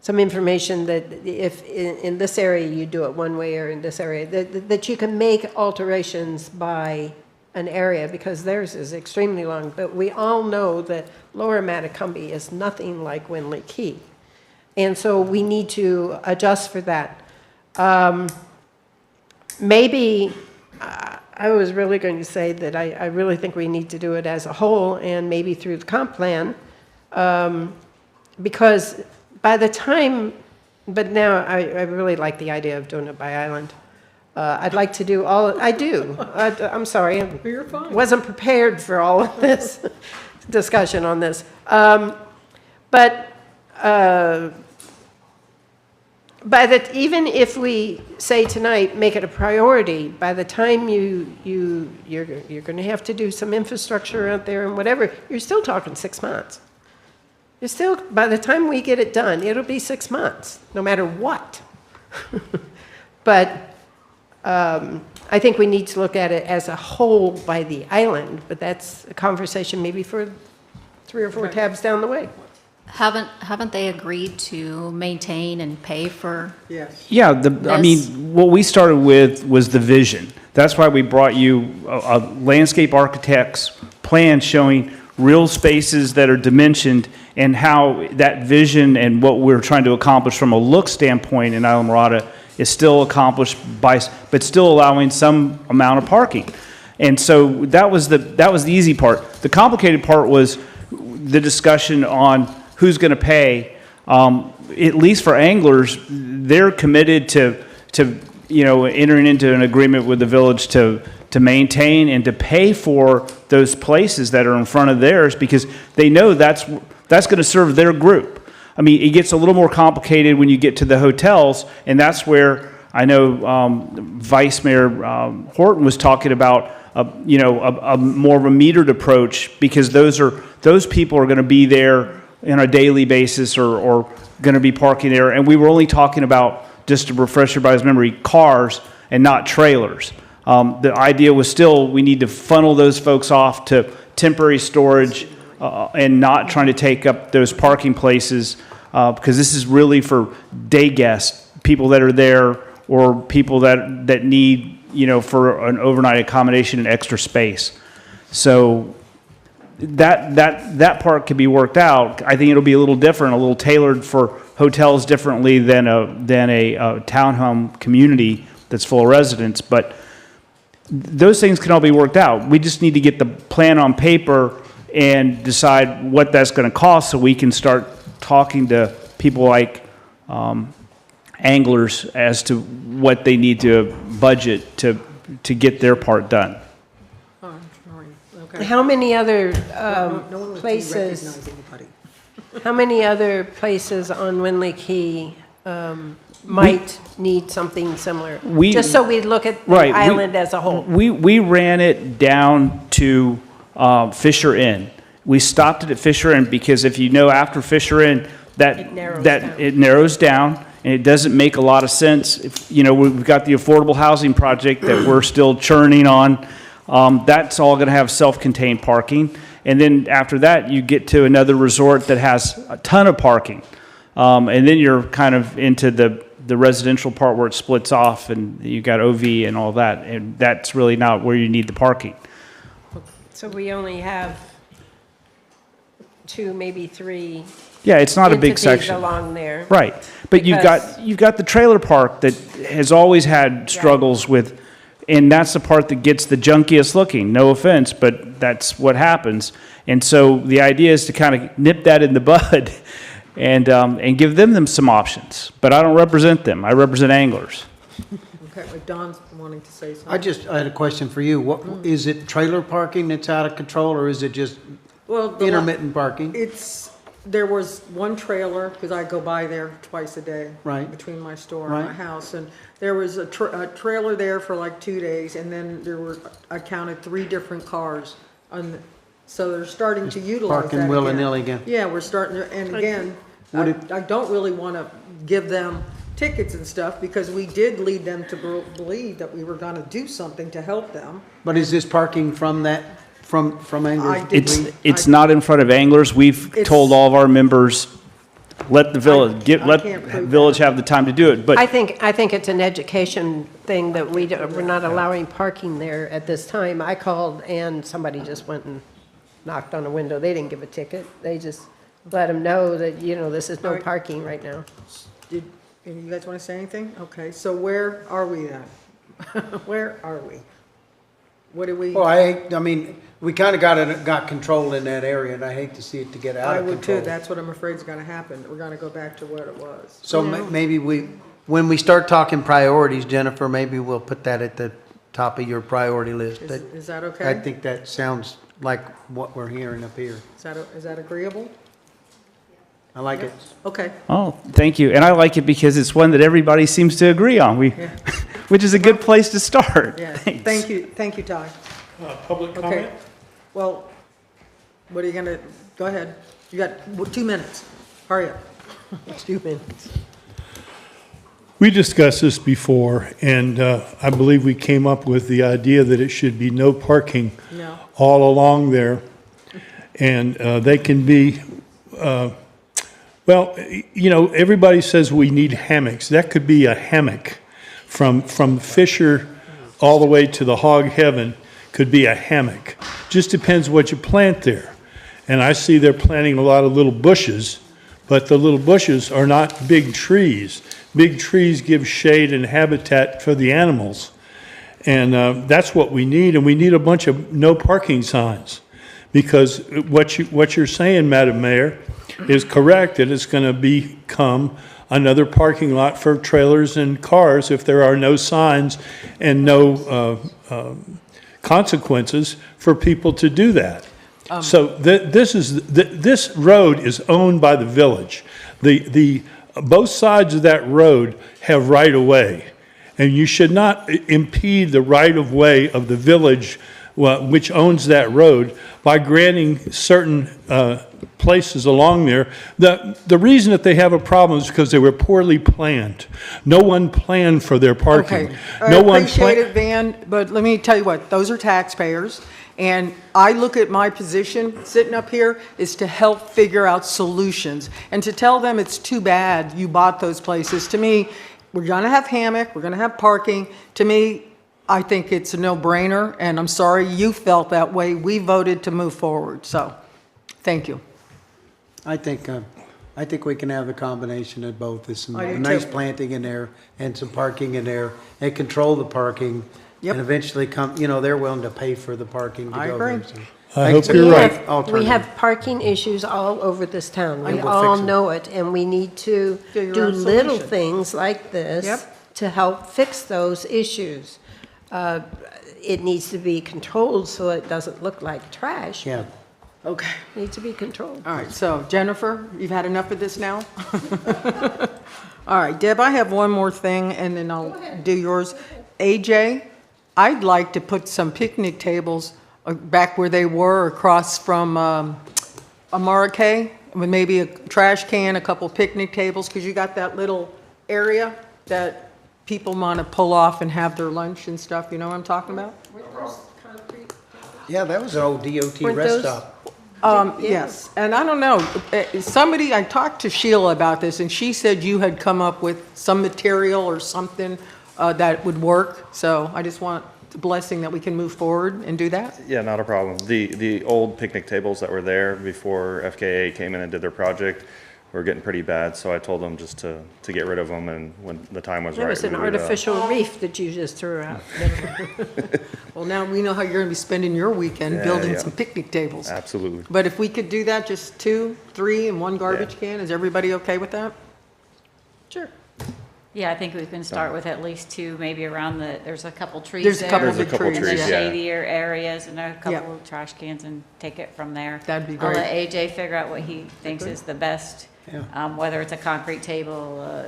some information that if in this area you do it one way or in this area, that you can make alterations by an area because theirs is extremely long. But we all know that Lower Matacumbe is nothing like Winley Key. And so we need to adjust for that. Maybe, I was really going to say that I really think we need to do it as a whole and maybe through the comp plan, because by the time, but now I really like the idea of doing it by island. I'd like to do all, I do. I'm sorry. You're fine. Wasn't prepared for all of this discussion on this. Even if we say tonight, make it a priority, by the time you're going to have to do some infrastructure out there and whatever, you're still talking 6 months. You're still, by the time we get it done, it'll be 6 months, no matter what. But I think we need to look at it as a whole by the island, but that's a conversation maybe for 3 or 4 tabs down the way. Haven't they agreed to maintain and pay for? Yes. Yeah, I mean, what we started with was the vision. That's why we brought you a landscape architect's plan showing real spaces that are dimensioned and how that vision and what we're trying to accomplish from a look standpoint in Islamorada is still accomplished but still allowing some amount of parking. And so that was the easy part. The complicated part was the discussion on who's going to pay. At least for anglers, they're committed to entering into an agreement with the village to maintain and to pay for those places that are in front of theirs because they know that's going to serve their group. I mean, it gets a little more complicated when you get to the hotels, and that's where I know Vice Mayor Horton was talking about a more of a metered approach because those people are going to be there on a daily basis or going to be parking there. And we were only talking about, just to refresh everybody's memory, cars and not trailers. The idea was still we need to funnel those folks off to temporary storage and not trying to take up those parking places because this is really for day guests, people that are there or people that need, for an overnight accommodation and extra space. So that part can be worked out. I think it'll be a little different, a little tailored for hotels differently than a townhome community that's full of residents. But those things can all be worked out. We just need to get the plan on paper and decide what that's going to cost so we can start talking to people like anglers as to what they need to budget to get their part done. How many other places? How many other places on Winley Key might need something similar? Just so we look at the island as a whole. We ran it down to Fisher Inn. We stopped it at Fisher Inn because if you know after Fisher Inn it narrows down and it doesn't make a lot of sense. We've got the affordable housing project that we're still churning on. That's all going to have self-contained parking. And then after that, you get to another resort that has a ton of parking. And then you're kind of into the residential part where it splits off and you've got OV and all that. And that's really not where you need the parking. So we only have 2, maybe 3. Yeah, it's not a big section along there. Right. But you've got the trailer park that has always had struggles with. And that's the part that gets the junkiest looking, no offense, but that's what happens. And so the idea is to kind of nip that in the bud and give them some options. But I don't represent them. I represent anglers. Okay, but Don's wanting to say something. I had a question for you. What, is it trailer parking that's out of control, or is it just Well, intermittent parking? There was one trailer, because I go by there twice a day. Right. Between my store and my Right. house, and there was a trailer there for like 2 days, and then I counted 3 different cars so they're starting to utilize that Parking willy-nilly again. again. Yeah, we're starting to, and again, Would I don't really want to give them tickets and stuff, because we did lead them to believe that we were going to do something to help them. But is this parking from Anglers? It's not in front of Anglers. We've told all of our members, let the village, let village have the time to do it, but. I think it's an education thing that we're not allowing parking there at this time. I called and somebody just went and knocked on a window. They didn't give a ticket. They just let them know that, this is no parking right now. You guys want to say anything? Okay, so where are we then? Where are we? What do we? Well, I mean, we kind of got control in that area, and I hate to see it to get out I of would control. too. That's what I'm afraid is going to happen. We're going to go back to what it was. So maybe when we start talking priorities, Jennifer, maybe we'll put that at the top of your priority list. Is that okay? I think that sounds like what we're hearing up here. Is that agreeable? I like it. Okay. Oh, thank you. And I like it because it's one that everybody seems to agree on, which is a good place to start. Yeah. Thanks. Thank you, Ty. Public comment? Okay. Well, what are you going to, go ahead. You got 2 minutes. Hurry up. 2 minutes. We discussed this before, and I believe we came up with the idea that it should be no parking all along there. And they can be, everybody says we need hammocks. That could be a hammock from Fisher all the way to the Hog Heaven could be a hammock. Just depends what you plant there. And I see they're planting a lot of little bushes, but the little bushes are not big trees. Big trees give shade and habitat for the animals. And that's what we need, and we need a bunch of no parking signs. Because what you're saying, Madam Mayor, is correct, that it's going to become another parking lot for trailers and cars if there are no signs and no consequences for people to do that. So this road is owned by the village. Both sides of that road have right-of-way, and you should not impede the right-of-way of the village, which owns that road, by granting certain places along there. The reason that they have a problem is because they were poorly planned. No one planned for their parking. Okay. I appreciate it, Van, but let me tell you what, those are taxpayers. And I look at my position, sitting up here, is to help figure out solutions. And to tell them it's too bad you bought those places, to me, we're going to have hammock, we're going to have parking. To me, I think it's a no-brainer, and I'm sorry you felt that way. We voted to move forward, so thank you. I think we can have a combination of both. There's some I do nice too. planting in there and some parking in there, and control the parking. Yep. And eventually they're willing to pay for the parking to I go agree. there. So I hope you're right. We have parking issues all over this town. We And we'll all fix 'em. know it, and we need to Figure do out little solutions. things like this Yep. to help fix those issues. It needs to be controlled so it doesn't look like trash. Yeah. Okay. Needs to be controlled. All right, so Jennifer, you've had enough of this now? All right, Deb, I have one more thing, and then I'll do yours. AJ, I'd like to put some picnic tables back where they were across from Amara with maybe a trash can, a couple picnic tables, because you got that little area that people want to pull off and have their lunch and stuff. You know what I'm talking about? Yeah, that was an old DOT Weren't rest those- stop. Yes, and I don't know, I talked to Sheila about this, and she said you had come up with some material or something that would work, so I just want the blessing that we can move forward and do that. Yeah, not a problem. The old picnic tables that were there before FKA came in and did their project were getting pretty bad, so I told them just to get rid of them, and when the time was There right. was an we would, artificial reef that you just threw out. Well, now we know how you're going to be spending your weekend, Yeah, building yeah. some picnic tables. Absolutely. But if we could do that, just 2, 3, and 1 garbage can, is everybody okay with that? Sure. Yeah, I think we can start with at least two, maybe around there's a couple trees There's a there. couple There's a big couple trees, trees, yeah. yeah. Shadier areas and a couple Yeah. of trash cans and take it from there. That'd be I'll let great. AJ figure out what he thinks is the best, whether it's a concrete table,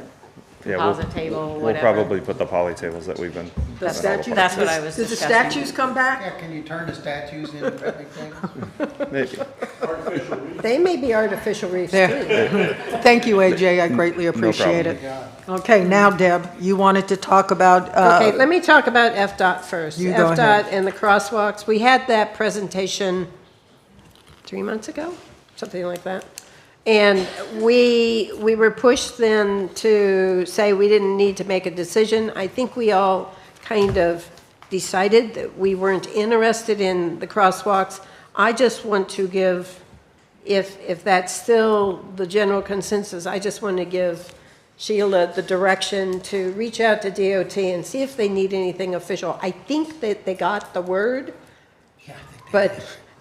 Yeah, composite table, We'll whatever. probably put the poly tables that we've been. The statues? That's what I was Does the discussing. statues come back? Yeah, can you turn the statues into picnic tables? Maybe. They may be artificial reefs too. Yeah. Thank you, AJ, I greatly appreciate it. Okay, now Deb, you wanted to talk about, Okay, let me talk about FDOT first. You go ahead. FDOT and the crosswalks. We had that presentation 3 months ago, something like that. And we were pushed then to say we didn't need to make a decision. I think we all kind of decided that we weren't interested in the crosswalks. I just want to give, if that's still the general consensus, I just want to give Sheila the direction to reach out to DOT and see if they need anything official. I think that they got the word, but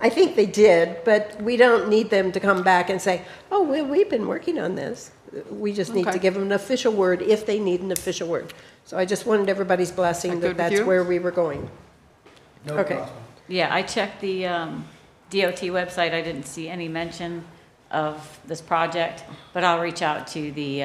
I think they did, but we don't need them to come back and say, oh, we've been working on this. We just need to Okay. give them an official word if they need an official word. So I just wanted everybody's blessing That that good with that's you? where we were going. No Okay. crosswalk. Yeah, I checked the DOT website. I didn't see any mention of this project, but I'll reach out to the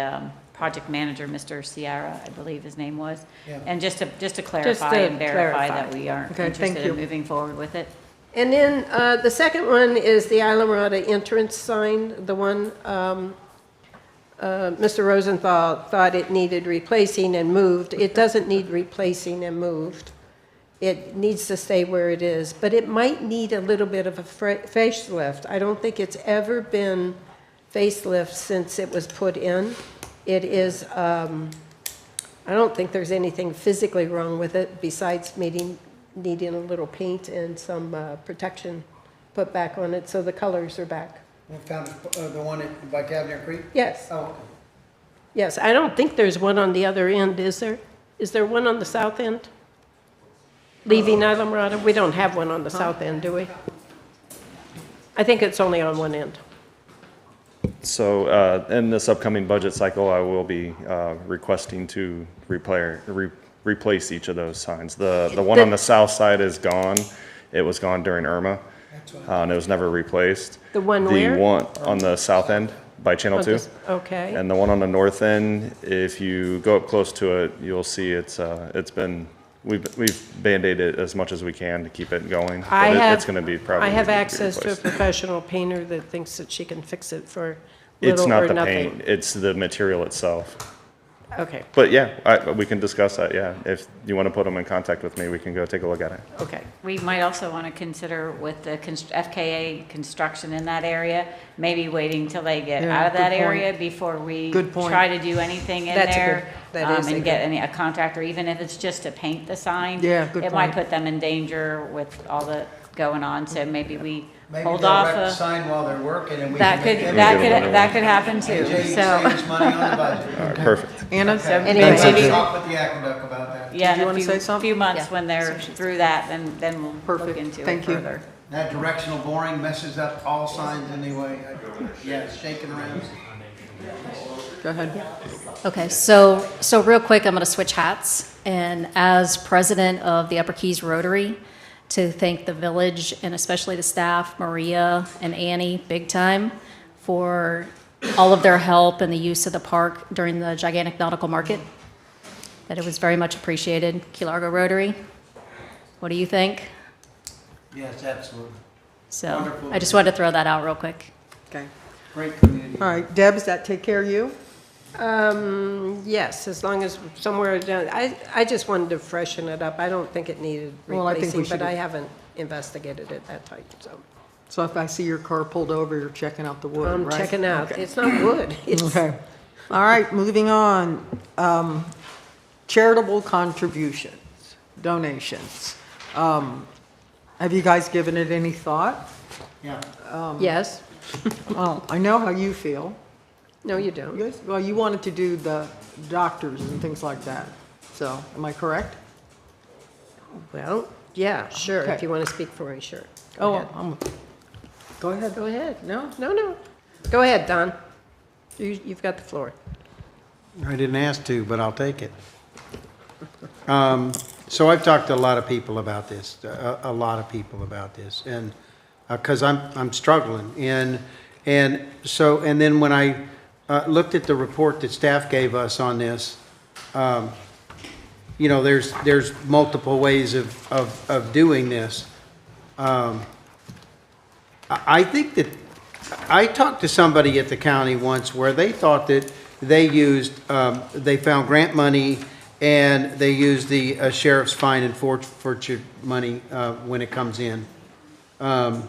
project manager, Mr. Sierra, I believe his name was, Yeah. and just to clarify and verify clarify. that we aren't Okay, thank interested you. in moving forward with it. And then the second one is the Islamorada entrance sign, the one Mr. Rosenthal thought it needed replacing and moved. It doesn't need replacing and moved. It needs to stay where it is, but it might need a little bit of a facelift. I don't think it's ever been facelift since it was put in. It is, I don't think there's anything physically wrong with it besides needing a little paint and some protection put back on it, so the colors are back. We found the one by Cavalier Creek? Yes, Oh, okay. yes, I don't think there's one on the other end, is there? Is there one on the south end? Leaving Islamorada? We don't have one on the south end, do we? I think it's only on one end. So in this upcoming budget cycle, I will be requesting to replace each of those signs. The one on the south side is gone. It was gone during Irma, and it was never replaced. The one where? The one on the south end by Channel 2. Okay. And the one on the north end, if you go up close to it, you'll see it's been, we've Band-Aided it as much as we can to keep it going. But it's going to be probably. I have need to be access to a replaced. professional painter that thinks that she can fix it for It's little not or the nothing. paint, it's the material itself. Okay, But yeah, we can discuss that, yeah. If you want to put them in contact with me, we can go take a look at it. okay. We might also want to consider with the FKA construction in that area, maybe waiting till they get Yeah, out of that good point. area before we Good point. try to do anything in That's a there. good- that is a And good- get a contractor, even if it's just to paint the sign. Yeah, good It might point. put them in danger with all the going on, so maybe we Maybe hold they'll off. wreck the sign while they're working and we That can could, make them that do could, it. that could happen too, AJ so. saves money on the budget. All right, perfect. Anna? Okay. Anyway, Let's maybe- talk with the aqueduct about that. Yeah, Did you in wanna a say few, something? few months Yeah. when they're through that, then we'll look Perfect. into it Thank you. further. That directional boring messes up all signs anyway. Yeah, it's shaking around. Go ahead. Okay, so real quick, I'm going to switch hats. And as president of the Upper Keys Rotary, to thank the village and especially the staff, Maria and Annie, big time, for all of their help and the use of the park during the gigantic nautical market. That it was very much appreciated. Key Largo Rotary, what do you think? Yes, absolutely. So Wonderful. I just wanted to throw that out real quick. Okay. Great community. All right, Deb, does that take care of you? Yes, as long as somewhere down, I just wanted to freshen it up. I don't think it needed Well, I think we replacing, but should- I haven't investigated it that tight, so. So if I see your car pulled over, you're checking out the wood, I'm right? checking out. Okay. It's not wood. It's, Okay. All right, moving on. Charitable contributions, donations. Have you guys given it any thought? Yeah. yes. Well, I know how you feel. No, you don't. Yes, well, you wanted to do the doctors and things like that. So, am I correct? Well, yeah, sure. If Okay. you want to speak for me, sure. Go Oh, ahead. go ahead. Go ahead. No. Go ahead, Don. You've got the floor. I didn't ask to, but I'll take it. So I've talked to a lot of people about this, a lot of people about this, and because I'm struggling, and then when I looked at the report that staff gave us on this, you know, there's multiple ways of doing this. I think that I talked to somebody at the county once where they thought that they used, they found grant money and they used the sheriff's fine and forfeiture money when it comes in. And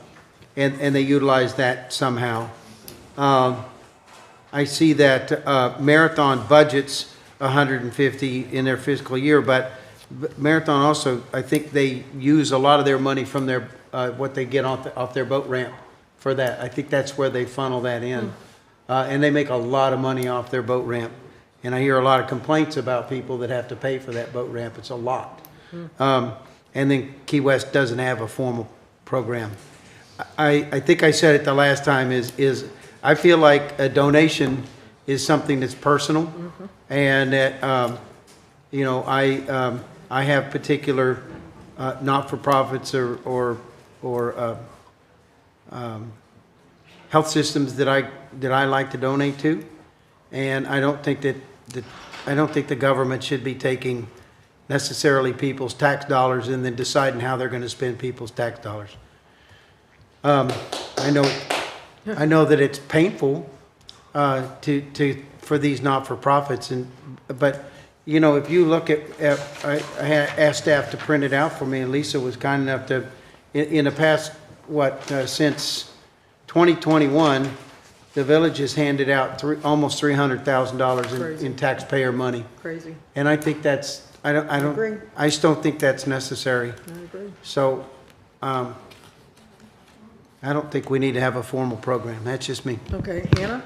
they utilized that somehow. I see that Marathon budgets 150 in their fiscal year, but Marathon also, I think they use a lot of their money from their, what they get off their boat ramp for that. I think that's where they funnel that in. And they make a lot of money off their boat ramp. And I hear a lot of complaints about people that have to pay for that boat ramp. It's a lot. And then Key West doesn't have a formal program. I think I said it the last time is I feel like a donation is something that's personal, and that you know, I have particular not-for-profits or health systems that I like to donate to, and I don't think that the government should be taking necessarily people's tax dollars and then deciding how they're going to spend people's tax dollars. I know that it's painful for these not-for-profits, but you know, if you look at I had asked staff to print it out for me, and Lisa was kind enough to, in the past, since 2021, the village has handed out almost $300,000 in taxpayer money. Crazy. And I think that's, I agree. just don't think that's necessary. I agree. So, I don't think we need to have a formal program. That's just me. Okay, Hannah?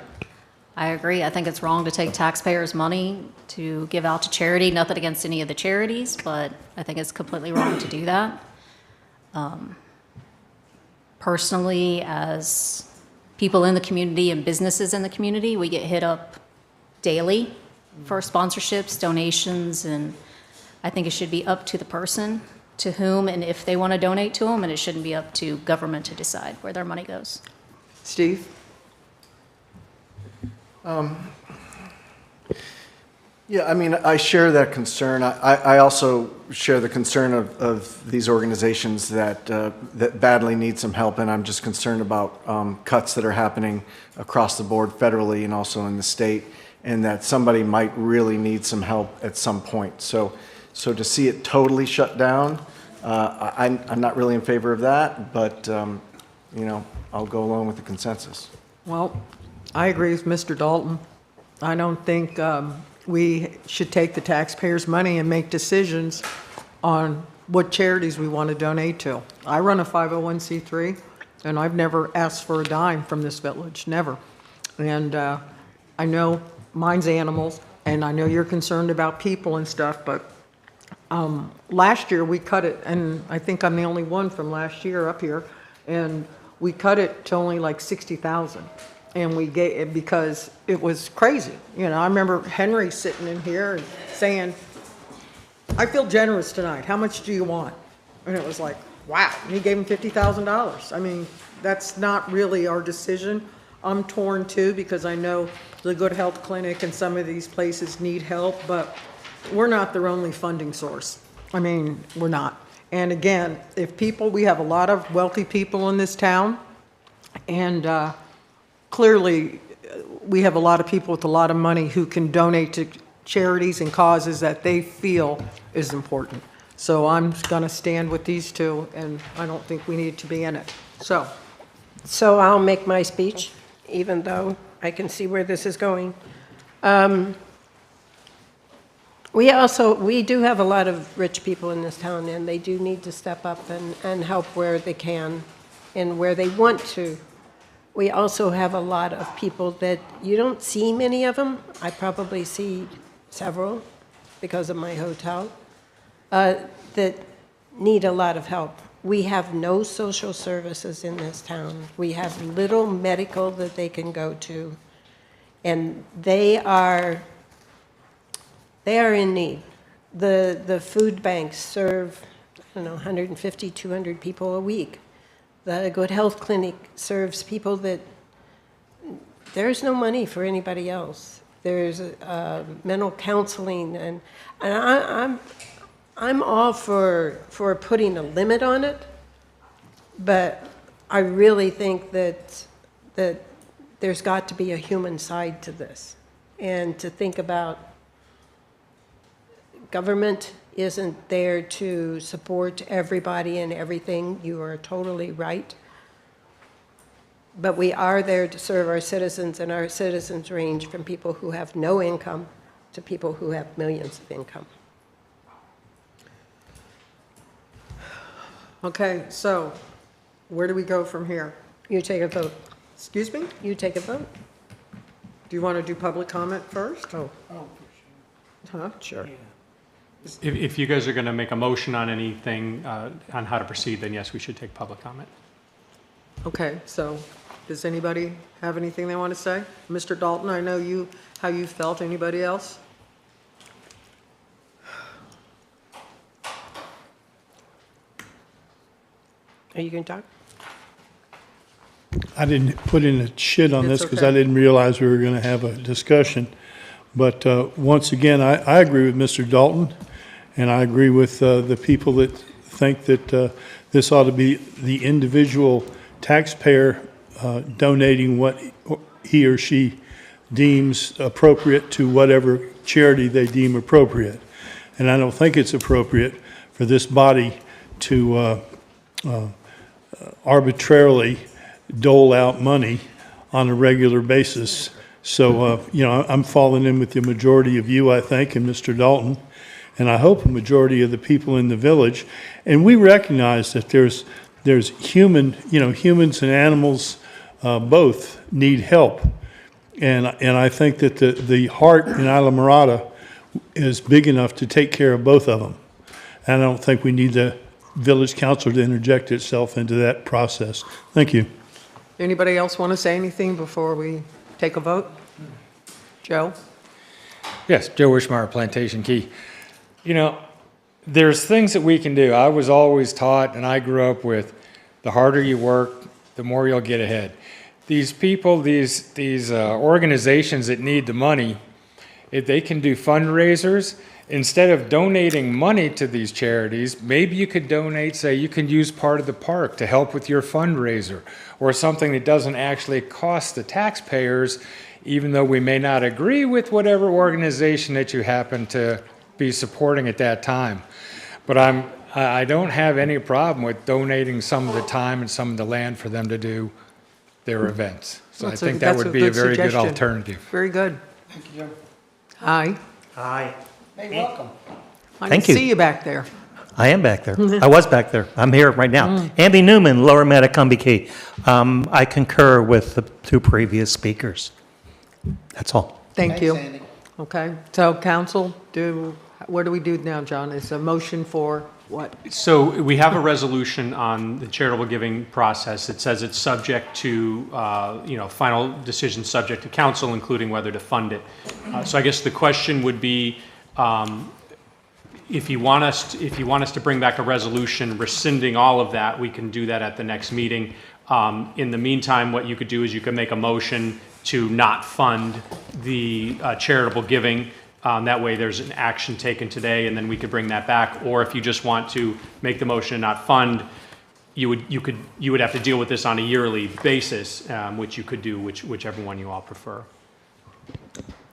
I agree. I think it's wrong to take taxpayers' money to give out to charity. Nothing against any of the charities, but I think it's completely wrong to do that. Personally, as people in the community and businesses in the community, we get hit up daily for sponsorships, donations, and I think it should be up to the person to whom and if they want to donate to them, and it shouldn't be up to government to decide where their money goes. Steve? Yeah, I mean, I share that concern. I also share the concern of these organizations that badly need some help, and I'm just concerned about cuts that are happening across the board federally and also in the state, and that somebody might really need some help at some point. So to see it totally shut down, I'm not really in favor of that, but, you know, I'll go along with the consensus. Well, I agree with Mr. Dalton. I don't think we should take the taxpayers' money and make decisions on what charities we want to donate to. I run a 501c3, and I've never asked for a dime from this village, never. And I know mine's animals, and I know you're concerned about people and stuff, but last year we cut it, and I think I'm the only one from last year up here, and we cut it to only like 60,000. And we gave it because it was crazy. You know, I remember Henry sitting in here and saying, I feel generous tonight. How much do you want? And it was like, wow. And he gave him $50,000. I mean, that's not really our decision. I'm torn too because I know the Good Health Clinic and some of these places need help, but we're not their only funding source. I mean, we're not. And again, we have a lot of wealthy people in this town, and clearly, we have a lot of people with a lot of money who can donate to charities and causes that they feel is important. So I'm going to stand with these two, and I don't think we need to be in it. So I'll make my speech, even though I can see where this is going. We do have a lot of rich people in this town, and they do need to step up and help where they can and where they want to. We also have a lot of people that you don't see many of them. I probably see several because of my hotel that need a lot of help. We have no social services in this town. We have little medical that they can go to. And they are They are in need. The food banks serve, I don't know, 150, 200 people a week. The Good Health Clinic serves people that, there's no money for anybody else. There's mental counseling, and I'm all for putting a limit on it, but I really think that there's got to be a human side to this, and to think about government isn't there to support everybody and everything. You are totally right. But we are there to serve our citizens, and our citizens range from people who have no income to people who have millions of income. Okay, so where do we go from here? You take a vote. Excuse me? You take a vote. Do you want to do public comment first? Oh. Huh? Sure. If you guys are going to make a motion on anything, on how to proceed, then yes, we should take public comment. Okay, so does anybody have anything they want to say? Mr. Dalton, I know you, how you felt. Anybody else? Are you going to talk? I didn't put in a shit on It's this because okay. I didn't realize we were going to have a discussion. But once again, I agree with Mr. Dalton, and I agree with the people that think that this ought to be the individual taxpayer donating what he or she deems appropriate to whatever charity they deem appropriate. And I don't think it's appropriate for this body to arbitrarily dole out money on a regular basis. So, I'm falling in with the majority of you, I think, and Mr. Dalton, and I hope a majority of the people in the village. And we recognize that there's humans and animals both need help. And I think that the heart in Islamorada is big enough to take care of both of them. And I don't think we need the village council to interject itself into that process. Thank you. Anybody else want to say anything before we take a vote? Joe? Yes, Joe Wishmeyer, Plantation Key. There's things that we can do. I was always taught, and I grew up with, the harder you work, the more you'll get ahead. These people, these organizations that need the money, if they can do fundraisers, instead of donating money to these charities, maybe you could donate, say, you can use part of the park to help with your fundraiser, or something that doesn't actually cost the taxpayers, even though we may not agree with whatever organization that you happen to be supporting at that time. But I don't have any problem with donating some of the time and some of the land for them to do their events. So I think that would be a very good alternative. Very good. Thank you, Joe. Aye. Aye. Hey, welcome. I Thank didn't you. see you back there. I am back there. I was back there. I'm here right now. Andy Newman, Lower Matacumbe Key. I concur with the two previous speakers. That's all. Thank you. Okay, so council, what do we do now, John? Is a motion for what? So we have a resolution on the charitable giving process. It says it's subject to, final decision subject to council, including whether to fund it. So I guess the question would be, if you want us to bring back a resolution rescinding all of that, we can do that at the next meeting. In the meantime, what you could do is you could make a motion to not fund the charitable giving. That way there's an action taken today, and then we could bring that back. Or if you just want to make the motion and not fund, you would have to deal with this on a yearly basis, which you could do, whichever one you all prefer.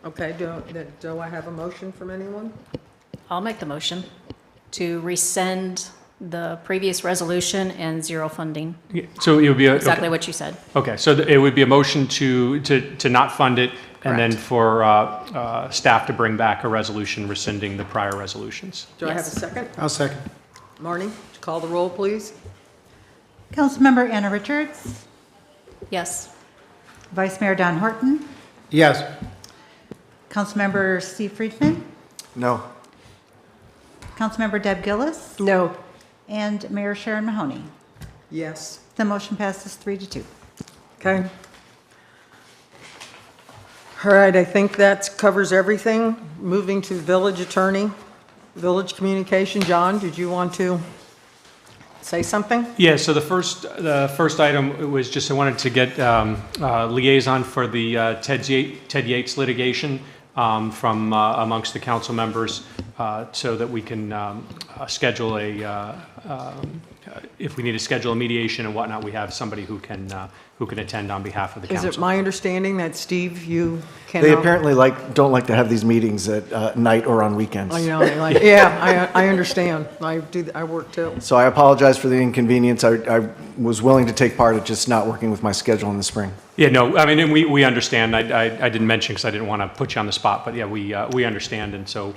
Okay, do I have a motion from anyone? I'll make the motion to rescind the previous resolution and zero funding. Yeah, so it would be Exactly what you said. Okay, so it would be a motion to not fund it, and then for staff to bring back a resolution rescinding the prior resolutions. Do I have a second? I'll second. Marnie, would you call the roll, please? Councilmember Anna Richards, Yes. Vice Mayor Don Horton, Yes. Councilmember Steve Friedman, No. Councilmember Deb Gillis, No. and Mayor Sharon Mahoney. Yes. The motion passes 3-2. Okay. All right, I think that covers everything. Moving to village attorney, village communication. John, did you want to say something? Yeah, so the first item was just I wanted to get liaison for the Ted Yates litigation from amongst the council members so that we can schedule if we need to schedule a mediation and whatnot, we have somebody who can attend on behalf of the council. Is it my understanding that, Steve, you can? They apparently don't like to have these meetings at night or on weekends. I know, yeah, I understand. I work too. So I apologize for the inconvenience. I was willing to take part, it's just not working with my schedule in the spring. Yeah, no, I mean, and we understand. I didn't mention because I didn't want to put you on the spot, but yeah, we understand. And so,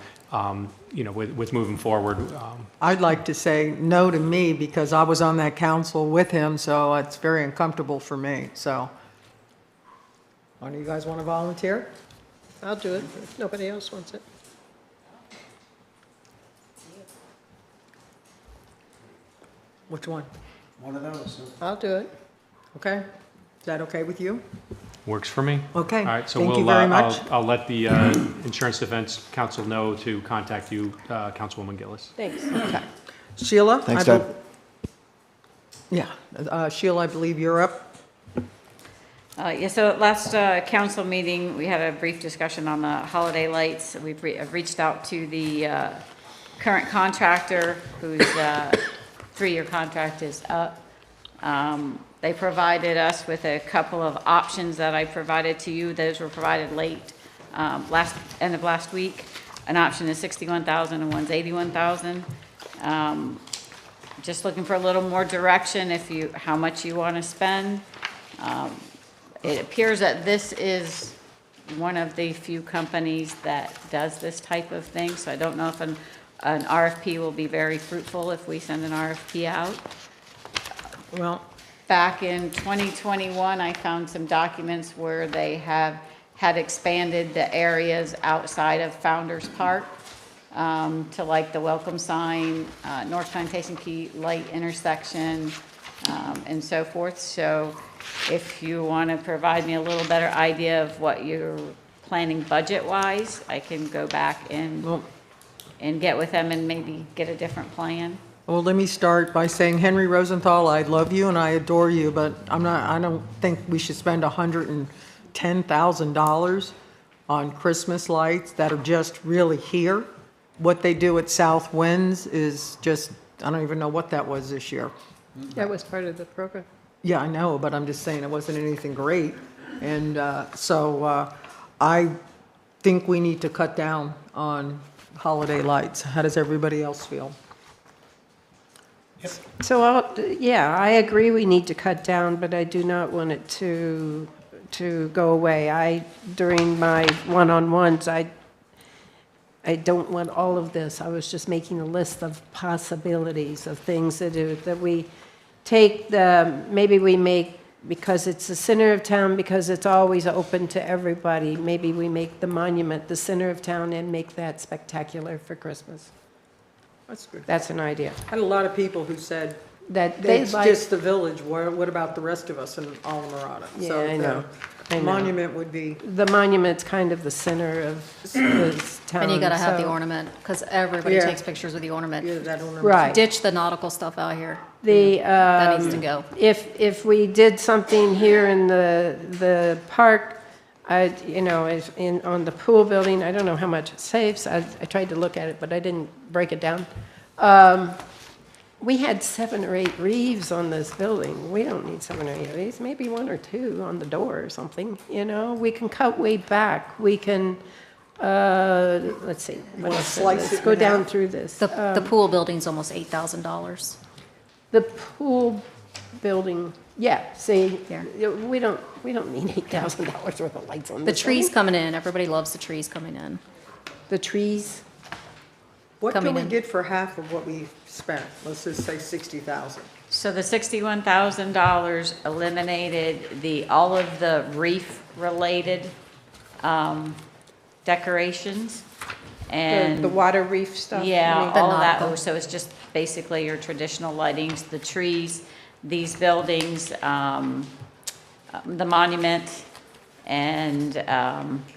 with moving forward. I'd like to say no to me because I was on that council with him, so it's very uncomfortable for me. So, one of you guys want to volunteer? I'll do it if nobody else wants it. Which one? One of those. I'll do it. Okay. Is that okay with you? Works for me. Okay. All right, so Thank we'll, you very much. I'll let the Insurance Defense Council know to contact you, Councilwoman Gillis. Thanks. Okay. Sheila? Thanks, I Deb. Yeah. Sheila, I believe you're up. Yeah, so at last council meeting, we had a brief discussion on the holiday lights. I've reached out to the current contractor whose 3-year contract is up. They provided us with a couple of options that I provided to you. Those were provided late, end of last week. An option is $61,000 and one's $81,000. Just looking for a little more direction how much you want to spend. It appears that this is one of the few companies that does this type of thing. So I don't know if an RFP will be very fruitful if we send an RFP out. Well, back in 2021, I found some documents where they had expanded the areas outside of Founders Park to like the welcome sign, North Plantation Key light intersection, and so forth. So if you want to provide me a little better idea of what you're planning budget-wise, I can go back and get with them and maybe get a different plan. Well, let me start by saying, Henry Rosenthal, I love you and I adore you, but I don't think we should spend $110,000 on Christmas lights that are just really here. What they do at South Winds is just, I don't even know what that was this year. That was part of the program. Yeah, I know, but I'm just saying it wasn't anything great. And so I think we need to cut down on holiday lights. How does everybody else feel? So, I agree we need to cut down, but I do not want it to go away. During my one-on-ones, I don't want all of this. I was just making a list of possibilities of things that we take maybe we make, because it's the center of town, because it's always open to everybody, maybe we make the monument the center of town and make that spectacular for Christmas. That's good. That's an idea. I had a lot of people who said That they it's like- just the village. What about the rest of us in Alamorada? Yeah, So I know. the monument would be. The monument's kind of the center of this town. And you gotta have the so- ornament, because everybody Yeah. takes pictures with the ornament. Yeah, that ornament. Right. Ditch the nautical stuff out here. That needs to go. If we did something here in the park, on the pool building, I don't know how much it saves. I tried to look at it, but I didn't break it down. We had 7 or 8 reeves on this building. We don't need 7 or 8 of these, maybe 1 or 2 on the door or something, We can cut way back. We can, let's see. Wanna slice Let's it go in down half? through this. The pool building's almost $8,000. The pool building, yeah, see, we don't need $8,000 worth of lights on The this trees building. coming in, everybody loves the trees coming in. The trees? What do coming we in. get for half of what we spent? Let's just say 60,000. So the $61,000 eliminated all of the reef-related decorations and. The water reef stuff? Yeah, you mean? all of that. nautical. So it's just basically your traditional lightings, the trees, these buildings, the monument, and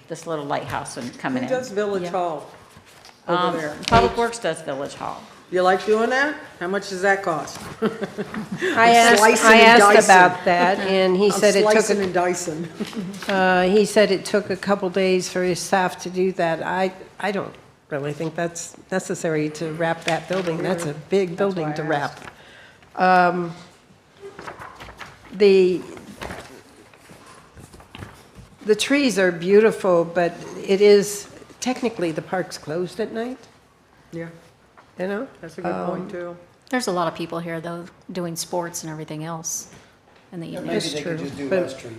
this little lighthouse one coming Who in. does Village Hall over there? Public Works does Village Hall. You like doing that? How much does that cost? I asked about that, and he said it took, Slicing and dicing. he said it took a couple days for his staff to do that. I don't really think that's necessary to wrap that building. That's a big building to wrap. The trees are beautiful, but it is, technically, the park's closed at night, Yeah, you know? that's a good point, too. There's a lot of people here, though, doing sports and everything else in the evening. Maybe they could just do but- less trees.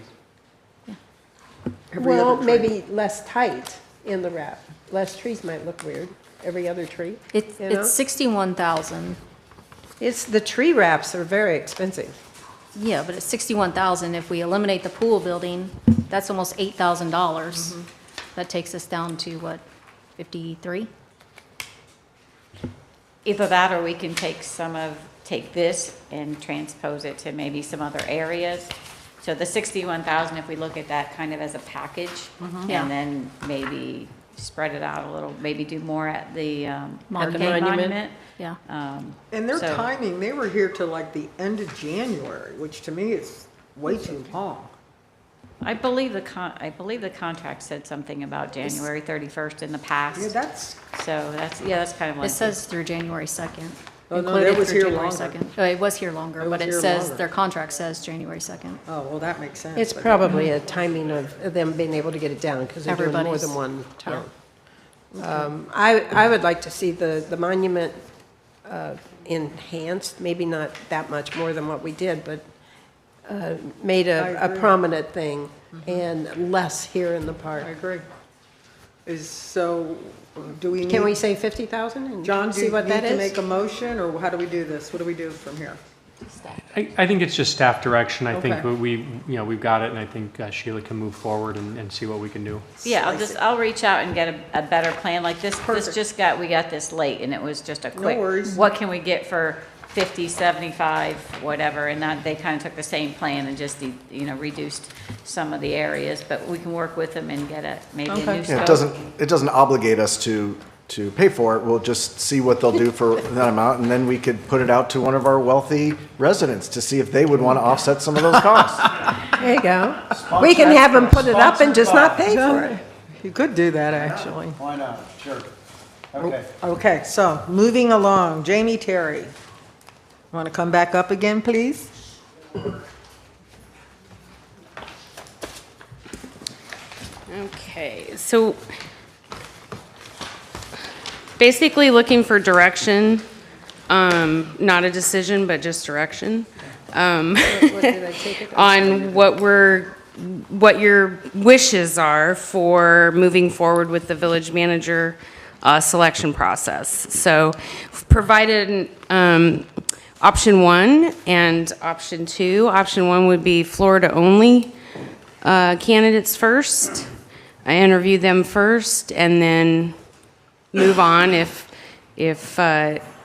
Every Well, other tree. maybe less tight in the wrap. Less trees might look weird, every other tree. It's, you know? it's 61,000. It's, the tree wraps are very expensive. Yeah, but it's 61,000. If we eliminate the pool building, that's almost $8,000. That takes us down to what, 53? Either that, or we can take this and transpose it to maybe some other areas. So the 61,000, if we look at that kind of as a package, Yeah. and then maybe spread it out a little, maybe do more at the Monument. Arcade Monument. Yeah. And their So- timing, they were here till like the end of January, which to me is way too long. I believe the contract said something about January 31st in the past. Yeah, that's, So that's kind of like. It says through January 2nd. Oh, no, included that was through here January longer. 2nd. Oh, it was here longer, It but was it here says, longer. their contract says January 2nd. oh, well, that makes sense. It's but- probably a timing of them being able to get it down, because they're doing more Everybody's- than one town. I would like to see the monument enhanced, maybe not that much more than what we did, but made I a agree. prominent thing, and less here in the park. I agree. So, do we need? Can we say 50,000 and John, do see you what that need to is? make a motion, or how do we do this? What do we do from here? I think it's just staff direction. I think Okay. we've got it, and I think Sheila can move forward and see what we can do. Yeah, I'll reach out and get a better plan, like this we got this late, and it was just a quick. worries. What can we get for 50, 75, whatever, and that, they kind of took the same plan and just, reduced some of the areas, but we can work with them and get maybe a new Okay. scope. Yeah, it doesn't obligate us to pay for it. We'll just see what they'll do for that amount, and then we could put it out to one of our wealthy residents to see if they would want to offset some of those costs. There you go. We can have them put it up and just not pay for it. You could do that, actually. Why not? Sure. Okay. Okay, so, moving along, Jamie Terry. Want to come back up again, please? Okay, so basically looking for direction, not a decision, but just direction, on what your wishes are for moving forward with the village manager selection process. So provided option 1 and option 2. Option 1 would be Florida only candidates first. I interview them first and then move on if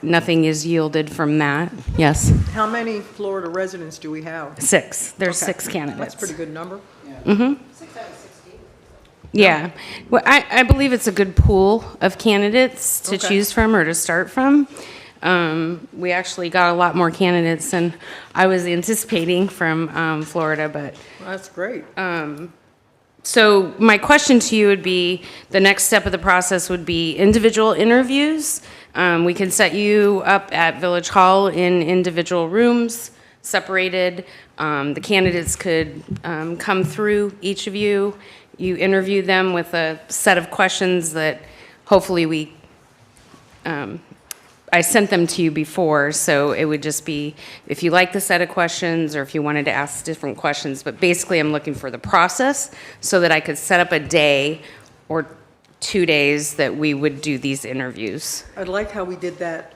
nothing is yielded from that. Yes, How many Florida residents do we have? 6. There's Okay. 6 candidates. That's a pretty good number. Yeah. Well, I believe it's a good pool of candidates to Okay. choose from or to start from. We actually got a lot more candidates than I was anticipating from Florida, but Well, that's great. so my question to you would be, the next step of the process would be individual interviews. We can set you up at Village Hall in individual rooms, separated. The candidates could come through each of you. You interview them with a set of questions that hopefully I sent them to you before, so it would just be if you like the set of questions or if you wanted to ask different questions. But basically, I'm looking for the process so that I could set up a day or 2 days that we would do these interviews. I like how we did that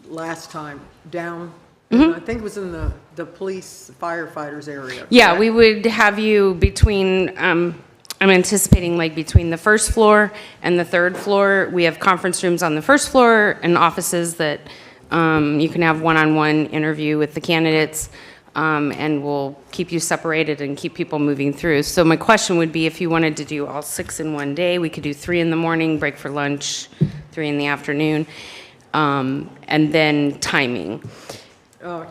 last time, down, Mm-hmm. I think it was in the police firefighters area. Yeah, correct? we would have you between, I'm anticipating like between the first floor and the third floor. We have conference rooms on the first floor and offices that you can have one-on-one interview with the candidates. and we'll keep you separated and keep people moving through. So my question would be, if you wanted to do all 6 in one day, we could do 3 in the morning, break for lunch, 3 in the afternoon, and then timing.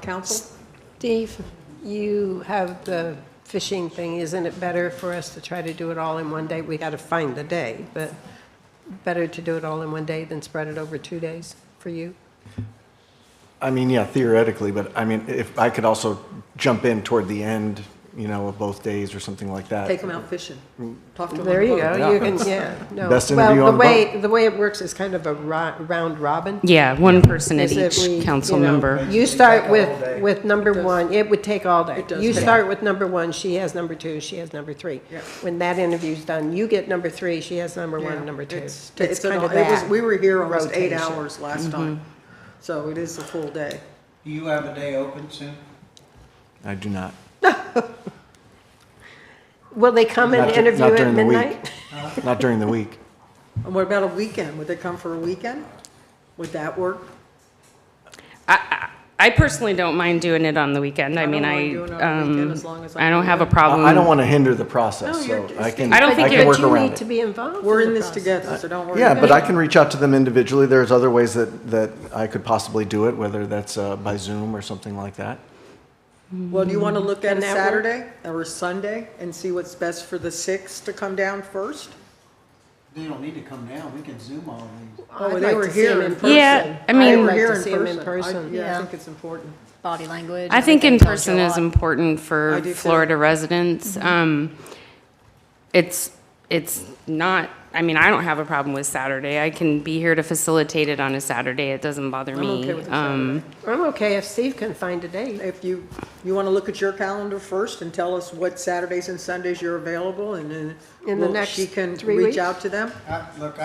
Council? Steve, you have the fishing thing. Isn't it better for us to try to do it all in one day? We got to find the day, but better to do it all in one day than spread it over 2 days for you? I mean, yeah, theoretically, but I mean, if I could also jump in toward the end, you know, of both days or something like that. Take them out fishing. Talk to them. There you on the go. boat. You can, yeah, no. Best interview on the boat. The way it works is kind of a round robin. Yeah, one person at Is that each we, council you know, member. You start with number one. It would take all day. It does You take- start with number one, she has number two, she has number three. Yeah. When that interview's done, you get number three, she has number one, Yeah, and number two. It's It's an- kind of it was- that We were here almost 8 rotation. hours last time, so it is a full day. Do you have a day open soon? I do not. Will they come and Not dur- interview not at during the week. midnight? Not during the week. And what about a weekend? Would they come for a weekend? Would that work? I personally don't mind doing it on the weekend. I don't mean, mind doing it on the weekend as long as I I don't can have a do it. problem. I don't want to hinder the process, No, so you're- I can, I don't I think can it- work But you around need it. to be involved. We're in the this process. together, so don't worry. Yeah, about but it. I can reach out to them individually. There's other ways that I could possibly do it, whether that's by Zoom or something like that. Well, do you want to look at Can a that work? Saturday or a Sunday and see what's best for the 6 to come down first? They don't need to come down, we can Zoom all these. Oh, I'd they like were to see here them in in person. Yeah, I They mean- were I'd like here to in see 'em in person. person. Yeah, I Yeah. think it's important. Body language. I think in everything tells you person a is lot. important I for do too. Florida residents. It's not, I mean, I don't have a problem with Saturday. I can be here to facilitate it on a Saturday. It doesn't bother I'm me. okay with a Saturday. I'm okay if Steve can find a date. If you want to look at your calendar first and tell us what Saturdays and Sundays you're available, and then In the next she can 3 reach weeks? out to them. Look,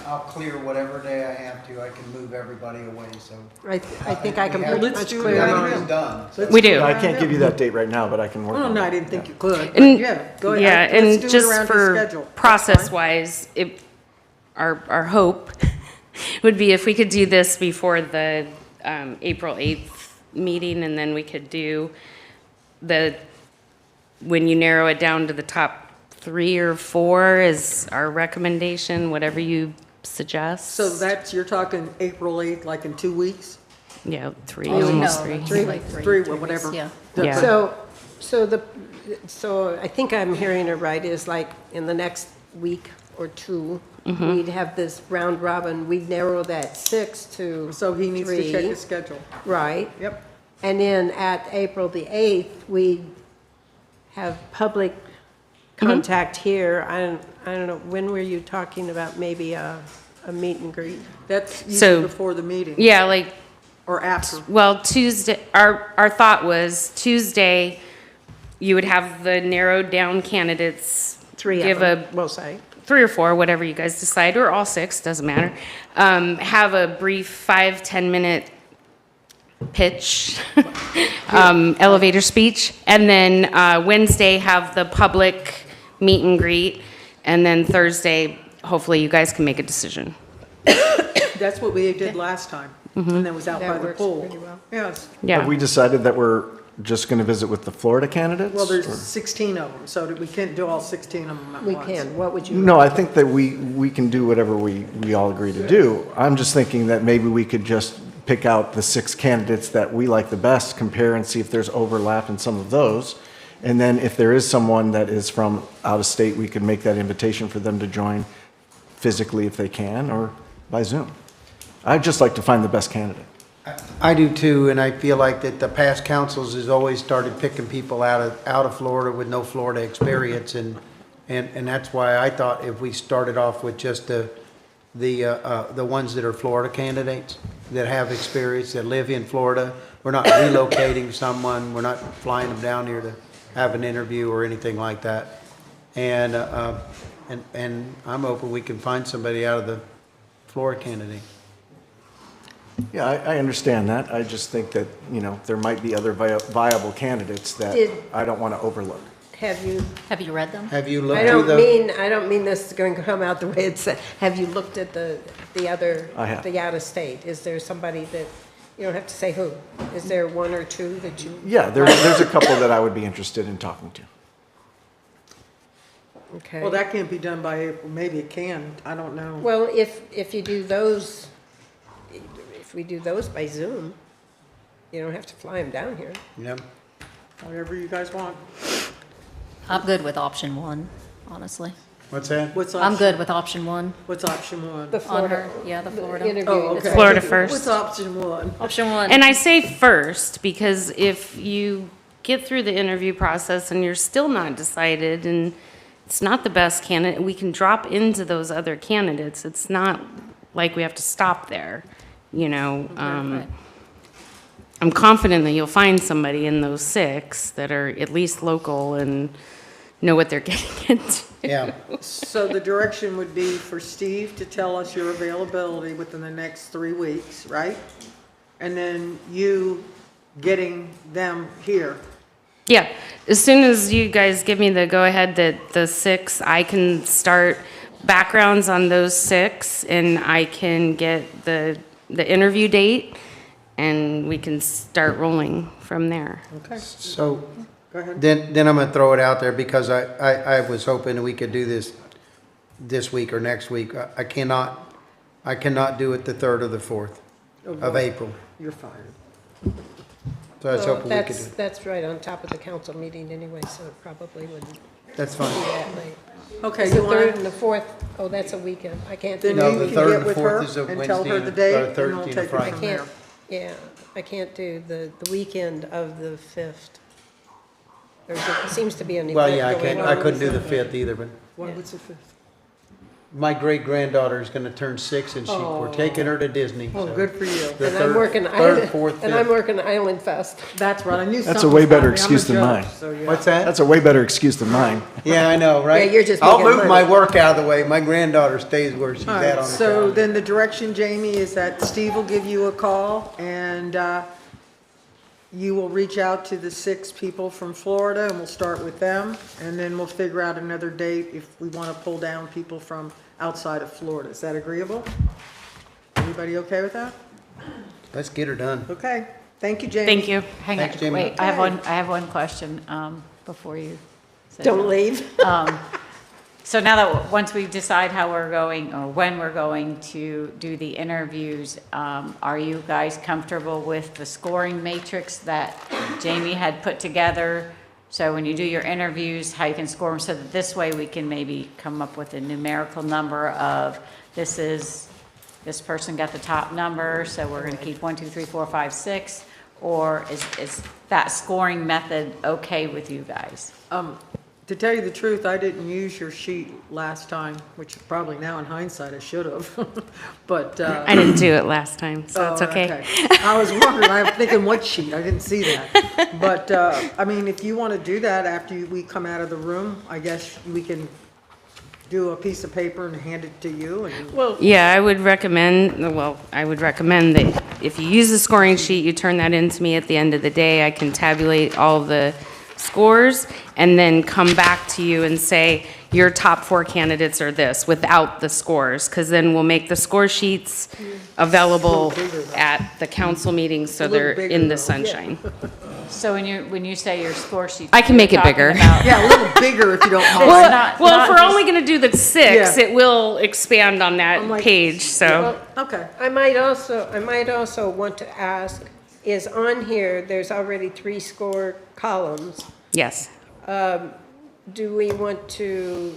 I'll clear whatever day I have to, I can move everybody away, so. I think I can We have- pretty let's much do clear that. mine. It's done. We do. I can't give you that date right now, but I can work Oh, on no, I it. didn't think you could, but And, yeah, go ahead. yeah, Let's and do it just around his for schedule. That's fine. process-wise, our hope would be if we could do this before the April 8th meeting, and then we could do when you narrow it down to the top 3 or 4 is our recommendation, whatever you suggest. So that's, you're talking April 8th, like in 2 weeks? Yeah, 3, Oh, almost no, 3. that's like Three, three whatever. weeks, yeah. Yeah. So I think I'm hearing it right, is like in the next week or two, Mm-hmm. we'd have this round robin, we'd narrow that 6 to So he needs to check 3. his schedule. Right. Yep. And then at April the 8th, we have public contact here. I don't know, when were you talking about maybe a meet and greet? That's So- usually before the meeting. Yeah, like, Or after. well, Tuesday, our thought was Tuesday, you would have the narrowed down candidates. 3 of Give them, a we'll say. 3 or 4, whatever you guys decide, or all 6, doesn't matter. Have a brief 5-10 minute pitch, elevator speech, and then Wednesday have the public meet and greet, and then Thursday, hopefully you guys can make a decision. That's what we did last time, and that was out That by the works pool. pretty well. Yes. Yeah. Have we decided that we're just going to visit with the Florida candidates? Well, there's or- 16 of them, so that we can't do all 16 of them at We once. can, what would you? No, I think that we can do whatever we all agree to do. I'm just thinking that maybe we could just pick out the 6 candidates that we like the best, compare and see if there's overlap in some of those. And then if there is someone that is from out of state, we could make that invitation for them to join physically if they can, or by Zoom. I'd just like to find the best candidate. I do too, and I feel like that the past councils has always started picking people out of Florida with no Florida experience, and that's why I thought if we started off with just the ones that are Florida candidates, that have experience, that live in Florida, we're not relocating someone, we're not flying them down here to have an interview or anything like that. And I'm hoping we can find somebody out of the Florida candidate. Yeah, I understand that. I just think that, there might be other viable candidates that Did- I don't want to overlook. Have you, Have you read them? Have you looked I through don't mean this is going to come out the way it's said. Have you looked at the other? I have. The out of state? Is there somebody that You don't have to say who. Is there one or two that you? Yeah, there's a couple that I would be interested in talking to. Okay. Well, that can't be done by April. Maybe it can. I don't know. Well, if you do those, if we do those by Zoom, you don't have to fly them down here. Yep. Whatever you guys want. I'm good with option one, honestly. What's that? What's I'm option? good with option one. What's option one? The On Florida. her, yeah, the Florida. Interviewing. Oh, okay. Florida first. What's option one? Option one. And I say first because if you get through the interview process and you're still not decided and it's not the best candidate, we can drop into those other candidates. It's not like we have to stop there, you know. I'm confident that you'll find somebody in those 6 that are at least local and know what they're getting into. Yeah. So the direction would be for Steve to tell us your availability within the next 3 weeks, right? And then you getting them here. Yeah, as soon as you guys give me the go-ahead that the 6, I can start backgrounds on those 6, and I can get the interview date, and we can start rolling from there. Okay. So Go ahead. then I'm gonna throw it out there because I was hoping that we could do this week or next week. I cannot do it the 3rd or the 4th of April. You're fired. So I was Well, hoping we could do. that's right on top of the council meeting anyway, so it probably wouldn't That's be fine. that late. Okay, It's the you wanna- 3rd and the 4th. Oh, that's a weekend. I can't do Then No, you the can 3rd get and with 4th her is a and tell her Wednesday the and date, a and Thursday I'll and a take it Friday. from I there. can't, yeah, I can't do the weekend of the 5th. There seems to be an event Well, yeah, going I on. couldn't do the 5th either, but What's the 5th? my great-granddaughter is gonna turn 6 and we're taking her to Disney. Oh, so. good for you. The And I'm 3rd, working 3rd, Island, 4th, and I'm 5th. working Island Fest. That's right. I knew That's a something way was better happening. I'm a excuse than judge, mine. so yeah. What's that? That's a way better excuse than mine. Yeah, I know, right? Yeah, you're just I'll making move money. my work out of the way. My granddaughter stays where she's All at right, on the so calendar. then the direction, Jamie, is that Steve will give you a call, and you will reach out to the 6 people from Florida, and we'll start with them, and then we'll figure out another date if we want to pull down people from outside of Florida. Is that agreeable? Everybody okay with that? Let's get her done. Okay, thank you, Jamie. Thank you. Hang Thanks, on, Jamie. wait, I have one question, before you. say Don't that. leave. So now that, once we decide how we're going, or when we're going to do the interviews, are you guys comfortable with the scoring matrix that Jamie had put together? So when you do your interviews, how you can score them, so that this way we can maybe come up with a numerical number of, this person got the top number, so we're gonna keep 1, 2, 3, 4, 5, 6? Or is that scoring method okay with you guys? To tell you the truth, I didn't use your sheet last time, which probably now in hindsight I should have, but. I didn't do it last time, so it's Oh, okay. I was wondering, I'm thinking, what sheet? I didn't see that. But, I mean, if you want to do that after we come out of the room, I guess we can do a piece of paper and hand it to you and. Well, Yeah, I would recommend that if you use the scoring sheet, you turn that in to me at the end of the day. I can tabulate all the scores and then come back to you and say, your top 4 candidates are this, without the scores, because then we'll make the score sheets available at the council meetings, so A little they're bigger, in though. the sunshine. So when you say your score sheet. I can make it bigger. Yeah, a little bigger if you don't mind. Well, if we're only gonna do the 6, Yeah. it will expand on that I'm like- page, so. Okay. I might also want to ask, is on here, there's already 3 score columns. Yes. Do we want to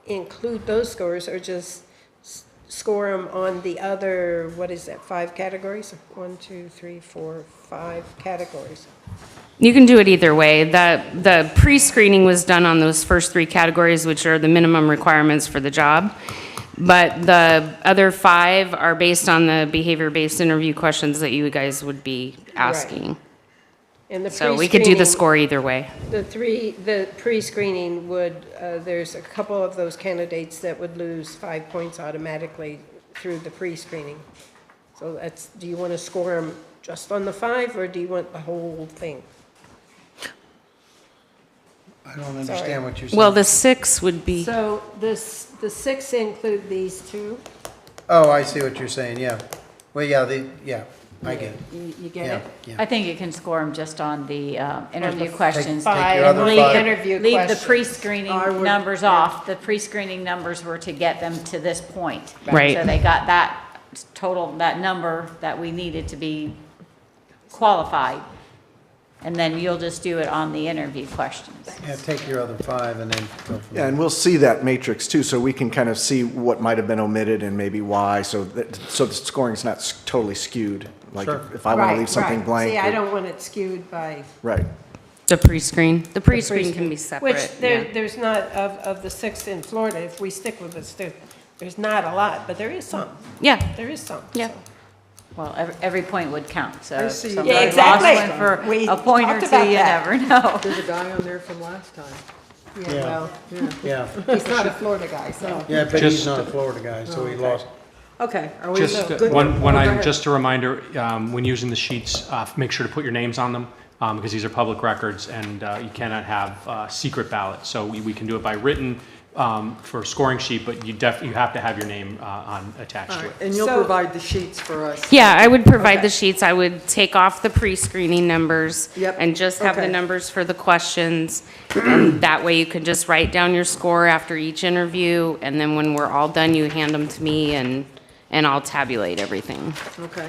include those scores or just score them on the other, what is that, 5 categories? 1, 2, 3, 4, 5 categories. You can do it either way. The pre-screening was done on those first 3 categories, which are the minimum requirements for the job. But the other 5 are based on the behavior-based interview questions that you guys would be asking. And the So we could do the pre-screening- score either way. The pre-screening would, there's a couple of those candidates that would lose 5 points automatically through the pre-screening. So that's, do you want to score them just on the 5, or do you want the whole thing? I don't understand what you're saying. Well, the 6 would be, So the 6 include these 2? Oh, I see what you're saying, yeah. Well, yeah, I get it. You get Yeah, it? yeah. I think you can score them just on the interview the questions. Take your other Leave- five. Interview Leave the questions. pre-screening I would- numbers off. The pre-screening numbers were to get them to this point. Right. So they got that total, that number that we needed to be qualified. And then you'll just do it on the interview questions. Yeah, take your other five and then go from Yeah, there. and we'll see that matrix too, so we can kind of see what might have been omitted and maybe why, so the scoring's not totally skewed. Like Sure. if I want to leave something blank. See, I or- don't want it skewed by. Right. The pre-screen. The pre-screen can be separate. Which there's not, of the 6 in Florida, if we stick with this, there's not a lot, but there is some. Yeah. There is some. Yeah. so. Well, every point would count, so I if see. somebody Yeah, lost exactly. one for We a point or talked two, about you that. never know. There's a guy on there from last time. Yeah, Yeah. well, Yeah, he's not a Florida guy, so. yeah, but he's Just- not a Florida guy, so he okay. lost. Okay, are we Just good? one Oh, go item, ahead. just a reminder, when using the sheets, make sure to put your names on them, because these are public records, and you cannot have secret ballots. So we can do it by written for a scoring sheet, but you have to have your name attached All to right, it. and you'll So- provide the sheets for us? Yeah, I would provide Okay. the sheets. I would take off the pre-screening numbers Yep. and just have the Okay. numbers for the questions. And that way you can just write down your score after each interview, and then when we're all done, you hand them to me and I'll tabulate everything. Okay.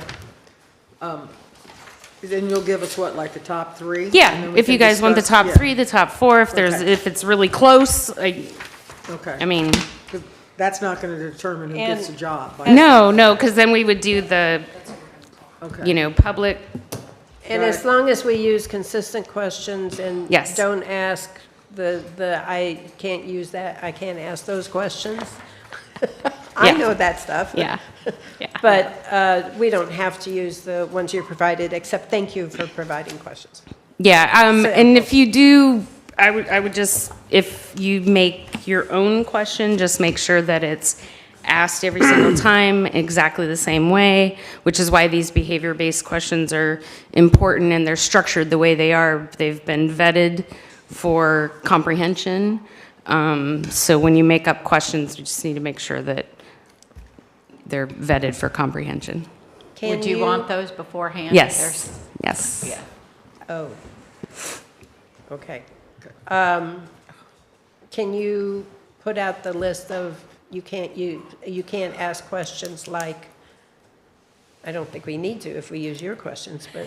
Then you'll give us what, like the top 3? And Yeah, then we if you can guys want the discuss- top yeah. 3, the top 4, Okay. if it's really close, Okay. I mean, 'Cause that's not going to determine who gets the job. no, because then we would do the, Okay. public, And as long as we use consistent questions and Yes. don't ask I can't use that, I can't ask those questions. I Yeah. know that stuff. yeah. Yeah. But we don't have to use the ones you provided, except thank you for providing questions. Yeah, and Sample. if you do, I would just, if you make your own question, just make sure that it's asked every single time exactly the same way, which is why these behavior-based questions are important and they're structured the way they are. They've been vetted for comprehension. So when you make up questions, you just need to make sure that they're vetted for comprehension. Would you want those beforehand? Yes, There's- yes. Yeah. Oh. Okay. Can you put out the list of, you can't ask questions like, I don't think we need to if we use your questions, but.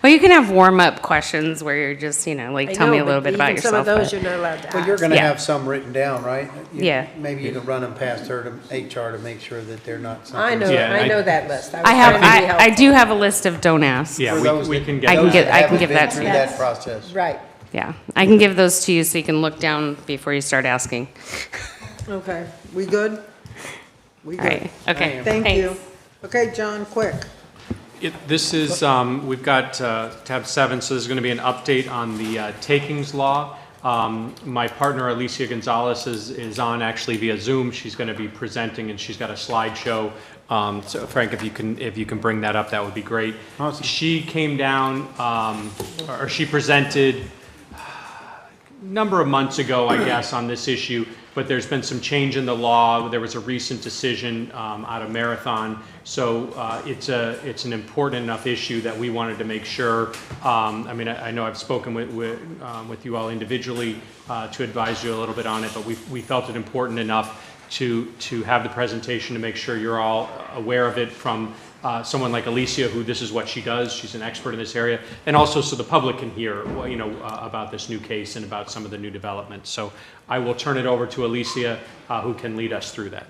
Well, you can have warm-up questions where you're just, I tell me know, a little but bit about even some of yourself. those you're not allowed to ask. Well, you're gonna Yeah. have some written down, right? Yeah. Maybe you can run them past her to HR to make sure that they're not something. I know, Yeah, I I- know that list. was I have, trying to be I helpful. do have a list of don't ask. Yeah, For those we that- can get. I can those get- that I can haven't give been that to through you. that process. Right. Yeah, I can give those to you so you can look down before you start asking. Okay, we good? We All right, good. okay. Thank you. thanks. Okay, John, quick. This is, we've got tab 7, so there's going to be an update on the takings law. My partner Alicia Gonzalez is on actually via Zoom. She's going to be presenting and she's got a slideshow. So Frank, if you can bring that up, that would be great. Awesome. She came down, or she presented a number of months ago, I guess, on this issue, but there's been some change in the law. There was a recent decision out of Marathon. So it's an important enough issue that we wanted to make sure. I mean, I know I've spoken with you all individually to advise you a little bit on it, but we felt it important enough to have the presentation to make sure you're all aware of it from someone like Alicia, who this is what she does. She's an expert in this area, and also so the public can hear, about this new case and about some of the new developments. So I will turn it over to Alicia, who can lead us through that.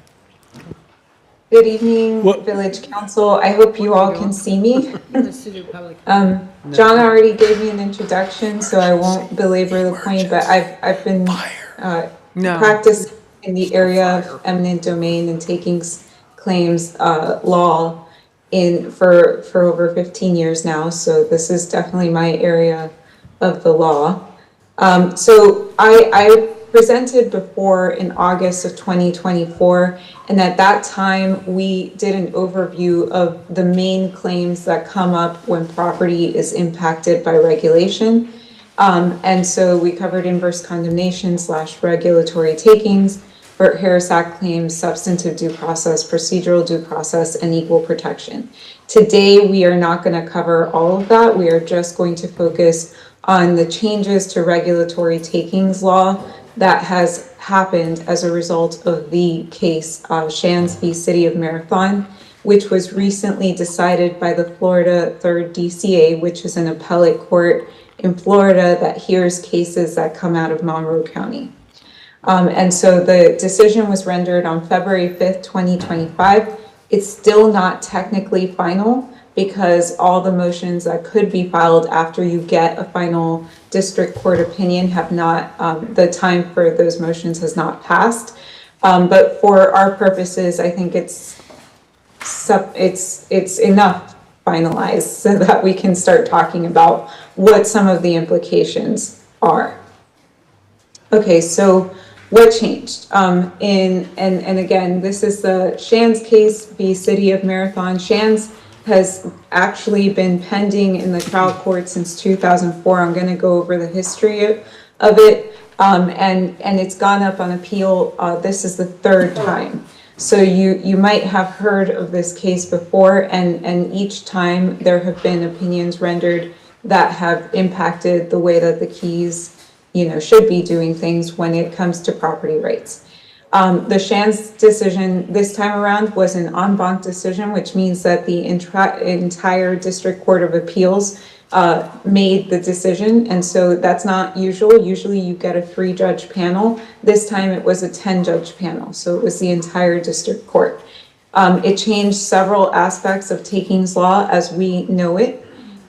Good evening, Village Council. I hope you all can see me. John already gave me an introduction, so I won't belabor the point, but I've been practicing in the area of eminent domain and takings claims law for over 15 years now. So this is definitely my area of the law. So I presented before in August of 2024, and at that time we did an overview of the main claims that come up when property is impacted by regulation. And so we covered inverse condemnation / regulatory takings, Burt Harris Act claims, substantive due process, procedural due process, and equal protection. Today, we are not going to cover all of that. We are just going to focus on the changes to regulatory takings law that has happened as a result of the case Shands v. City of Marathon, which was recently decided by the Florida 3rd DCA, which is an appellate court in Florida that hears cases that come out of Monroe County. And so the decision was rendered on February 5th, 2025. It's still not technically final because all the motions that could be filed after you get a final district court opinion have not, the time for those motions has not passed. But for our purposes, I think it's enough finalized so that we can start talking about what some of the implications are. Okay, so what changed? And again, this is the Shands case v. City of Marathon. Shands has actually been pending in the trial court since 2004. I'm going to go over the history of it, and it's gone up on appeal. This is the third time. So you might have heard of this case before, and each time there have been opinions rendered that have impacted the way that the Keys, should be doing things when it comes to property rights. The Shands decision this time around was an en banc decision, which means that the entire District Court of Appeals made the decision, and so that's not usual. Usually you get a 3-judge panel. This time it was a 10-judge panel, so it was the entire District Court. It changed several aspects of takings law as we know it.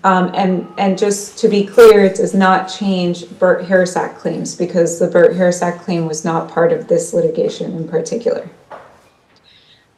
And just to be clear, it does not change Burt Harris Act claims because the Burt Harris Act claim was not part of this litigation in particular.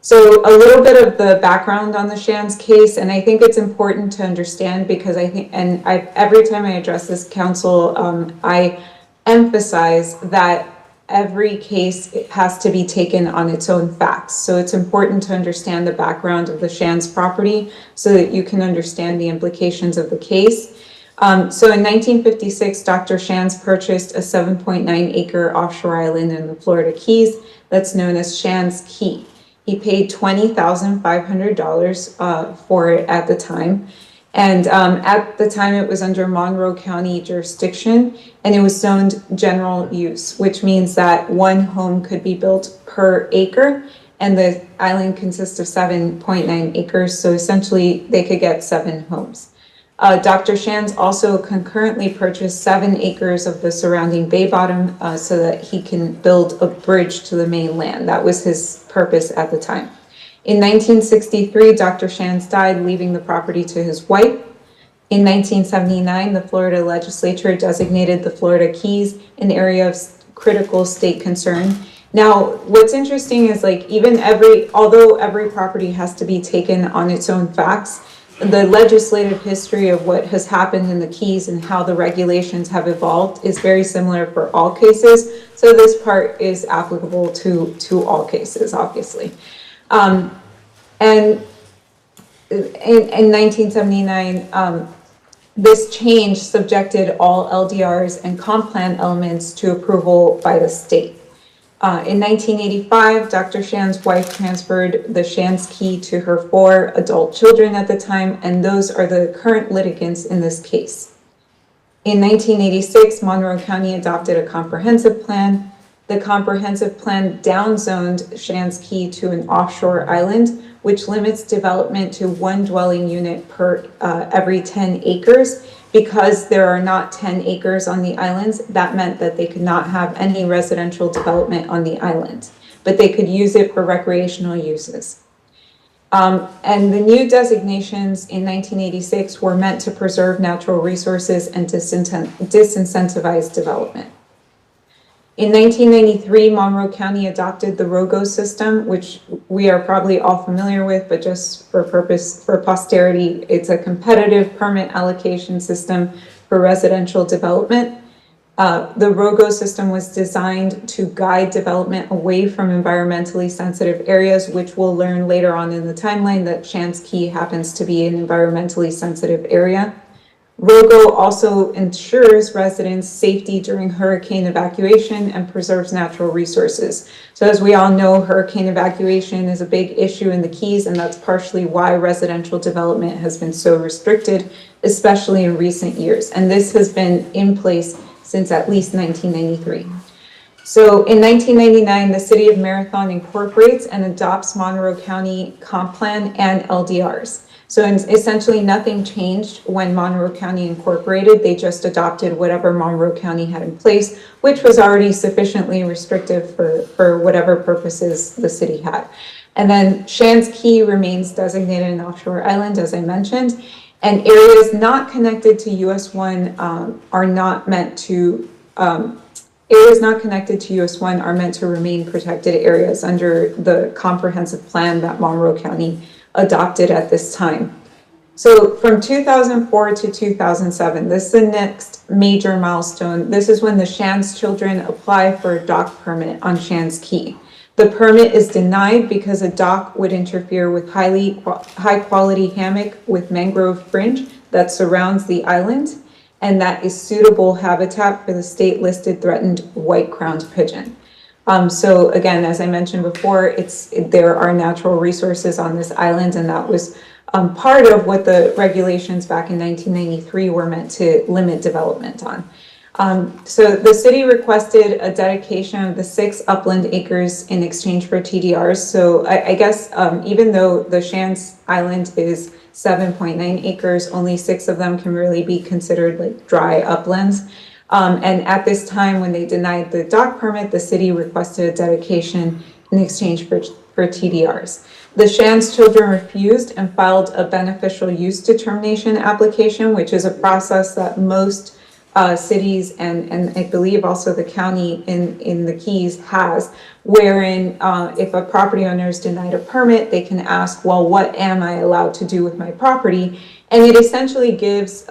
So a little bit of the background on the Shands case, and I think it's important to understand because I think, and every time I address this council, I emphasize that every case has to be taken on its own facts. So it's important to understand the background of the Shands property so that you can understand the implications of the case. So in 1956, Dr. Shands purchased a 7.9-acre offshore island in the Florida Keys that's known as Shands Key. He paid $20,500 for it at the time. And at the time, it was under Monroe County jurisdiction, and it was zoned general use, which means that one home could be built per acre, and the island consists of 7.9 acres, so essentially they could get 7 homes. Dr. Shands also concurrently purchased 7 acres of the surrounding bay bottom so that he can build a bridge to the mainland. That was his purpose at the time. In 1963, Dr. Shands died, leaving the property to his wife. In 1979, the Florida legislature designated the Florida Keys an area of critical state concern. Now, what's interesting is although every property has to be taken on its own facts, the legislative history of what has happened in the Keys and how the regulations have evolved is very similar for all cases. So this part is applicable to all cases, obviously. And in 1979, this change subjected all LDRs and comp plan elements to approval by the state. In 1985, Dr. Shands' wife transferred the Shands Key to her 4 adult children at the time, and those are the current litigants in this case. In 1986, Monroe County adopted a comprehensive plan. The comprehensive plan downzoned Shands Key to an offshore island, which limits development to 1 dwelling unit per every 10 acres. Because there are not 10 acres on the islands, that meant that they could not have any residential development on the island, but they could use it for recreational uses. And the new designations in 1986 were meant to preserve natural resources and disincentivize development. In 1993, Monroe County adopted the ROGO system, which we are probably all familiar with, but just for posterity, it's a competitive permit allocation system for residential development. The ROGO system was designed to guide development away from environmentally sensitive areas, which we'll learn later on in the timeline that Shands Key happens to be an environmentally sensitive area. ROGO also ensures residents' safety during hurricane evacuation and preserves natural resources. So as we all know, hurricane evacuation is a big issue in the Keys, and that's partially why residential development has been so restricted, especially in recent years. And this has been in place since at least 1993. So in 1999, the City of Marathon incorporates and adopts Monroe County Comp Plan and LDRs. So essentially nothing changed when Monroe County incorporated. They just adopted whatever Monroe County had in place, which was already sufficiently restrictive for whatever purposes the city had. And then Shands Key remains designated an offshore island, as I mentioned, and areas not connected to US 1 are not meant to, areas not connected to US 1 are meant to remain protected areas under the comprehensive plan that Monroe County adopted at this time. So from 2004 to 2007, this is the next major milestone. This is when the Shands children apply for a dock permit on Shands Key. The permit is denied because a dock would interfere with high quality hammock with mangrove fringe that surrounds the island, and that is suitable habitat for the state listed threatened white-crowned pigeon. So again, as I mentioned before, there are natural resources on this island, and that was part of what the regulations back in 1993 were meant to limit development on. So the city requested a dedication of the 6 upland acres in exchange for TDRs. So I guess even though the Shands Island is 7.9 acres, only 6 of them can really be considered like dry uplands. And at this time, when they denied the dock permit, the city requested a dedication in exchange for TDRs. The Shands children refused and filed a beneficial use determination application, which is a process that most cities and I believe also the county in the Keys has, wherein if a property owner is denied a permit, they can ask, well, what am I allowed to do with my property? And it essentially gives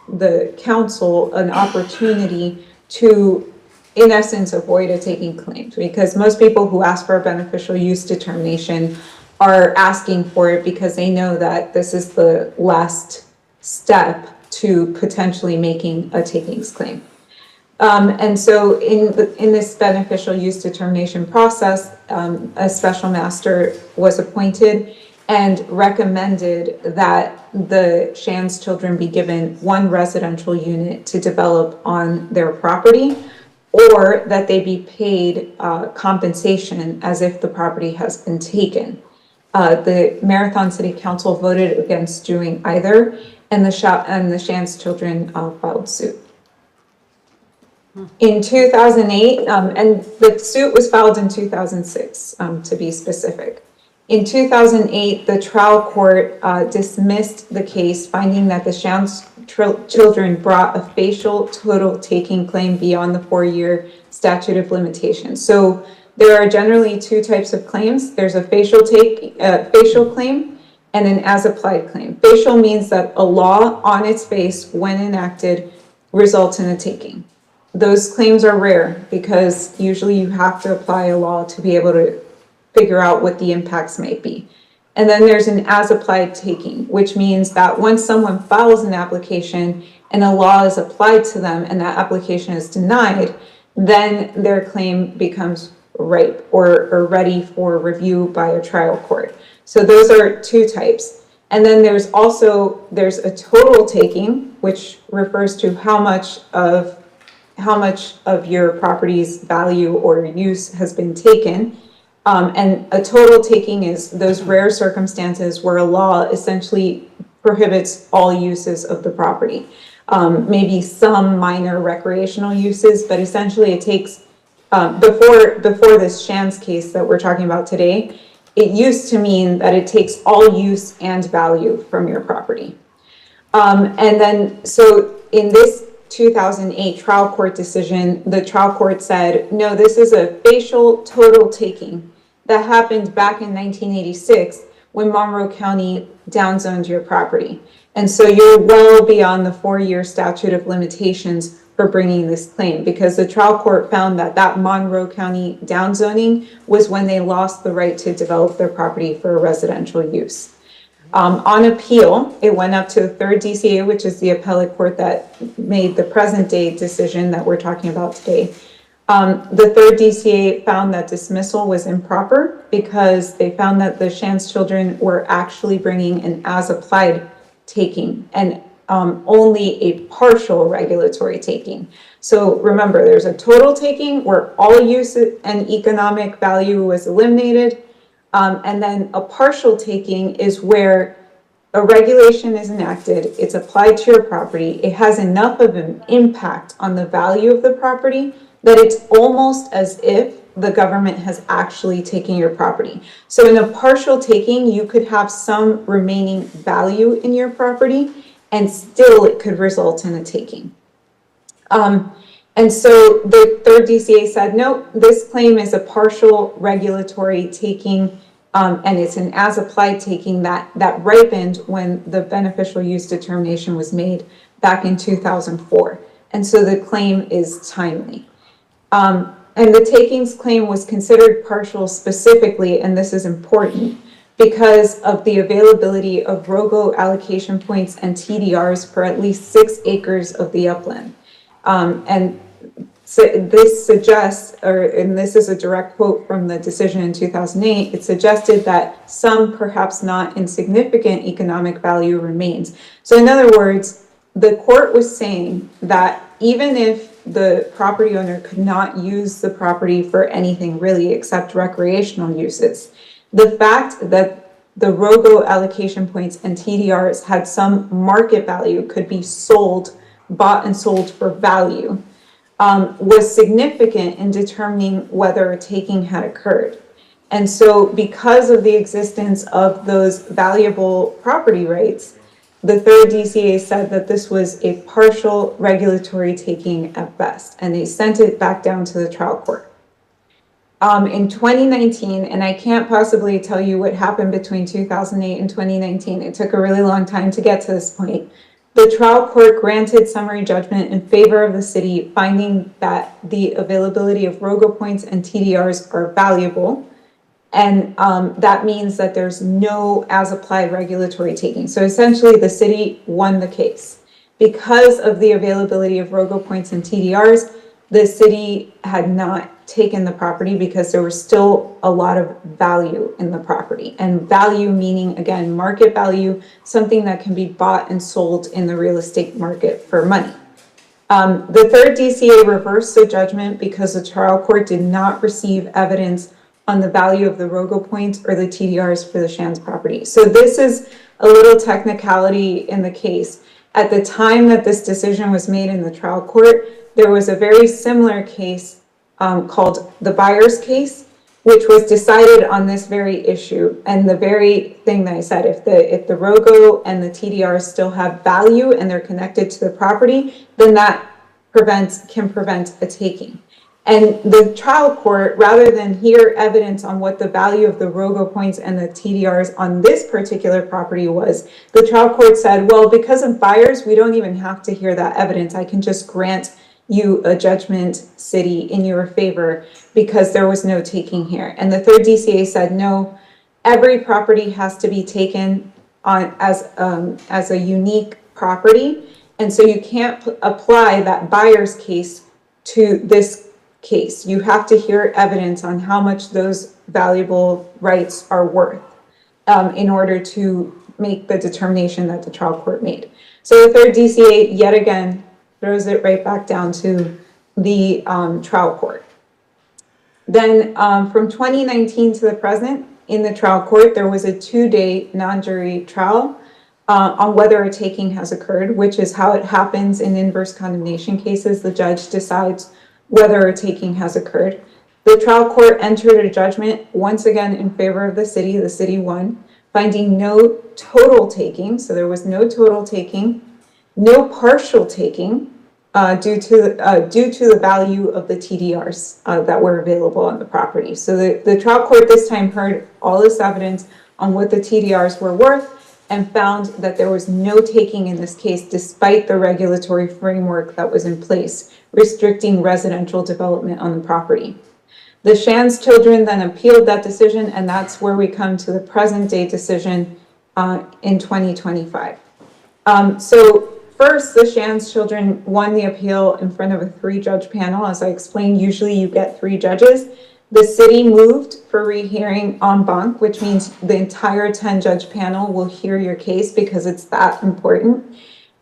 the council an opportunity to, in essence, avoid a taking claim, because most people who ask for a beneficial use determination are asking for it because they know that this is the last step to potentially making a takings claim. And so in this beneficial use determination process, a special master was appointed and recommended that the Shands children be given 1 residential unit to develop on their property, or that they be paid compensation as if the property has been taken. The Marathon City Council voted against doing either, and the Shands children filed suit. In 2008, and the suit was filed in 2006, to be specific. In 2008, the trial court dismissed the case, finding that the Shands children brought a facial total taking claim beyond the 4-year statute of limitations. So there are generally 2 types of claims. There's a facial claim and an as-applied claim. Facial means that a law on its face, when enacted, results in a taking. Those claims are rare because usually you have to apply a law to be able to figure out what the impacts might be. And then there's an as-applied taking, which means that once someone files an application and a law is applied to them and that application is denied, then their claim becomes ripe or ready for review by a trial court. So those are 2 types. And then there's a total taking, which refers to how much of your property's value or use has been taken. And a total taking is those rare circumstances where a law essentially prohibits all uses of the property. Maybe some minor recreational uses, but essentially it takes, before this Shands case that we're talking about today, it used to mean that it takes all use and value from your property. And then, so in this 2008 trial court decision, the trial court said, no, this is a facial total taking that happened back in 1986 when Monroe County downzoned your property. And so you're well beyond the 4-year statute of limitations for bringing this claim, because the trial court found that Monroe County downzoning was when they lost the right to develop their property for residential use. On appeal, it went up to the third DCA, which is the appellate court that made the present day decision that we're talking about today. The third DCA found that dismissal was improper because they found that the Shands children were actually bringing an as-applied taking and only a partial regulatory taking. So remember, there's a total taking where all use and economic value was eliminated, and then a partial taking is where a regulation is enacted, it's applied to your property, it has enough of an impact on the value of the property that it's almost as if the government has actually taken your property. So in a partial taking, you could have some remaining value in your property and still it could result in a taking. And so the third DCA said, no, this claim is a partial regulatory taking, and it's an as-applied taking that ripened when the beneficial use determination was made back in 2004. And so the claim is timely. And the takings claim was considered partial specifically, and this is important, because of the availability of ROGO allocation points and TDRs for at least 6 acres of the upland. And so this suggests, and this is a direct quote from the decision in 2008, it suggested that some perhaps not insignificant economic value remains. So in other words, the court was saying that even if the property owner could not use the property for anything really except recreational uses, the fact that the ROGO allocation points and TDRs had some market value, could be sold, bought and sold for value, was significant in determining whether a taking had occurred. And so because of the existence of those valuable property rights, the third DCA said that this was a partial regulatory taking at best, and they sent it back down to the trial court. In 2019, and I can't possibly tell you what happened between 2008 and 2019, it took a really long time to get to this point, the trial court granted summary judgment in favor of the city, finding that the availability of ROGO points and TDRs are valuable. And that means that there's no as-applied regulatory taking. So essentially, the city won the case. Because of the availability of ROGO points and TDRs, the city had not taken the property because there was still a lot of value in the property. And value meaning, again, market value, something that can be bought and sold in the real estate market for money. The third DCA reversed the judgment because the trial court did not receive evidence on the value of the ROGO points or the TDRs for the Shands property. So this is a little technicality in the case. At the time that this decision was made in the trial court, there was a very similar case called the Byers case, which was decided on this very issue. And the very thing that I said, if the ROGO and the TDRs still have value and they're connected to the property, then that can prevent a taking. And the trial court, rather than hear evidence on what the value of the ROGO points and the TDRs on this particular property was, the trial court said, well, because of Byers, we don't even have to hear that evidence. I can just grant you a judgment, city, in your favor because there was no taking here. And the third DCA said, no, every property has to be taken on as a unique property. And so you can't apply that Byers case to this case. You have to hear evidence on how much those valuable rights are worth in order to make the determination that the trial court made. So the third DCA, yet again, throws it right back down to the trial court. Then from 2019 to the present, in the trial court, there was a 2-day non-jury trial on whether a taking has occurred, which is how it happens in inverse condemnation cases. The judge decides whether a taking has occurred. The trial court entered a judgment once again in favor of the city won, finding no total taking, so there was no total taking, no partial taking due to the value of the TDRs that were available on the property. So the trial court this time heard all this evidence on what the TDRs were worth and found that there was no taking in this case despite the regulatory framework that was in place restricting residential development on the property. The Shands children then appealed that decision, and that's where we come to the present day decision in 2025. So first, the Shands children won the appeal in front of a 3-judge panel. As I explained, usually you get 3 judges. The city moved for rehearing en banc, which means the entire 10-judge panel will hear your case because it's that important.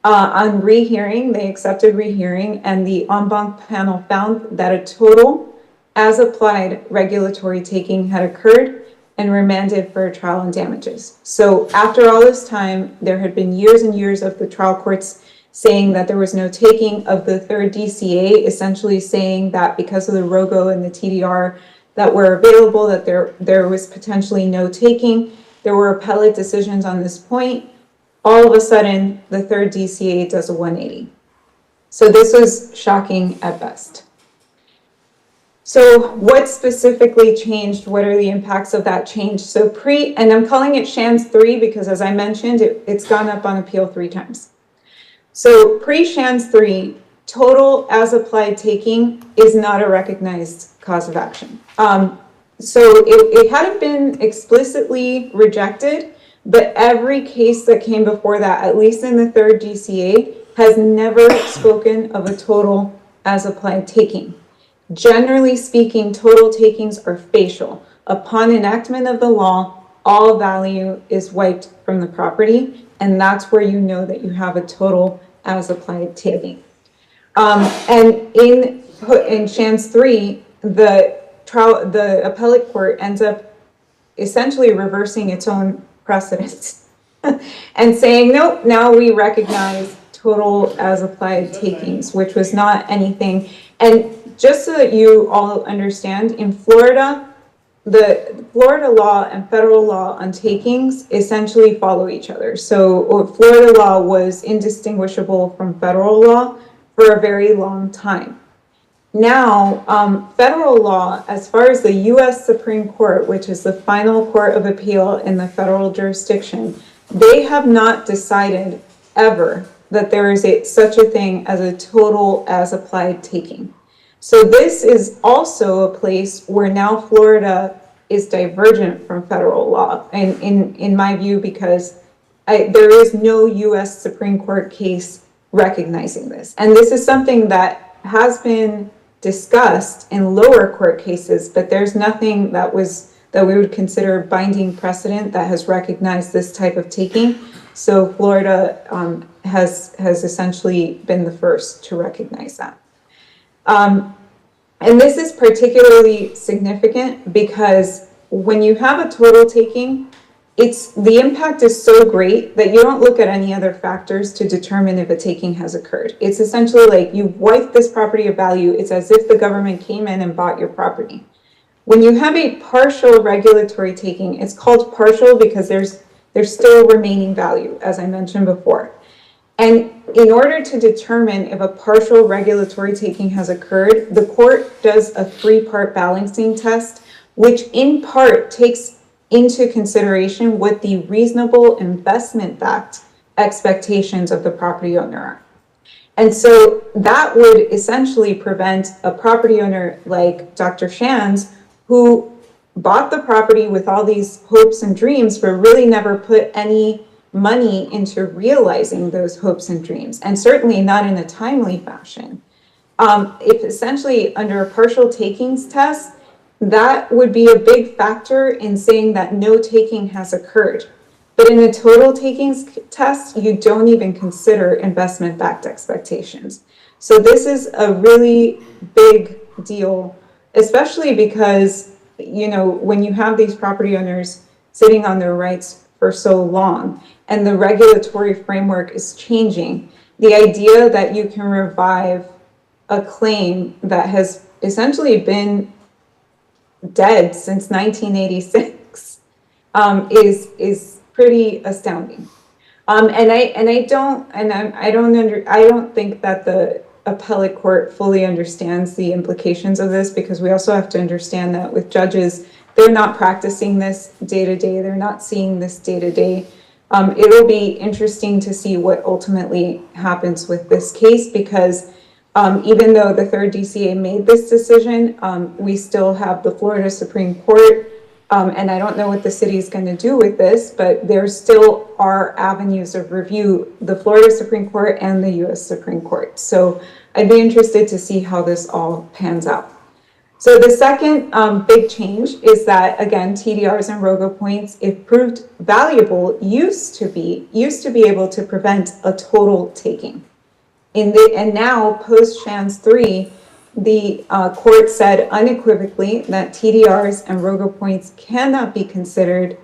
On rehearing, they accepted rehearing, and the en banc panel found that a total as applied regulatory taking had occurred and remanded for a trial and damages. So after all this time, there had been years and years of the trial courts saying that there was no taking of the 3rd DCA, essentially saying that because of the ROGO and the TDR that were available, that there was potentially no taking. There were appellate decisions on this point. All of a sudden, the 3rd DCA does a 180. So this was shocking at best. So what specifically changed? What are the impacts of that change? So and I'm calling it Shands 3 because as I mentioned, it's gone up on appeal 3 times. So pre-Shands 3, total as applied taking is not a recognized cause of action. So it hadn't been explicitly rejected, but every case that came before that, at least in the 3rd DCA, has never spoken of a total as applied taking. Generally speaking, total takings are facial. Upon enactment of the law, all value is wiped from the property, and that's where you know that you have a total as applied taking. And in Shands 3, the appellate court ends up essentially reversing its own precedents and saying, nope, now we recognize total as applied takings, which was not anything. And just so that you all understand, in Florida, the Florida law and federal law on takings essentially follow each other. So Florida law was indistinguishable from federal law for a very long time. Now, federal law, as far as the U.S. Supreme Court, which is the final court of appeal in the federal jurisdiction, they have not decided ever that there is such a thing as a total as applied taking. So this is also a place where now Florida is divergent from federal law, and in my view, because there is no U.S. Supreme Court case recognizing this. And this is something that has been discussed in lower court cases, but there's nothing that we would consider binding precedent that has recognized this type of taking. So Florida has essentially been the first to recognize that. And this is particularly significant because when you have a total taking, the impact is so great that you don't look at any other factors to determine if a taking has occurred. It's essentially like you've wiped this property of value. It's as if the government came in and bought your property. When you have a partial regulatory taking, it's called partial because there's still remaining value, as I mentioned before. And in order to determine if a partial regulatory taking has occurred, the court does a 3-part balancing test, which in part takes into consideration what the reasonable investment-backed expectations of the property owner are. And so that would essentially prevent a property owner like Dr. Shands, who bought the property with all these hopes and dreams, but really never put any money into realizing those hopes and dreams, and certainly not in a timely fashion. If essentially under a partial takings test, that would be a big factor in saying that no taking has occurred. But in a total takings test, you don't even consider investment-backed expectations. So this is a really big deal, especially because, when you have these property owners sitting on their rights for so long and the regulatory framework is changing, the idea that you can revive a claim that has essentially been dead since 1986 is pretty astounding. I don't think that the appellate court fully understands the implications of this, because we also have to understand that with judges, they're not practicing this day to day. They're not seeing this day to day. It'll be interesting to see what ultimately happens with this case, because even though the 3rd DCA made this decision, we still have the Florida Supreme Court and I don't know what the city is going to do with this, but there still are avenues of review, the Florida Supreme Court and the U.S. Supreme Court. So I'd be interested to see how this all pans out. So the second big change is that, again, TDRs and ROGO points, if proved valuable, used to be able to prevent a total taking. And now, post-Shands 3, the court said unequivocally that TDRs and ROGO points cannot be considered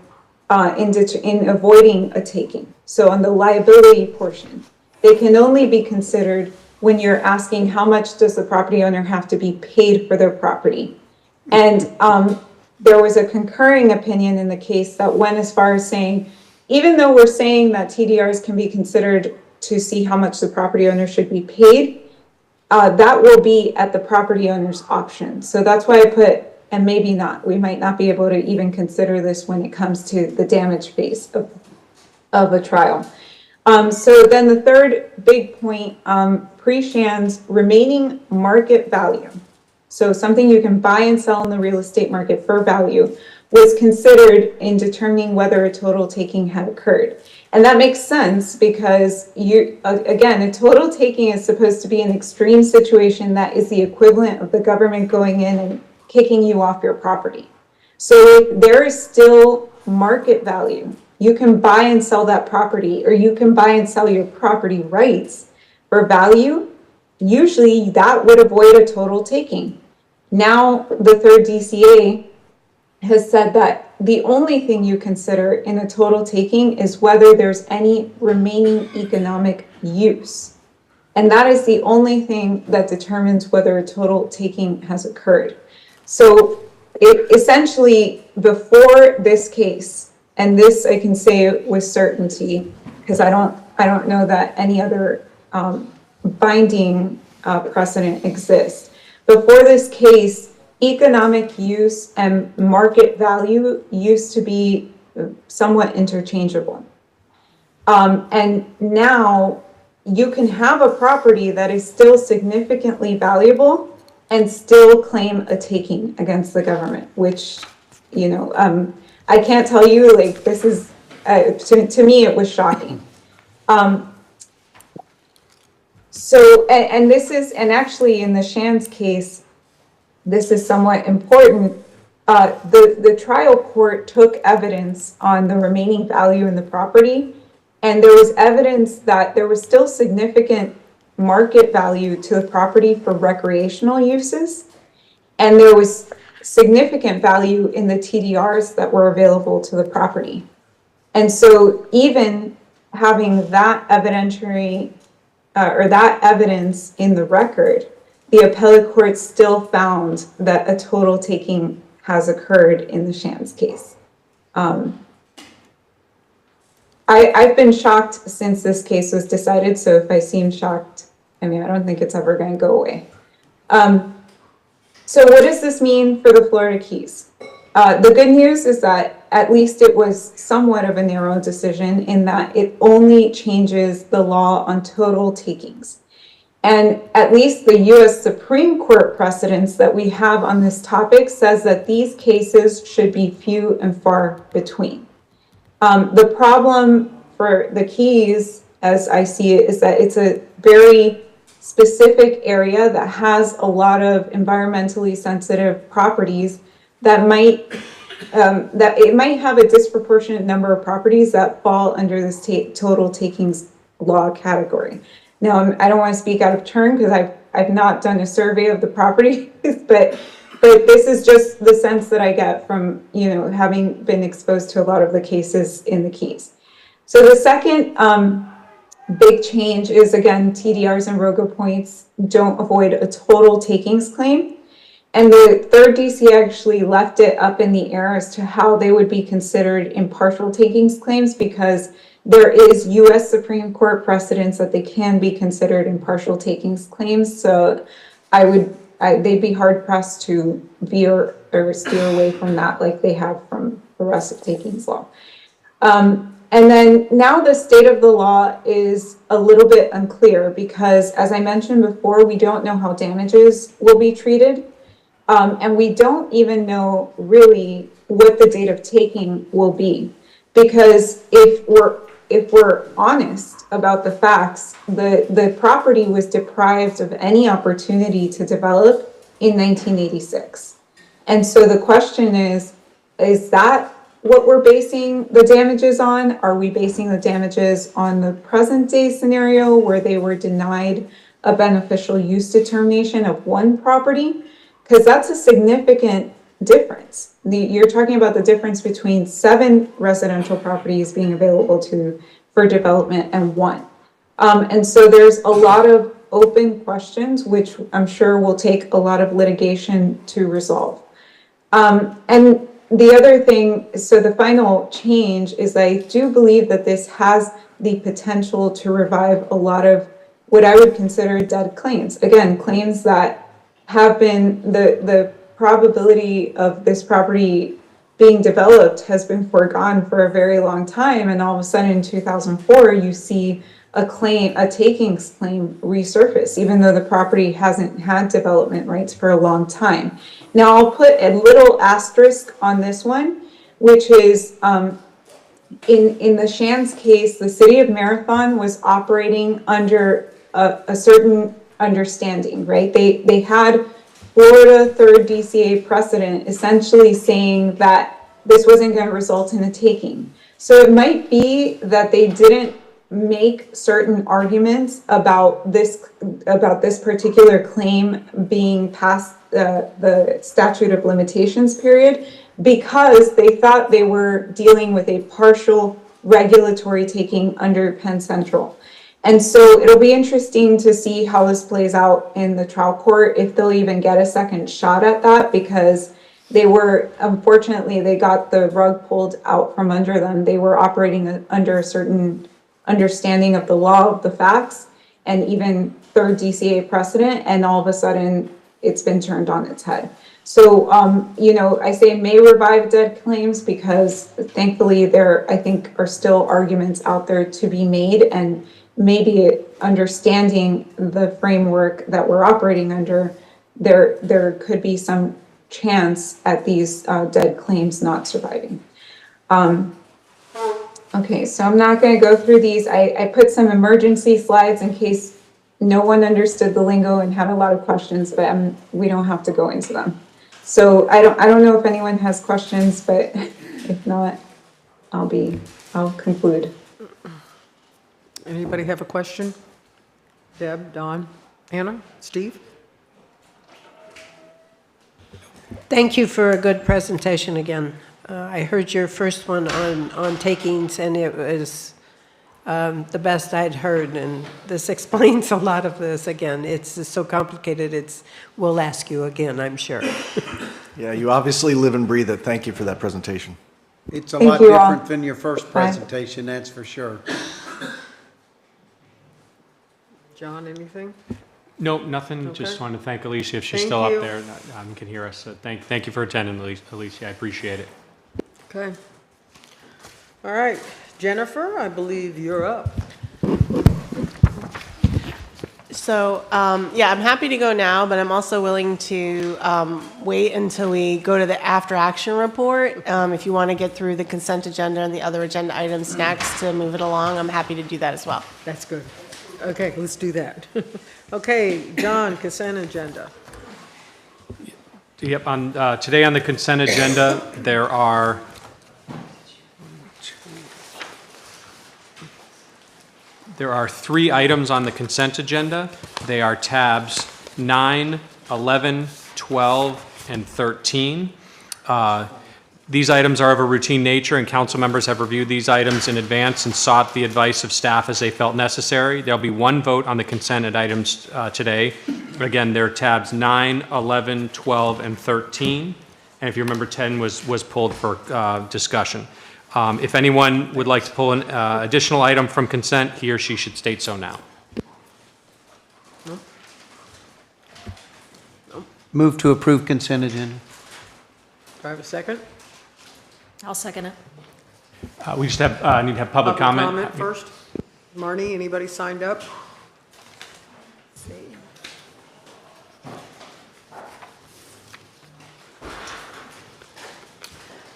in avoiding a taking. So on the liability portion, they can only be considered when you're asking how much does the property owner have to be paid for their property. And there was a concurring opinion in the case that went as far as saying, even though we're saying that TDRs can be considered to see how much the property owner should be paid, that will be at the property owner's option. So that's why I put, and maybe not, we might not be able to even consider this when it comes to the damage phase of a trial. So then the third big point, pre-Shands remaining market value. So something you can buy and sell in the real estate market for value was considered in determining whether a total taking had occurred. And that makes sense because again, a total taking is supposed to be an extreme situation that is the equivalent of the government going in and kicking you off your property. So if there is still market value, you can buy and sell that property, or you can buy and sell your property rights for value. Usually that would avoid a total taking. Now the third DCA has said that the only thing you consider in a total taking is whether there's any remaining economic use. And that is the only thing that determines whether a total taking has occurred. So it essentially, before this case, and this I can say with certainty, because I don't know that any other binding precedent exists. Before this case, economic use and market value used to be somewhat interchangeable. And now you can have a property that is still significantly valuable and still claim a taking against the government, which, I can't tell you, like, this is, to me, it was shocking. And this is, and actually in the Shands case, this is somewhat important. The trial court took evidence on the remaining value in the property, and there was evidence that there was still significant market value to the property for recreational uses, and there was significant value in the TDRs that were available to the property. And so even having that evidentiary or that evidence in the record, the appellate court still found that a total taking has occurred in the Shands case. I've been shocked since this case was decided, so if I seem shocked, I don't think it's ever going to go away. So what does this mean for the Florida Keys? The good news is that at least it was somewhat of a narrow decision in that it only changes the law on total takings. And at least the U.S. Supreme Court precedents that we have on this topic says that these cases should be few and far between. The problem for the Keys, as I see it, is that it's a very specific area that has a lot of environmentally sensitive properties that might have a disproportionate number of properties that fall under this total takings law category. Now, I don't want to speak out of turn because I've not done a survey of the properties, but this is just the sense that I get from, having been exposed to a lot of the cases in the Keys. So the second big change is, again, TDRs and ROGO points don't avoid a total takings claim. And the third DC actually left it up in the air as to how they would be considered in partial takings claims, because there is U.S. Supreme Court precedents that they can be considered in partial takings claims. So they'd be hard pressed to veer or steer away from that like they have from the rest of takings law. And then now the state of the law is a little bit unclear because, as I mentioned before, we don't know how damages will be treated. And we don't even know really what the date of taking will be. Because if we're honest about the facts, the property was deprived of any opportunity to develop in 1986. And so the question is that what we're basing the damages on? Are we basing the damages on the present day scenario where they were denied a beneficial use determination of one property? Because that's a significant difference. You're talking about the difference between 7 residential properties being available for development and 1. And so there's a lot of open questions, which I'm sure will take a lot of litigation to resolve. And the other thing, so the final change is I do believe that this has the potential to revive a lot of what I would consider dead claims. Again, claims that have been, the probability of this property being developed has been foregone for a very long time. And all of a sudden in 2004, you see a takings claim resurface, even though the property hasn't had development rights for a long time. Now I'll put a little asterisk on this one, which is in the Shands case, the city of Marathon was operating under a certain understanding, right? They had Florida 3rd DCA precedent essentially saying that this wasn't going to result in a taking. So it might be that they didn't make certain arguments about this particular claim being past the statute of limitations period because they thought they were dealing with a partial regulatory taking under Penn Central. And so it'll be interesting to see how this plays out in the trial court, if they'll even get a second shot at that, because unfortunately, they got the rug pulled out from under them. They were operating under a certain understanding of the law of the facts and even 3rd DCA precedent, and all of a sudden it's been turned on its head. So, I say may revive dead claims because thankfully there, I think, are still arguments out there to be made, and maybe understanding the framework that we're operating under, there could be some chance at these dead claims not surviving. Okay, so I'm not going to go through these. I put some emergency slides in case no one understood the lingo and had a lot of questions, but we don't have to go into them. So I don't know if anyone has questions, but if not, I'll conclude. Anybody have a question? Deb, Don, Anna, Steve? Thank you for a good presentation again. I heard your first one on takings, and it was the best I'd heard, and this explains a lot of this again. It's just so complicated, we'll ask you again, I'm sure. Yeah, you obviously live and breathe it. Thank you for that presentation. It's a lot different than your first presentation, that's for sure. John, anything? No, nothing. Okay. Just wanted to thank Alicia if she's Thank still you. up there and can hear us. So thank you for attending, Alicia. I appreciate it. Okay. All right, Jennifer, I believe you're up. So, yeah, I'm happy to go now, but I'm also willing to wait until we go to the after action report. If you want to get through the consent agenda and the other agenda items next to move it along, I'm happy to do that as well. That's good. Okay, let's do that. Okay, John, consent agenda. Yep, today on the consent agenda, there are three items on the consent agenda. They are tabs 9, 11, 12, and 13. These items are of a routine nature, and council members have reviewed these items in advance and sought the advice of staff as they felt necessary. There'll be one vote on the consent items today. Again, they're tabs 9, 11, 12, and 13. And if you remember, 10 was pulled for discussion. If anyone would like to pull an additional item from consent, he or she should state so now. Move to approve consent agenda. Do I have a second? I'll second it. We just have, need to have public comment. Comment first. Marnie, anybody signed up?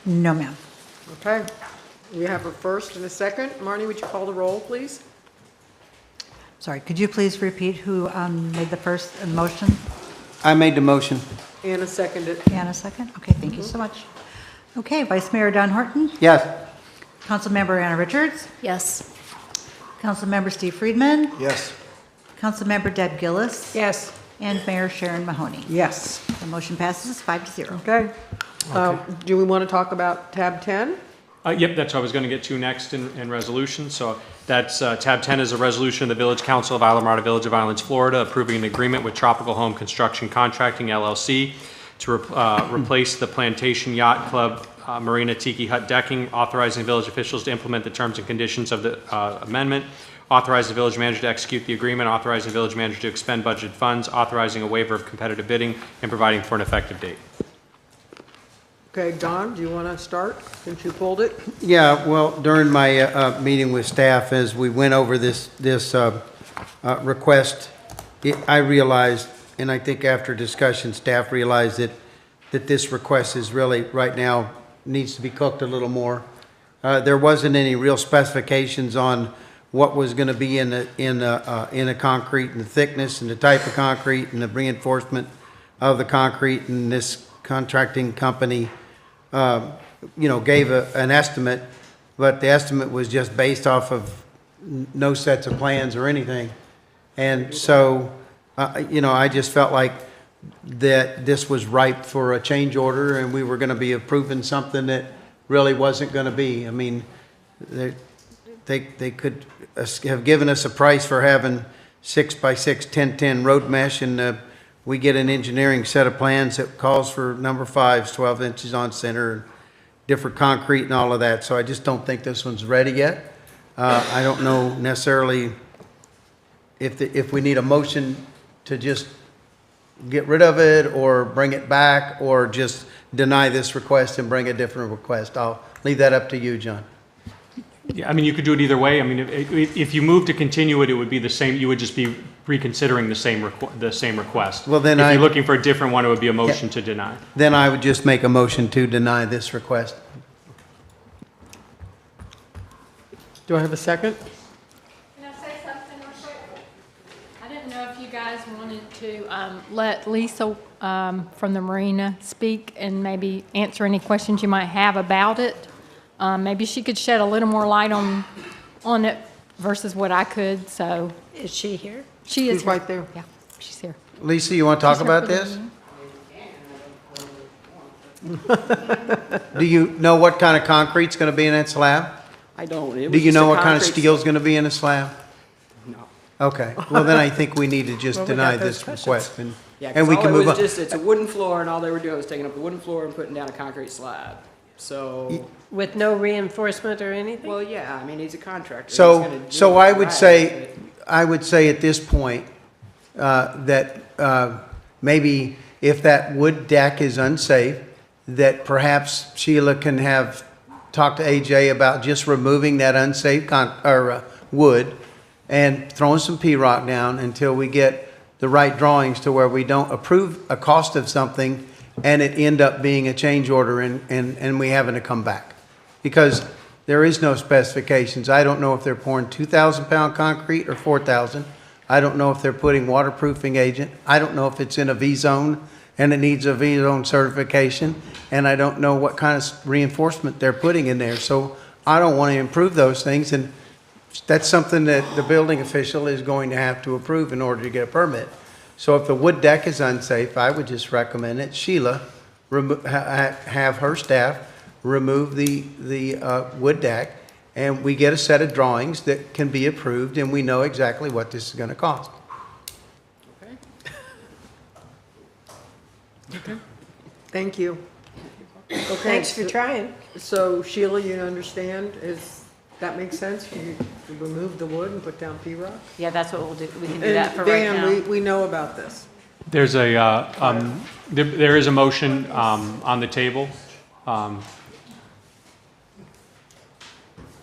No, ma'am. Okay. We have a first and a second. Marnie, would you call the roll, please? Sorry, could you please repeat who made the first motion? I made the motion. Anna seconded. And a second? Okay, thank you so much. Okay, Vice Mayor Don Horton, Yes. Councilmember Anna Richards, Yes. Councilmember Steve Friedman, Yes. Councilmember Deb Gillis, Yes. and Mayor Sharon Mahoney. Yes. The motion passes 5-0. Okay. Do we want to talk about tab 10? Yep, that's what I was going to get to next in resolution. So that's tab 10 is a resolution of the Village Council of Islamorada Village of Islands, Florida, approving an agreement with Tropical Home Construction Contracting LLC to replace the Plantation Yacht Club Marina Tiki Hut decking, authorizing village officials to implement the terms and conditions of the amendment, authorize the village manager to execute the agreement, authorizing the village manager to expend budgeted funds, authorizing a waiver of competitive bidding, and providing for an effective date. Okay, Don, do you want to start since you pulled it? Yeah, well, during my meeting with staff, as we went over this request, I realized, and I think after discussion, staff realized that this request is really, right now, needs to be cooked a little more. There wasn't any real specifications on what was going to be in the concrete, and the thickness, and the type of concrete, and the reinforcement of the concrete, and this contracting company gave an estimate, but the estimate was just based off of no sets of plans or anything. And so, I just felt like that this was ripe for a change order, and we were going to be approving something that really wasn't going to be. I mean, they could have given us a price for having 6x6 1010 road mesh, and we get an engineering set of plans that calls for number 5s, 12 inches on center, different concrete and all of that. So I just don't think this one's ready yet. I don't know necessarily if we need a motion to just get rid of it or bring it back, or just deny this request and bring a different request. I'll leave that up to you, John. Yeah, I mean, you could do it either way. I mean, if you move to continue it, it would be the same, you would just be reconsidering the same request. Well, then if you're looking for a different one, it would be a motion to deny. Then I would just make a motion to deny this request. Do I have a second? Can I say something real quick? I didn't know if you guys wanted to let Lisa from the marina speak and maybe answer any questions you might have about it. Maybe she could shed a little more light on it versus what I could, so. Is she here? She is She's right there. Yeah, she's here. Lisa, you want to talk She's here about for the this? Do you know what kind of concrete's going to be in that slab? I don't. Do you know what kind of steel's going to be in the slab? No. Okay, well, then I think we need to just Well, we deny got those this questions. request, and Yeah, and we can move on. It's a wooden floor, and all they were doing was taking up the wooden floor and putting down a concrete slab. So. With no reinforcement or anything? Well, yeah, I mean, he's a contractor. He's gonna do So it I would right, say, at this point, that maybe if that wood deck is unsafe, that perhaps Sheila can talk to AJ about just removing that unsafe wood and throwing some P-rock down until we get the right drawings to where we don't approve a cost of something and it end up being a change order and we having to come back. Because there is no specifications. I don't know if they're pouring 2,000-pound concrete or 4,000. I don't know if they're putting waterproofing agent. I don't know if it's in a V-zone and it needs a V-zone certification. And I don't know what kind of reinforcement they're putting in there. So I don't want to improve those things. And that's something that the building official is going to have to approve in order to get a permit. So if the wood deck is unsafe, I would just recommend that Sheila have her staff remove the wood deck, and we get a set of drawings that can be approved, and we know exactly what this is going to cost. Okay. Thank you. Okay. Thanks for trying. So Sheila, you understand, that makes sense? You remove the wood and put down P-rock? Yeah, that's what we'll do. We can do that for right now. Dan, we know about this. There's there is a motion on the table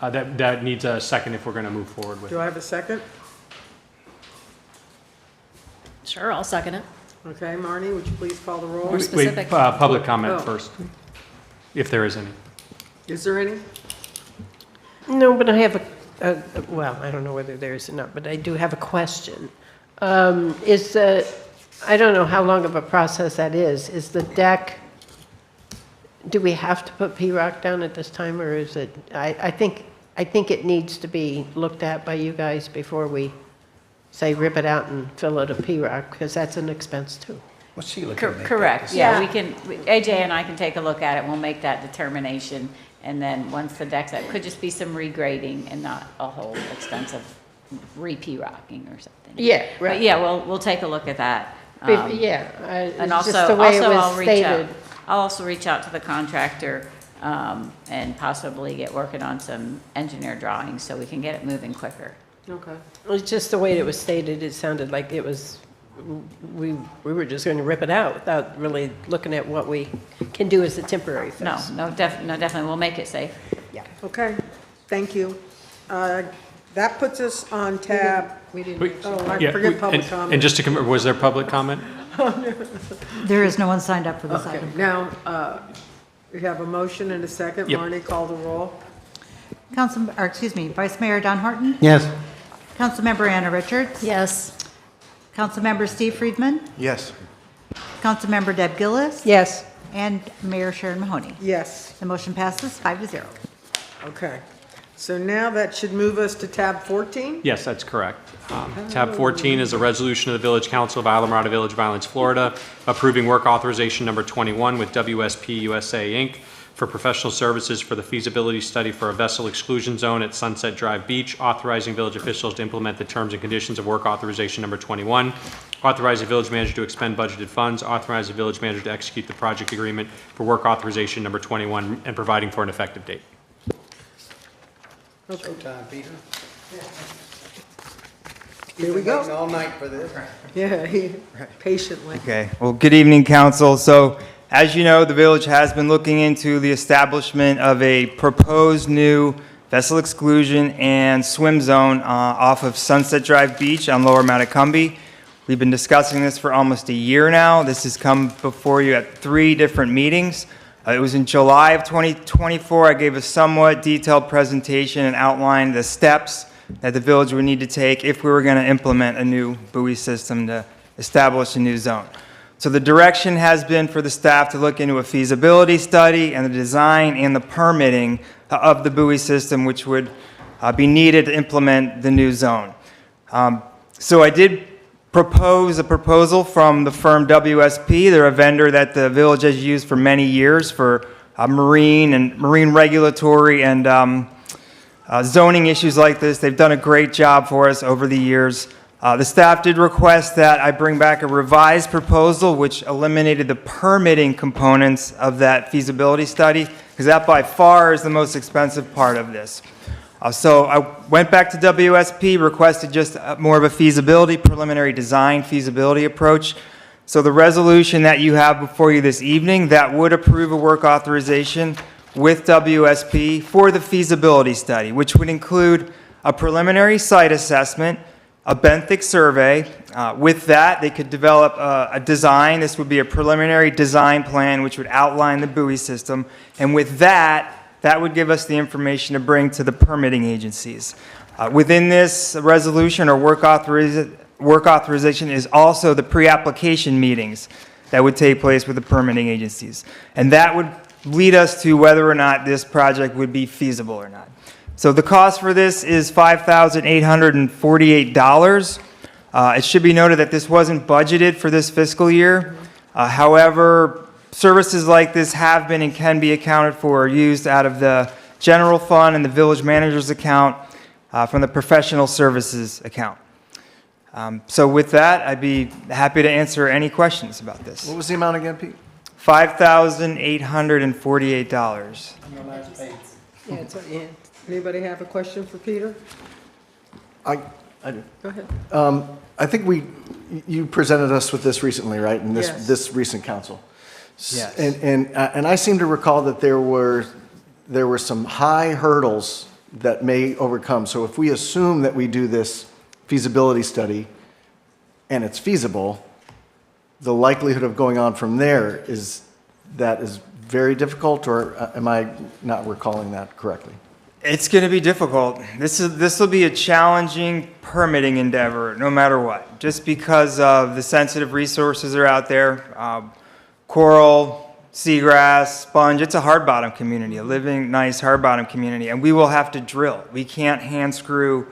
that needs a second if we're going to move forward with it. Do I have a second? Sure, I'll second it. Okay, Marnie, would you please call the roll? More specific. Public comment Oh. first, if there is any. Is there any? No, but I have well, I don't know whether there is or not, but I do have a question. I don't know how long of a process that is. Is the deck, do we have to put P-rock down at this time, or is it, I think it needs to be looked at by you guys before we say rip it out and fill it with P-rock, because that's an expense too. Well, Sheila can make that Correct, decision. yeah, AJ and I can take a look at it, we'll make that determination, and then once the deck's up, could just be some regrading and not a whole expensive re-P-rocking or something. Yeah, But right. yeah, we'll take a look at that. It's And just also, the way it was I'll reach out, stated. I'll also reach out to the contractor, and possibly get working on some engineer drawings so we can get it moving quicker. Okay. It's just the way it was stated, it sounded like it was, we were just going to rip it out without really looking at what we can do as a temporary fix. No, definitely, we'll make it safe. Yeah. Okay, thank you. That puts us on tab. We didn't. Wait, Oh, I yeah, forget public and comment. just to confirm, was there public comment? There is no one signed up for this Okay, item. now, we have a motion and a second. Yep. Marnie, call the roll. Vice Mayor Don Horton? Yes. Councilmember Anna Richards? Yes. Councilmember Steve Friedman? Yes. Councilmember Deb Gillis? Yes. And Mayor Sharon Mahoney. Yes, The motion passes 5-0. okay. So now that should move us to tab 14? Yes, that's correct. Tab 14 is a resolution of the Village Council of Islamorada Village, Violence, Florida, approving work authorization number 21 with WSP USA, Inc. for professional services for the feasibility study for a vessel exclusion zone at Sunset Drive Beach, authorizing village officials to implement the terms and conditions of work authorization number 21, authorize the village manager to expend budgeted funds, authorize the village manager to execute the project agreement for work authorization number 21, and providing for an effective date. Showtime, Peter. Here we go. Waiting all night for this. Yeah, patiently. Okay, well, good evening, council. So, as you know, the village has been looking into the establishment of a proposed new vessel exclusion and swim zone off of Sunset Drive Beach on Lower Matacumbe. We've been discussing this for almost a year now. This has come before you at 3 different meetings. It was in July of 2024. I gave a somewhat detailed presentation and outlined the steps that the village would need to take if we were going to implement a new buoy system to establish a new zone. So the direction has been for the staff to look into a feasibility study and the design and the permitting of the buoy system, which would be needed to implement the new zone. So I did propose a proposal from the firm WSP. They're a vendor that the village has used for many years for marine regulatory and zoning issues like this. They've done a great job for us over the years. The staff did request that I bring back a revised proposal which eliminated the permitting components of that feasibility study, because that by far is the most expensive part of this. So I went back to WSP, requested just more of a feasibility, preliminary design feasibility approach. So the resolution that you have before you this evening, that would approve a work authorization with WSP for the feasibility study, which would include a preliminary site assessment, a benthic survey. With that, they could develop a design. This would be a preliminary design plan which would outline the buoy system. And with that would give us the information to bring to the permitting agencies. Within this resolution or work authorization is also the pre-application meetings that would take place with the permitting agencies. And that would lead us to whether or not this project would be feasible or not. So the cost for this is $5,848. It should be noted that this wasn't budgeted for this fiscal year. However, services like this have been and can be accounted for or used out of the general fund and the village manager's account from the professional services account. So with that, I'd be happy to answer any questions about this. What was the amount again, Pete? $5,848. Yeah, yeah. Anybody have a question for Peter? I do. Go ahead. I think you presented us with this recently, right? In Yes. this recent council. Yes. And I seem to recall that there were some high hurdles that may overcome. So if we assume that we do this feasibility study and it's feasible, the likelihood of going on from there is very difficult, or am I not recalling that correctly? It's going to be difficult. This will be a challenging permitting endeavor, no matter what, just because of the sensitive resources that are out there. Coral, seagrass, sponge, it's a hard bottom community, a living, nice hard bottom community, and we will have to drill. We can't hand screw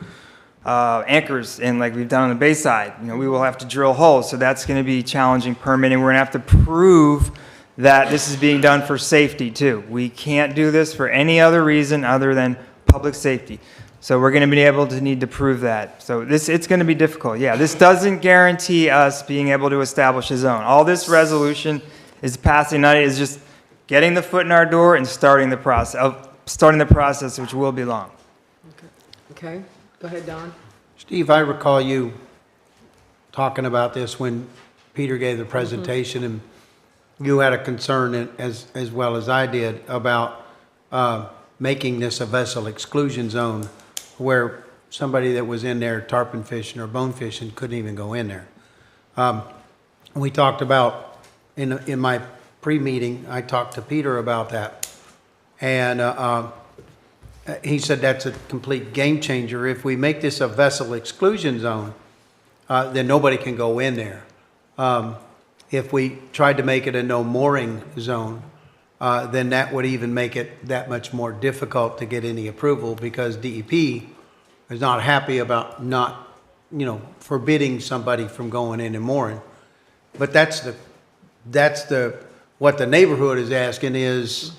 anchors in like we've done on the Bayside. We will have to drill holes, so that's going to be challenging permitting. We're going to have to prove that this is being done for safety too. We can't do this for any other reason other than public safety. So we're going to be able to need to prove that. So it's going to be difficult. Yeah, this doesn't guarantee us being able to establish a zone. All this resolution is passing tonight is just getting the foot in our door and starting the process, which will be long. Okay, go ahead, Don. Steve, I recall you talking about this when Peter gave the presentation, and you had a concern, as well as I did, about making this a vessel exclusion zone where somebody that was in there tarpon fishing or bone fishing couldn't even go in there. We talked about, in my pre-meeting, I talked to Peter about that. And he said that's a complete game changer. If we make this a vessel exclusion zone, then nobody can go in there. If we tried to make it a no mooring zone, then that would even make it that much more difficult to get any approval, because DEP is not happy about not, forbidding somebody from going in and mooring. But that's what the neighborhood is asking is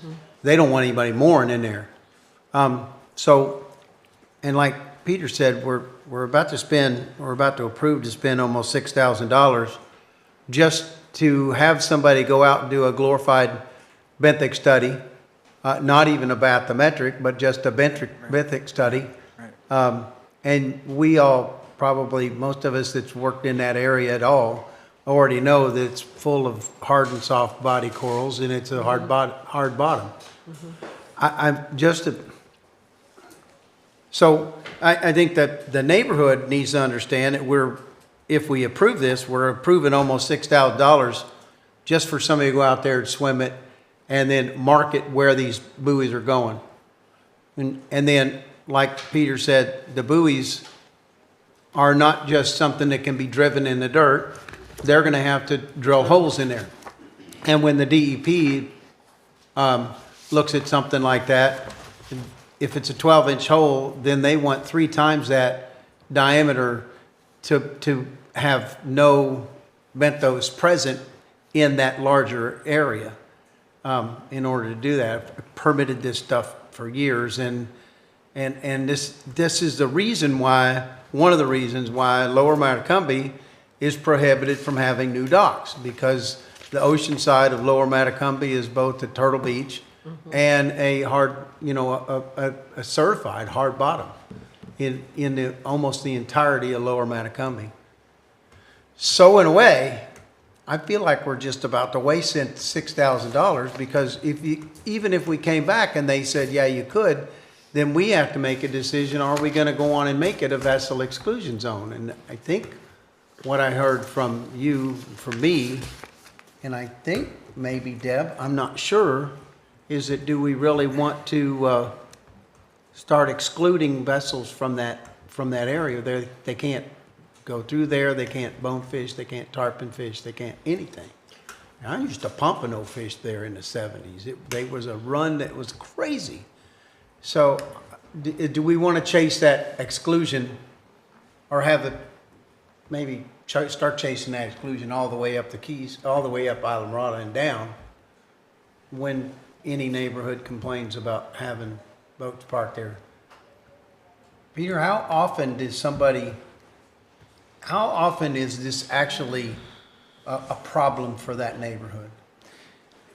they don't want anybody mooring in there. So, and like Peter said, we're about to approve to spend almost $6,000 just to have somebody go out and do a glorified benthic study, not even a bathymetric, but just a benthic study. And we all, probably most of us that's worked in that area at all, already know that it's full of hard and soft body corals, and it's a hard bottom. So I think that the neighborhood needs to understand that if we approve this, we're approving almost $6,000 just for somebody to go out there and swim it and then mark it where these buoys are going. And then, like Peter said, the buoys are not just something that can be driven in the dirt. They're going to have to drill holes in there. And when the DEP looks at something like that, if it's a 12-inch hole, then they want 3 times that diameter to have no benthos present in that larger area. In order to do that, I've permitted this stuff for years, and this is the reason why, one of the reasons why Lower Matacumbe is prohibited from having new docks, because the ocean side of Lower Matacumbe is both a Turtle Beach and a hard, a certified hard bottom in almost the entirety of Lower Matacumbe. So in a way, I feel like we're just about to waste $6,000, because even if we came back and they said, yeah, you could, then we have to make a decision, are we going to go on and make it a vessel exclusion zone? And I think what I heard from you, from me, and I think maybe Deb, I'm not sure, is that do we really want to start excluding vessels from that area? They can't go through there, they can't bonefish, they can't tarpon fish, they can't anything. Now, I used to pompano fish there in the 70s. There was a run that was crazy. So do we want to chase that exclusion, or have it maybe start chasing that exclusion all the way up the Keys, all the way up Islamorada and down, when any neighborhood complains about having boats parked there? Peter, how often is this actually a problem for that neighborhood?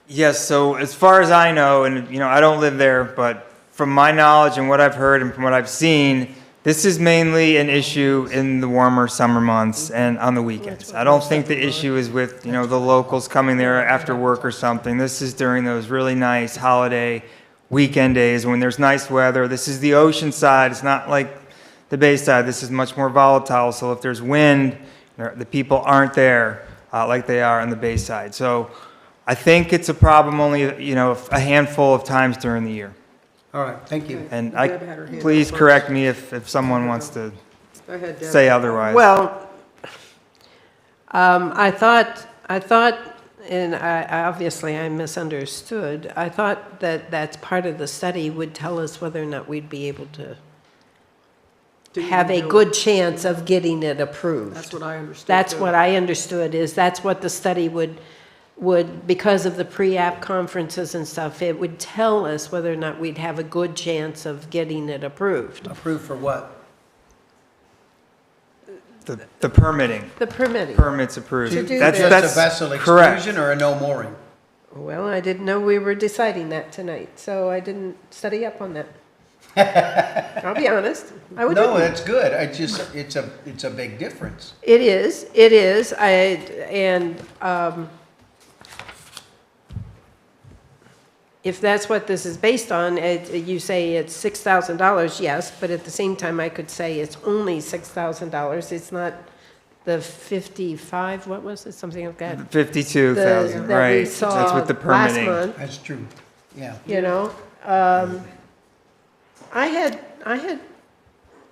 Yes, so as far as I know, and I don't live there, but from my knowledge and what I've heard and from what I've seen, this is mainly an issue in the warmer summer months and on the weekends. I don't think the issue is with, the locals coming there after work or something. This is during those really nice holiday weekend days when there's nice weather. This is the ocean side. It's not like the Bayside. This is much more volatile. So if there's wind, the people aren't there like they are on the Bayside. So I think it's a problem only, a handful of times during the year. All right, thank you. And Deb had her hand please up correct me if someone wants to Go ahead, Deb. say otherwise. Well, I thought, and obviously I misunderstood, I thought that that's part of the study would tell us whether or not we'd be able to have a good chance of getting it approved. That's what I understood. That's too. what I understood, is that's what the study would, because of the pre-app conferences and stuff, it would tell us whether or not we'd have a good chance of getting it approved. Approved for what? The permitting. The permitting. Permits approved. To do That's, this. that's Just a vessel correct. exclusion or a no mooring? Well, I didn't know we were deciding that tonight, so I didn't study up on that. I'll be honest. I would. No, that's good. It's a big difference. It is. If that's what this is based on, you say it's $6,000, yes, but at the same time, I could say it's only $6,000. It's not the 55, what was it, something like that? 52,000, that right. we saw That's with the last permitting. month. That's true, yeah. You know, I had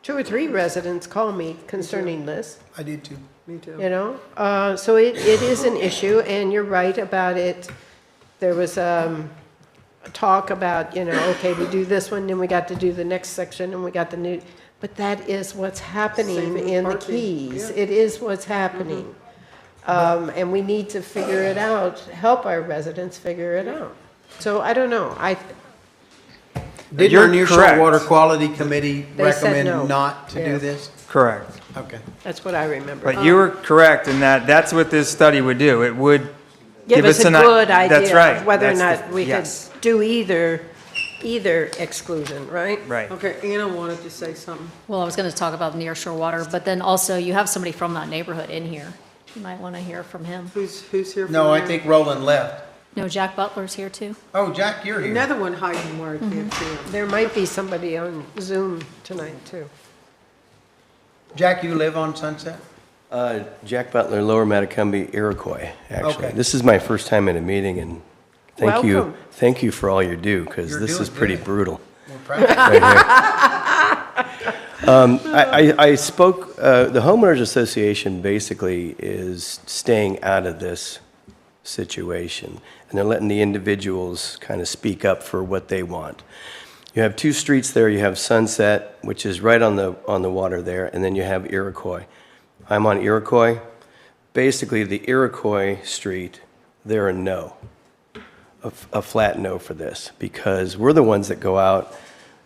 2 or 3 residents call me concerning this. I did too. Me too. You know, so it is an issue, and you're right about it. There was a talk about, okay, we do this one, then we got to do the next section, and we got the new, but that is what's happening Same with in the parking, Keys. yeah. It is what's happening. And we need to figure it out, help our residents figure it out. So I don't know, Did You're our nearshore correct. water quality committee They said no. recommend not to Yeah. do this? Correct. Okay. that's what I remember. But you were correct in that's what this study would do. It would Give us a an good That's idea right. of whether or That's not the- we yes. could do either exclusion, right? Right. Okay, Anna wanted to say something. Well, I was going to talk about nearshore water, but then also you have somebody from that neighborhood in here. You might want to hear from him. Who's here? No, from I there? think Roland left. No, Jack Butler's here too. Oh, Jack, you're here. Another one hiding where I can't see him. There might be somebody on Zoom tonight, too. Jack, you live on Sunset? Jack Butler, Lower Matacumbe, Iroquois, actually. Okay. This is my first time at a meeting, and Welcome. thank you for all you do, because You're this doing is pretty good. brutal. We're proud. Right here. I spoke, the homeowners association basically is staying out of this situation, and they're letting the individuals kind of speak up for what they want. You have 2 streets there. You have Sunset, which is right on the water there, and then you have Iroquois. I'm on Iroquois. Basically, the Iroquois street, they're a no, a flat no for this, because we're the ones that go out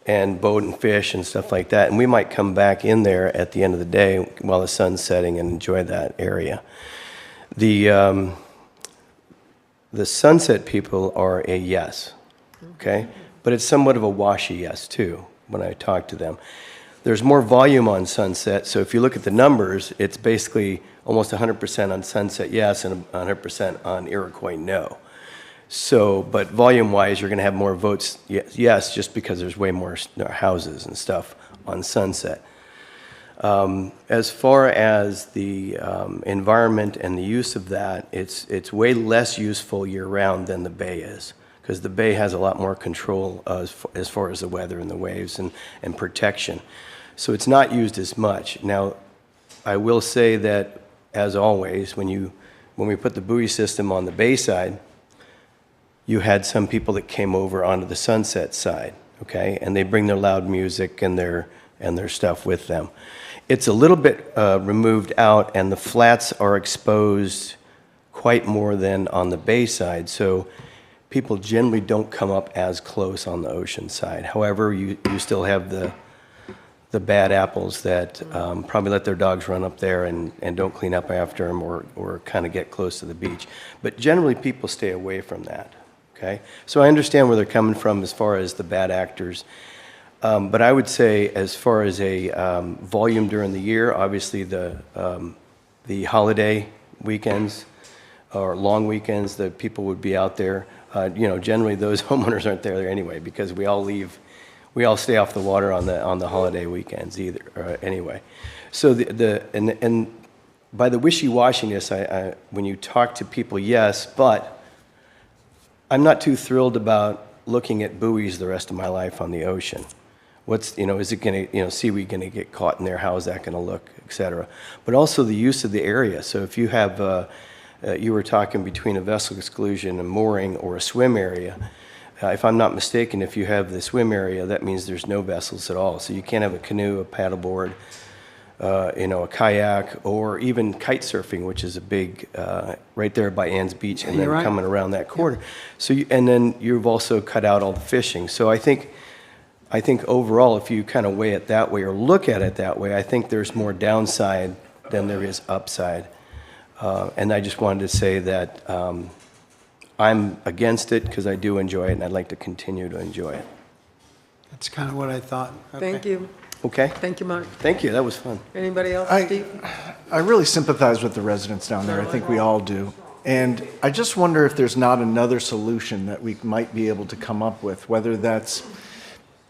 and boat and fish and stuff like that, and we might come back in there at the end of the day while the sun's setting and enjoy that area. The Sunset people are a yes, okay? But it's somewhat of a washy yes, too, when I talk to them. There's more volume on Sunset, so if you look at the numbers, it's basically almost 100% on Sunset yes and 100% on Iroquois no. So, but volume-wise, you're going to have more votes yes, just because there's way more houses and stuff on Sunset. As far as the environment and the use of that, it's way less useful year-round than the bay is, because the bay has a lot more control as far as the weather and the waves and protection. So it's not used as much. Now, I will say that, as always, when we put the buoy system on the bay side, you had some people that came over onto the Sunset side, okay? And they bring their loud music and their stuff with them. It's a little bit removed out, and the flats are exposed quite more than on the bay side, so people generally don't come up as close on the ocean side. However, you still have the bad apples that probably let their dogs run up there and don't clean up after them or kind of get close to the beach. But generally, people stay away from that, okay? So I understand where they're coming from as far as the bad actors. But I would say, as far as a volume during the year, obviously the holiday weekends or long weekends, the people would be out there. Generally those homeowners aren't there anyway, because we all stay off the water on the holiday weekends anyway. So and by the wishy-washiness, when you talk to people, yes, but I'm not too thrilled about looking at buoys the rest of my life on the ocean. What's, is it going to, seaweed going to get caught in there? How is that going to look, et cetera? But also the use of the area. So if you have, you were talking between a vessel exclusion, a mooring, or a swim area. If I'm not mistaken, if you have the swim area, that means there's no vessels at all. So you can't have a canoe, a paddleboard, a kayak, or even kite surfing, which is a big, right there by Ann's Beach, and then You're right. coming around that corridor. So, and then you've also cut out all the fishing. So I think overall, if you kind of weigh it that way or look at it that way, I think there's more downside than there is upside. And I just wanted to say that I'm against it because I do enjoy it, and I'd like to continue to enjoy it. That's kind of what I thought. Thank you. Okay? Thank you, Mark. Thank you, that was fun. Anybody else, Steve? I really sympathize with the residents down there. I think we all do. And I just wonder if there's not another solution that we might be able to come up with, whether that's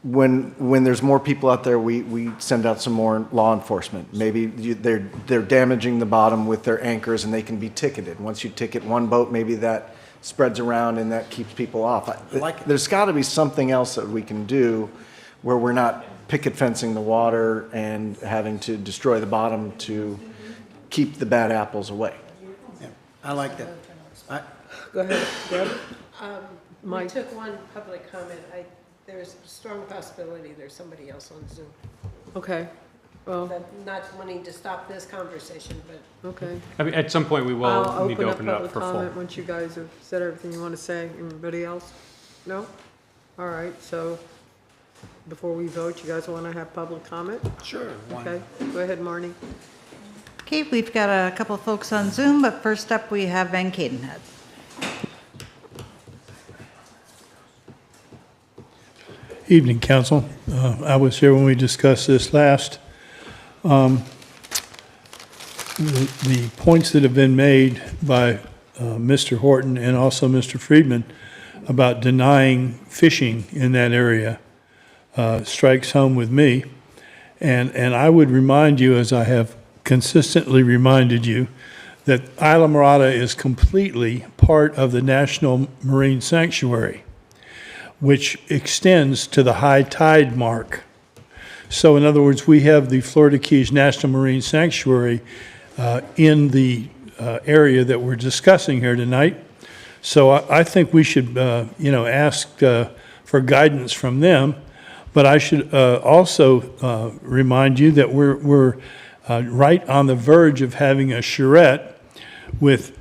when there's more people out there, we send out some more law enforcement. Maybe they're damaging the bottom with their anchors and they can be ticketed. Once you ticket one boat, maybe that spreads around and that keeps people off. There's got to be something else that we can do where we're not picket fencing the water and having to destroy the bottom to keep the bad apples away. Yeah, I like that. Go ahead, Deb. We Mike? took one public comment. There's a strong possibility there's somebody else on Zoom. Okay, well, Not wanting to stop this conversation, but. okay. I mean, at some point, we will I'll need to open it up public for full. comment once you guys have said everything you want to say. Anybody else? No? All right, so before we vote, you guys want to have public comment? Sure. Okay, go ahead, Marnie. Okay, we've got a couple of folks on Zoom, but first up, we have Van Cadenhead. Evening, council. I was here when we discussed this last. The points that have been made by Mr. Horton and also Mr. Friedman about denying fishing in that area strikes home with me. And I would remind you, as I have consistently reminded you, that Isla Mirada is completely part of the National Marine Sanctuary, which extends to the high tide mark. So in other words, we have the Florida Keys National Marine Sanctuary in the area that we're discussing here tonight. So I think we should, ask for guidance from them. But I should also remind you that we're right on the verge of having a charrette with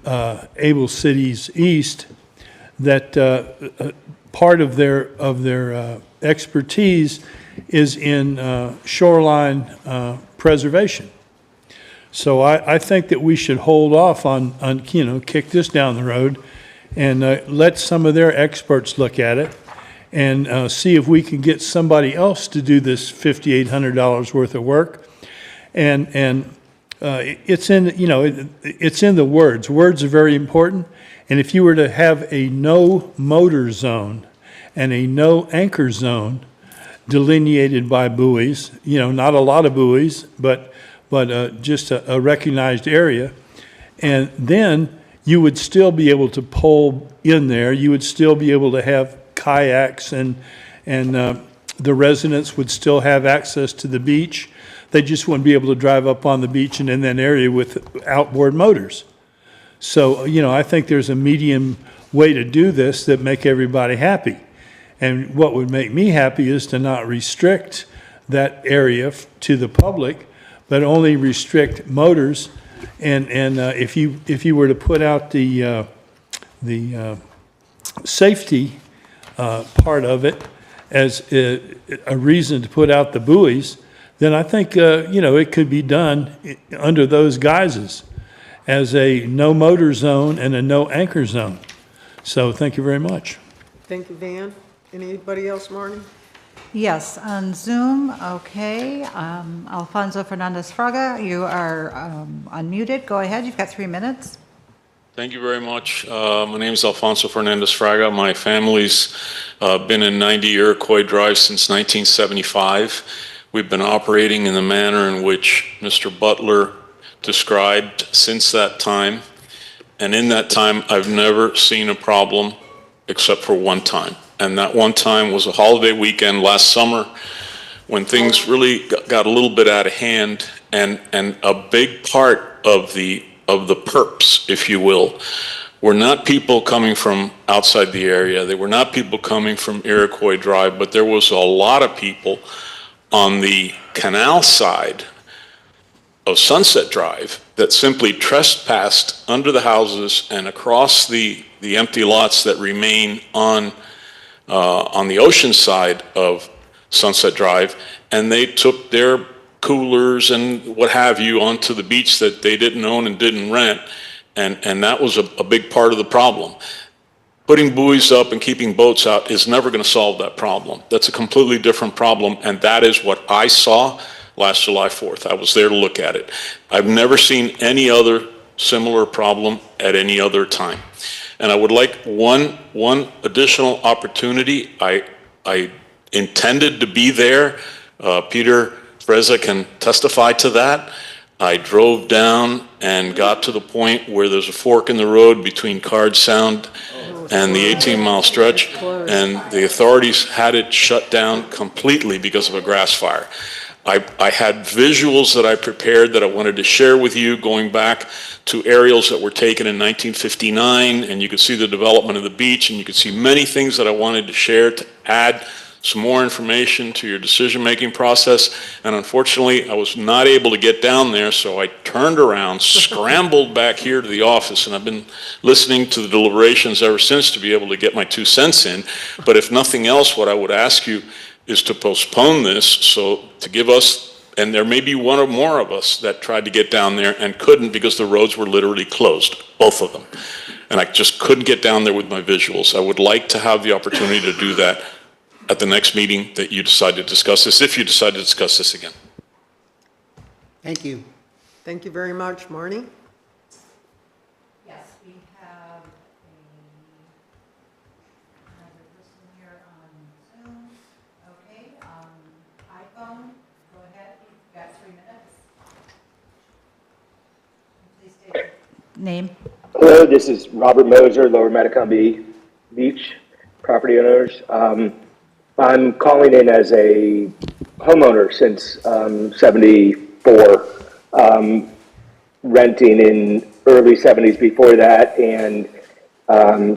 Able Cities East that part of their expertise is in shoreline preservation. So I think that we should hold off on kick this down the road and let some of their experts look at it and see if we can get somebody else to do this $5,800 worth of work. And it's in, it's in the words. Words are very important. And if you were to have a no motor zone and a no anchor zone delineated by buoys, not a lot of buoys, but just a recognized area, and then you would still be able to pull in there. You would still be able to have kayaks, and the residents would still have access to the beach. They just wouldn't be able to drive up on the beach and in that area with outboard motors. So, I think there's a medium way to do this that make everybody happy. And what would make me happy is to not restrict that area to the public, but only restrict motors. And if you were to put out the safety part of it as a reason to put out the buoys, then I think it could be done under those guises as a no motor zone and a no anchor zone. So thank you very much. Thank you, Van. Anybody else, Marnie? Yes, on Zoom, okay. Alfonso Fernandez Fraga, you are unmuted. Go ahead, you've got 3 minutes. Thank you very much. My name is Alfonso Fernandez Fraga. My family's been in 90 Iroquois Drive since 1975. We've been operating in the manner in which Mr. Butler described since that time. And in that time, I've never seen a problem except for one time. And that one time was a holiday weekend last summer when things really got a little bit out of hand, and a big part of the perps, if you will, were not people coming from outside the area. They were not people coming from Iroquois Drive, but there was a lot of people on the canal side of Sunset Drive that simply trespassed under the houses and across the empty lots that remain on the ocean side of Sunset Drive, and they took their coolers and what have you onto the beach that they didn't own and didn't rent, and that was a big part of the problem. Putting buoys up and keeping boats out is never going to solve that problem. That's a completely different problem, and that is what I saw last July 4th. I was there to look at it. I've never seen any other similar problem at any other time. And I would like one additional opportunity. I intended to be there. Peter Frezza can testify to that. I drove down and got to the point where there's a fork in the road between Card Sound and the 18-mile stretch, and the authorities had it shut down completely because of a grass fire. I had visuals that I prepared that I wanted to share with you, going back to aerials that were taken in 1959, and you could see the development of the beach, and you could see many things that I wanted to share to add some more information to your decision-making process. And unfortunately, I was not able to get down there, so I turned around, scrambled back here to the office, and I've been listening to the deliberations ever since to be able to get my 2 cents in. But if nothing else, what I would ask you is to postpone this, so to give us, and there may be one or more of us that tried to get down there and couldn't because the roads were literally closed, both of them. And I just couldn't get down there with my visuals. I would like to have the opportunity to do that at the next meeting that you decide to discuss this, if you decide to discuss this again. Thank you. Thank you very much, Marnie. Yes, we have another person here on Zoom. Okay, iPhone, go ahead, you've got 3 minutes. Please state your name. Hello, this is Robert Moser, Lower Metacombe Beach property owners. I'm calling in as a homeowner since 74, renting in early 70s before that, and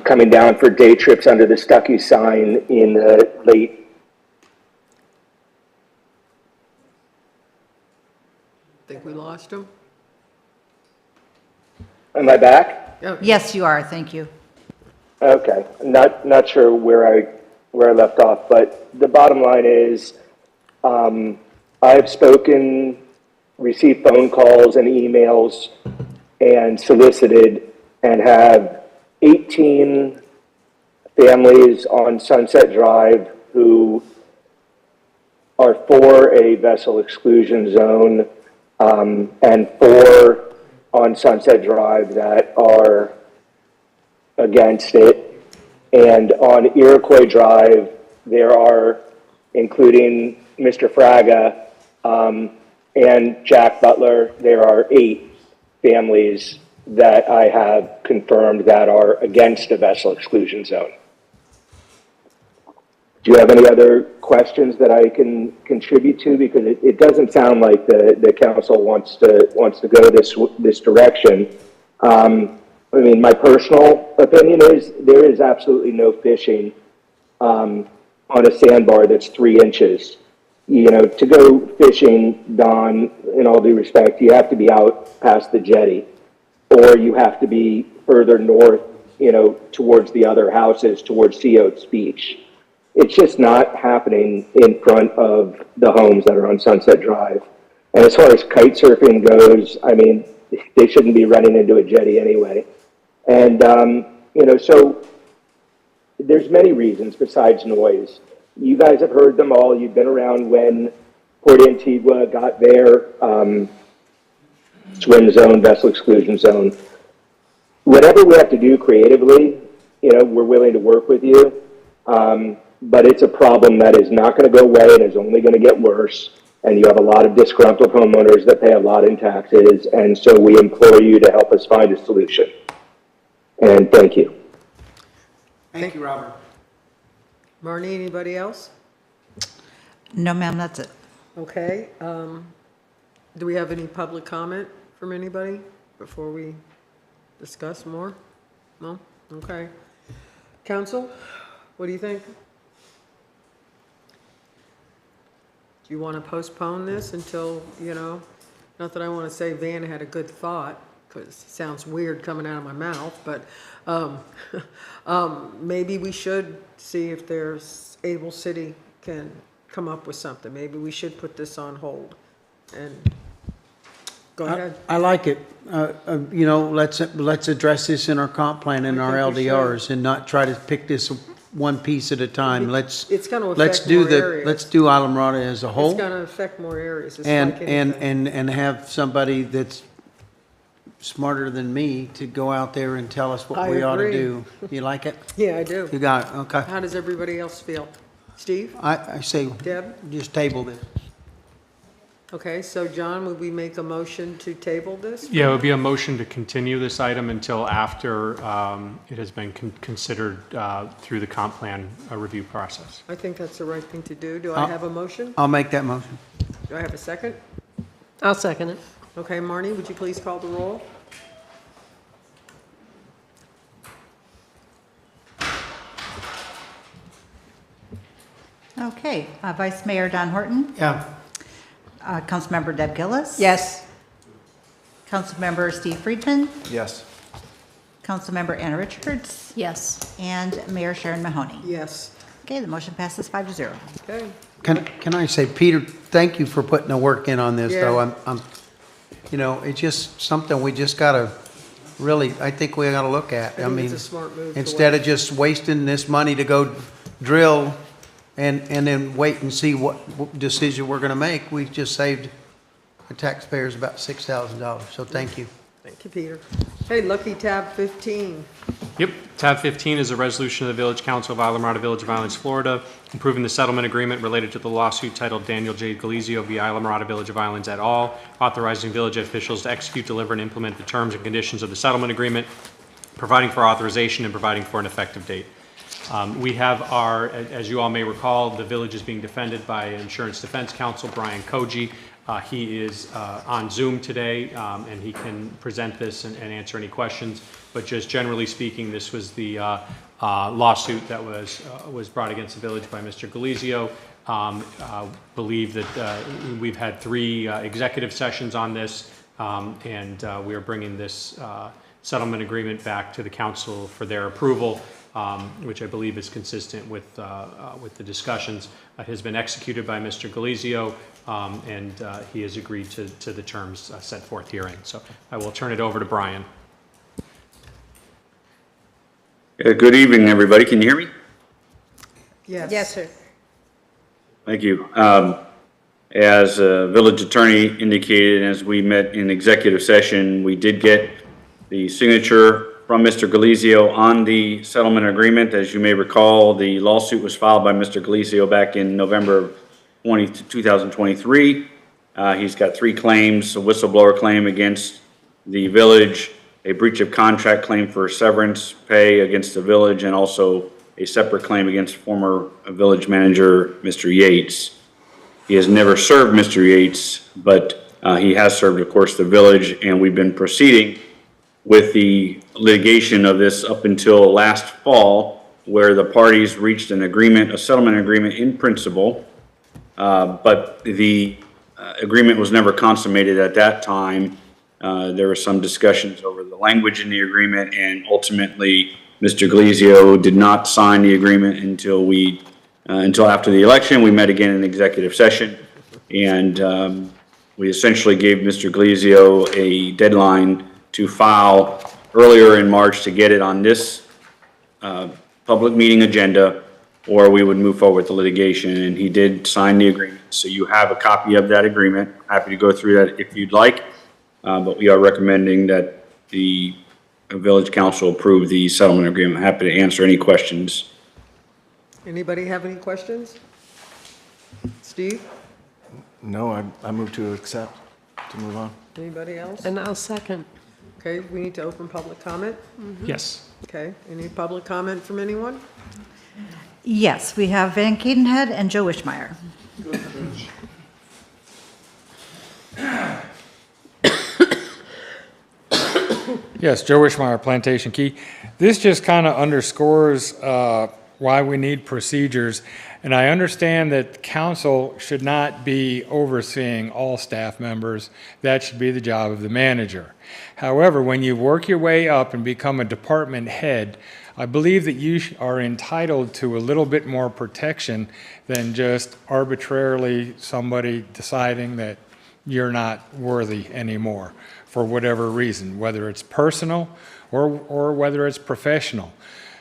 coming down for day trips under the Stuckey sign in the late. Think we lost him? Am I back? Yes, you are, thank you. Okay, not sure where I left off, but the bottom line is, I've spoken, received phone calls and emails, and solicited, and have 18 families on Sunset Drive who are for a vessel exclusion zone, and 4 on Sunset Drive that are against it. And on Iroquois Drive, there are, including Mr. Fraga and Jack Butler, there are 8 families that I have confirmed that are against a vessel exclusion zone. Do you have any other questions that I can contribute to? Because it doesn't sound like the council wants to go this direction. I mean, my personal opinion is there is absolutely no fishing on a sandbar that's 3 inches. You know, to go fishing, Don, in all due respect, you have to be out past the jetty, or you have to be further north, you know, towards the other houses, towards Sea Oaks Beach. It's just not happening in front of the homes that are on Sunset Drive. And as far as kite surfing goes, I mean, they shouldn't be running into a jetty anyway. And, you know, so there's many reasons besides noise. You guys have heard them all. You've been around when Port Antigua got their swim zone, vessel exclusion zone. Whatever we have to do creatively, you know, we're willing to work with you. But it's a problem that is not going to go away and is only going to get worse. And you have a lot of disgruntled homeowners that pay a lot in taxes. And so we implore you to help us find a solution. And thank you. Thank you, Robert. Marnie, anybody else? No, ma'am, that's it. Okay. Do we have any public comment from anybody before we discuss more? No? Okay. Council, what do you think? Do you want to postpone this until, not that I want to say Van had a good thought, because it sounds weird coming out of my mouth, but maybe we should see if there's Able City can come up with something. Maybe we should put this on hold. And go ahead. I like it. Let's address this in our comp plan and our think we should. LDRs and not try to pick this one piece at a time. It's gonna affect more areas. Let's do Islamorada as a whole. It's going to affect more areas. It's And, like anything. and have somebody that's smarter than me to go out there and tell us what I we ought to agree. do. You like it? Yeah, I do. You got it, okay. How does everybody else feel? Steve? I say, Deb? just table this. Okay, so John, would we make a motion to table this? Yeah, it would be a motion to continue this item until after it has been considered through the comp plan review process. I think that's the right thing to do. Do I have a motion? I'll make that motion. Do I have a second? I'll second it. Okay, Marnie, would you please call the roll? Okay, Vice Mayor Don Horton, Yeah. Councilmember Deb Gillis. Yes. Councilmember Steve Friedman, Yes. Councilmember Anna Richards, Yes. and Mayor Sharon Mahoney. Yes. Okay, the motion passes 5-0. Okay. Can I say, Peter, thank you for putting the work in on this, though. Yeah. It's just something we just gotta really, I think we gotta look at. I think it's a smart move to Instead wait. of just wasting this money to go drill and then wait and see what decision we're gonna make, we just saved the taxpayers about $6,000, so thank you. Thank you, Peter. Hey, lucky tab 15. Yep. Tab 15 is a resolution of the Village Council of Islamorada Village of Islands, Florida, approving the settlement agreement related to the lawsuit titled Daniel J. Galizio v. Islamorada Village of Islands et al., authorizing village officials to execute, deliver, and implement the terms and conditions of the settlement agreement, providing for authorization and providing for an effective date. We have as you all may recall, the village is being defended by Insurance Defense Counsel Brian Koji. He is on Zoom today, and he can present this and answer any questions. But just generally speaking, this was the lawsuit that was brought against the village by Mr. Galizio. Believe that we've had 3 executive sessions on this, and we are bringing this settlement agreement back to the council for their approval, which I believe is consistent with the discussions. Has been executed by Mr. Galizio, and he has agreed to the terms set forth herein. So I will turn it over to Brian. Good evening, everybody. Can you hear me? Yes. Yes, sir. Thank you. As village attorney indicated, as we met in executive session, we did get the signature from Mr. Galizio on the settlement agreement. As you may recall, the lawsuit was filed by Mr. Galizio back in November 2023. He's got 3 claims: a whistleblower claim against the village, a breach of contract claim for severance pay against the village, and also a separate claim against former village manager, Mr. Yates. He has never served Mr. Yates, but he has served, of course, the village, and we've been proceeding with the litigation of this up until last fall, where the parties reached an agreement, a settlement agreement in principle, but the agreement was never consummated at that time. There were some discussions over the language in the agreement, and ultimately, Mr. Galizio did not sign the agreement until after the election. We met again in executive session, and we essentially gave Mr. Galizio a deadline to file earlier in March to get it on this public meeting agenda, or we would move forward with the litigation, and he did sign the agreement. So you have a copy of that agreement. Happy to go through that if you'd like, but we are recommending that the village council approve the settlement agreement. Happy to answer any questions. Anybody have any questions? Steve? No, I move to accept, to move on. Anybody else? And I'll second. Okay, we need to open public comment. Yes. Okay, any public comment from anyone? Yes, we have Van Cadenhead and Joe Wishmeyer. Yes, Joe Wishmeyer, Plantation Key. This just kind of underscores why we need procedures. And I understand that council should not be overseeing all staff members. That should be the job of the manager. However, when you work your way up and become a department head, I believe that you are entitled to a little bit more protection than just arbitrarily somebody deciding that you're not worthy anymore for whatever reason, whether it's personal or whether it's professional.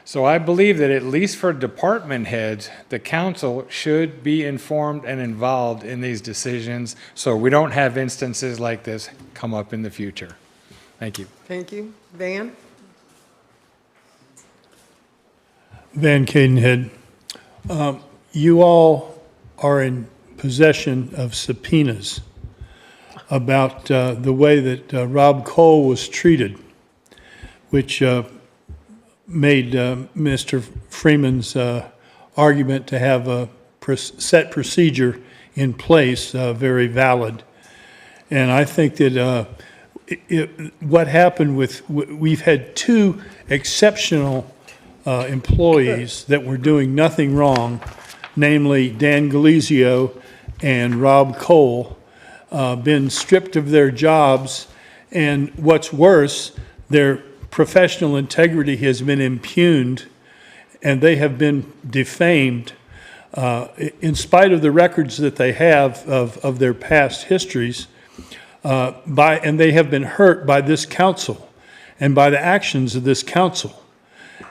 So I believe that at least for department heads, the council should be informed and involved in these decisions so we don't have instances like this come up in the future. Thank you. Thank you. Van? Van Cadenhead, you all are in possession of subpoenas about the way that Rob Cole was treated, which made Mr. Freeman's argument to have a set procedure in place very valid. And I think that what happened we've had two exceptional employees that were doing nothing wrong, namely Dan Galizio and Rob Cole, been stripped of their jobs, and what's worse, their professional integrity has been impugned, and they have been defamed in spite of the records that they have of their past histories, and they have been hurt by this council and by the actions of this council.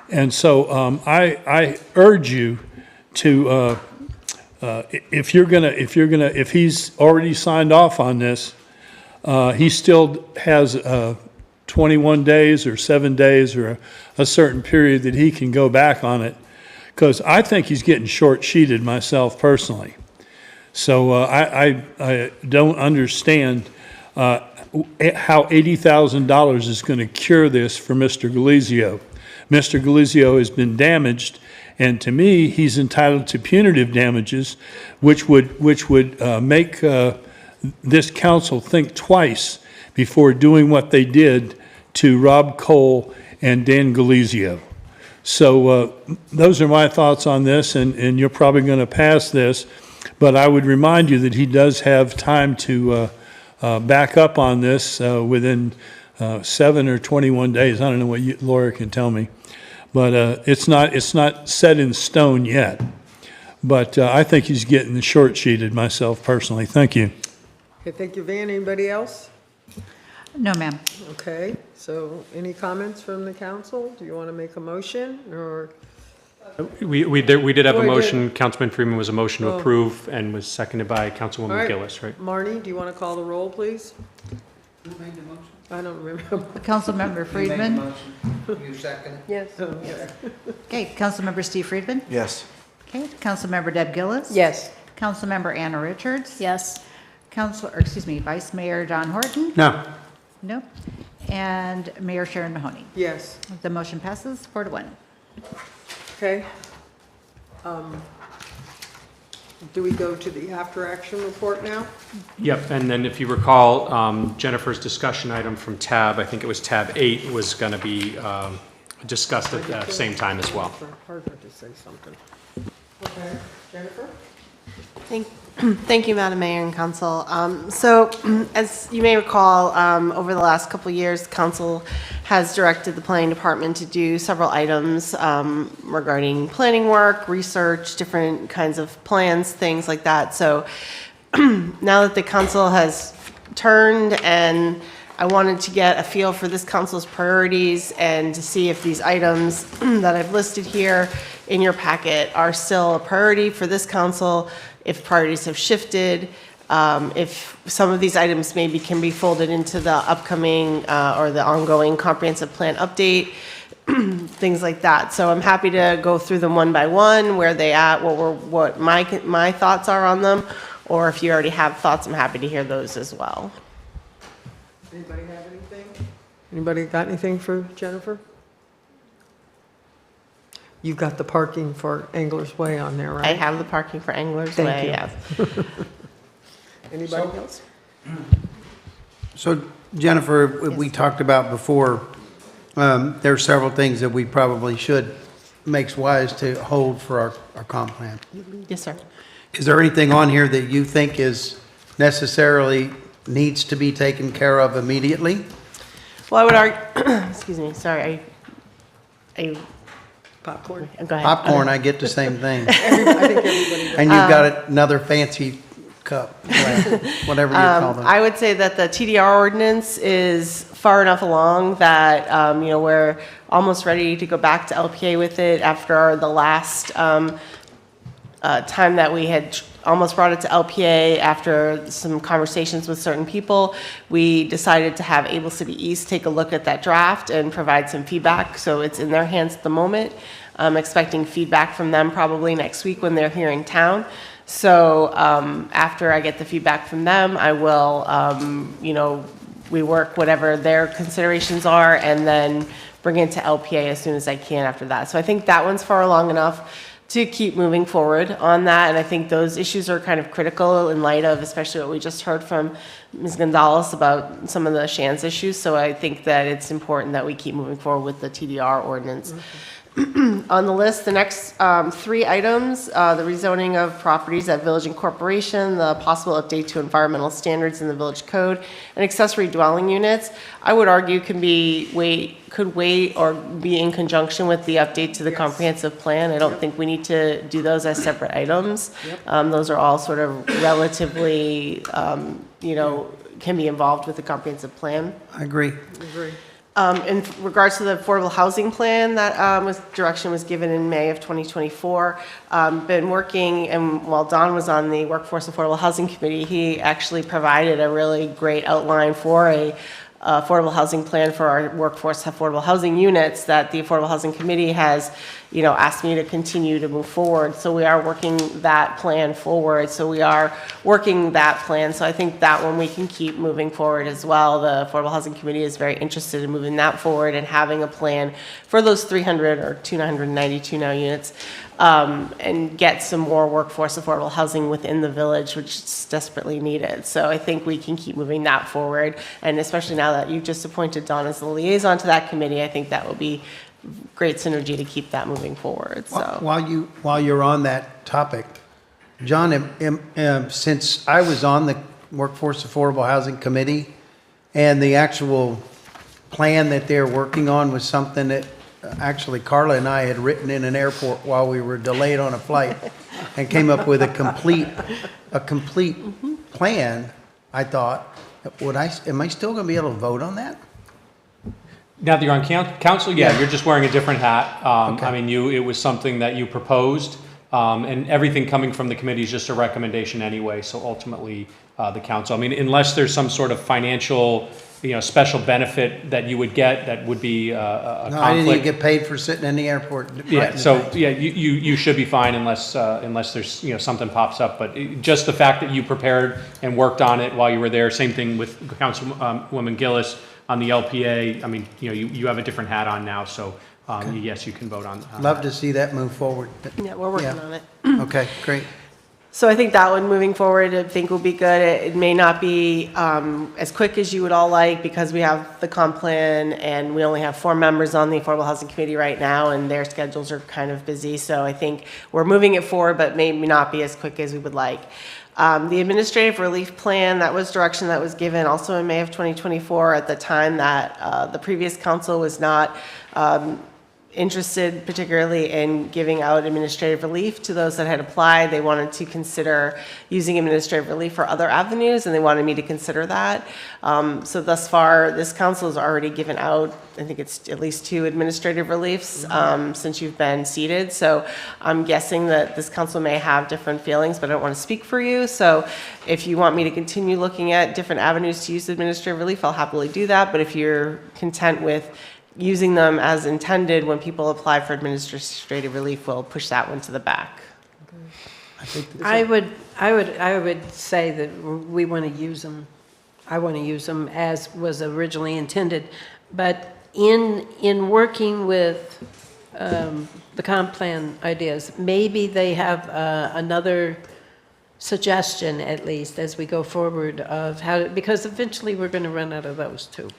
And so I urge you to, if he's already signed off on this, he still has 21 days or 7 days or a certain period that he can go back on it, because I think he's getting short-sheeted myself personally. So I don't understand how $80,000 is going to cure this for Mr. Galizio. Mr. Galizio has been damaged, and to me, he's entitled to punitive damages, which would make this council think twice before doing what they did to Rob Cole and Dan Galizio. So those are my thoughts on this, and you're probably going to pass this, but I would remind you that he does have time to back up on this within 7 or 21 days. I don't know what Laura can tell me, but it's not set in stone yet. But I think he's getting the short-sheeted myself personally. Thank you. Okay, thank you, Van. Anybody else? No, ma'am. Okay, so any comments from the council? Do you want to make a motion, or? We did have Oh, a I did. motion. Councilman Freeman was a motion to Oh. approve and was seconded by Councilwoman All right. Gillis, right? Marnie, do you want to call the roll, please? Who made the motion? I don't remember. Councilmember Friedman. You second it? Yes. Okay, Councilmember Steve Friedman. Yes. Okay, Councilmember Deb Gillis. Yes. Councilmember Anna Richards. Yes. Vice Mayor John Horton. No. Nope. And Mayor Sharon Mahoney. Yes. The motion passes 4-1. Okay. Do we go to the after-action report now? Yep, and then if you recall, Jennifer's discussion item from tab, I think it was tab 8, was going to be discussed at the same time as well. Hard to say something. Okay, Jennifer? Thank you, Madam Mayor and Council. So, as you may recall, over the last couple of years, Council has directed the Planning Department to do several items regarding planning work, research, different kinds of plans, things like that. So, now that the Council has turned, and I wanted to get a feel for this Council's priorities and to see if these items that I've listed here in your packet are still a priority for this Council, if priorities have shifted, if some of these items maybe can be folded into the upcoming or the ongoing comprehensive plan update, things like that. So I'm happy to go through them one by one, where they at, what my thoughts are on them, or if you already have thoughts, I'm happy to hear those as well. Anybody have anything? Anybody got anything for Jennifer? You've got the parking for Angler's Way on there, right? I have the parking for Angler's Thank Way, you. yes. Anybody else? So Jennifer, we talked about before, there are several things that we probably should, makes wise to hold for our comp plan. Yes, sir. Is there anything on here that you think is necessarily needs to be taken care of immediately? Well, I would argue, excuse me, sorry, I Popcorn. go ahead. Popcorn, I get the same thing. I think everybody does. And you've got another fancy cup, whatever you call them. I would say that the TDR ordinance is far enough along that, we're almost ready to go back to LPA with it after the last time that we had almost brought it to LPA after some conversations with certain people. We decided to have Able City East take a look at that draft and provide some feedback, so it's in their hands at the moment. I'm expecting feedback from them probably next week when they're here in town. So after I get the feedback from them, I will, we work whatever their considerations are and then bring it to LPA as soon as I can after that. So I think that one's far along enough to keep moving forward on that. And I think those issues are kind of critical in light of especially what we just heard from Ms. Gonzalez about some of the Shands issues. So I think that it's important that we keep moving forward with the TDR ordinance. On the list, the next 3 items, the rezoning of properties at Village Incorporation, the possible update to environmental standards in the Village Code, and accessory dwelling units, I would argue could wait or be in conjunction with the update to the comprehensive plan. I don't think we need to do those as separate items. Those are all sort of relatively, can be involved with the comprehensive plan. I agree. In regards to the affordable housing plan, that direction was given in May of 2024. Been working, and while Don was on the Workforce Affordable Housing Committee, he actually provided a really great outline for a affordable housing plan for our workforce affordable housing units that the Affordable Housing Committee has, asked me to continue to move forward. So we are working that plan forward. So I think that one we can keep moving forward as well. The Affordable Housing Committee is very interested in moving that forward and having a plan for those 300 or 292 now units, and get some more workforce affordable housing within the village, which is desperately needed. So I think we can keep moving that forward. And especially now that you've just appointed Dawn as the liaison to that committee, I think that will be great synergy to keep that moving forward. So While you're on that topic, John, since I was on the Workforce Affordable Housing Committee, and the actual plan that they're working on was something that actually Carla and I had written in an airport while we were delayed on a flight, and came up with a complete plan. I thought, am I still going to be able to vote on that? Now that you're on council, yeah, you're just wearing a different hat. Okay. I mean, it was something that you proposed, and everything coming from the committee is just a recommendation anyway. So ultimately, the council, I mean, unless there's some sort of financial, special benefit that you would get, that would be a conflict. No, I didn't even get paid for sitting in the airport. Yeah, so yeah, you should be fine unless there's something pops up. But just the fact that you prepared and worked on it while you were there. Same thing with Councilwoman Gillis on the LPA. I mean, you have a different hat on now, so yes, you can vote on. Love to see that move forward. yeah, we're working on it. Okay, great. So I think that one moving forward, I think will be good. It may not be as quick as you would all like because we have the comp plan and we only have 4 members on the Affordable Housing Committee right now and their schedules are kind of busy. So I think we're moving it forward, but maybe not be as quick as we would like. The administrative relief plan, that was direction that was given also in May of 2024 at the time that the previous council was not interested particularly in giving out administrative relief to those that had applied. They wanted to consider using administrative relief for other avenues, and they wanted me to consider that. So thus far, this council has already given out, I think it's at least 2 administrative reliefs since you've been seated. So I'm guessing that this council may have different feelings, but I don't want to speak for you. So if you want me to continue looking at different avenues to use administrative relief, I'll happily do that. But if you're content with using them as intended when people apply for administrative relief, we'll push that one to the back. I would say that we want to use them I want to use them as was originally intended. But in working with the comp plan ideas, maybe they have another suggestion, at least, as we go forward of how, because eventually we're going to run out of those too.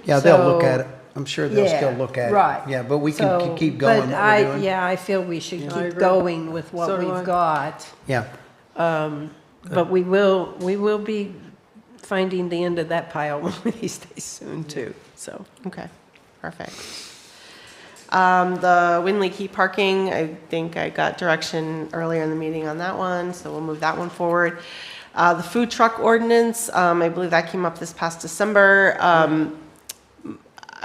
Yeah, they'll look at it. I'm sure they'll Yeah, still look at it. right. Yeah, but we So, can keep going but what we're doing. Yeah, I feel we should I keep agree. going with what So do I. we've got. Yeah. But we will be finding the end of that pile one of these days soon too, so. Okay, perfect. The Winley Key parking, I think I got direction earlier in the meeting on that one, so we'll move that one forward. The food truck ordinance, I believe that came up this past December.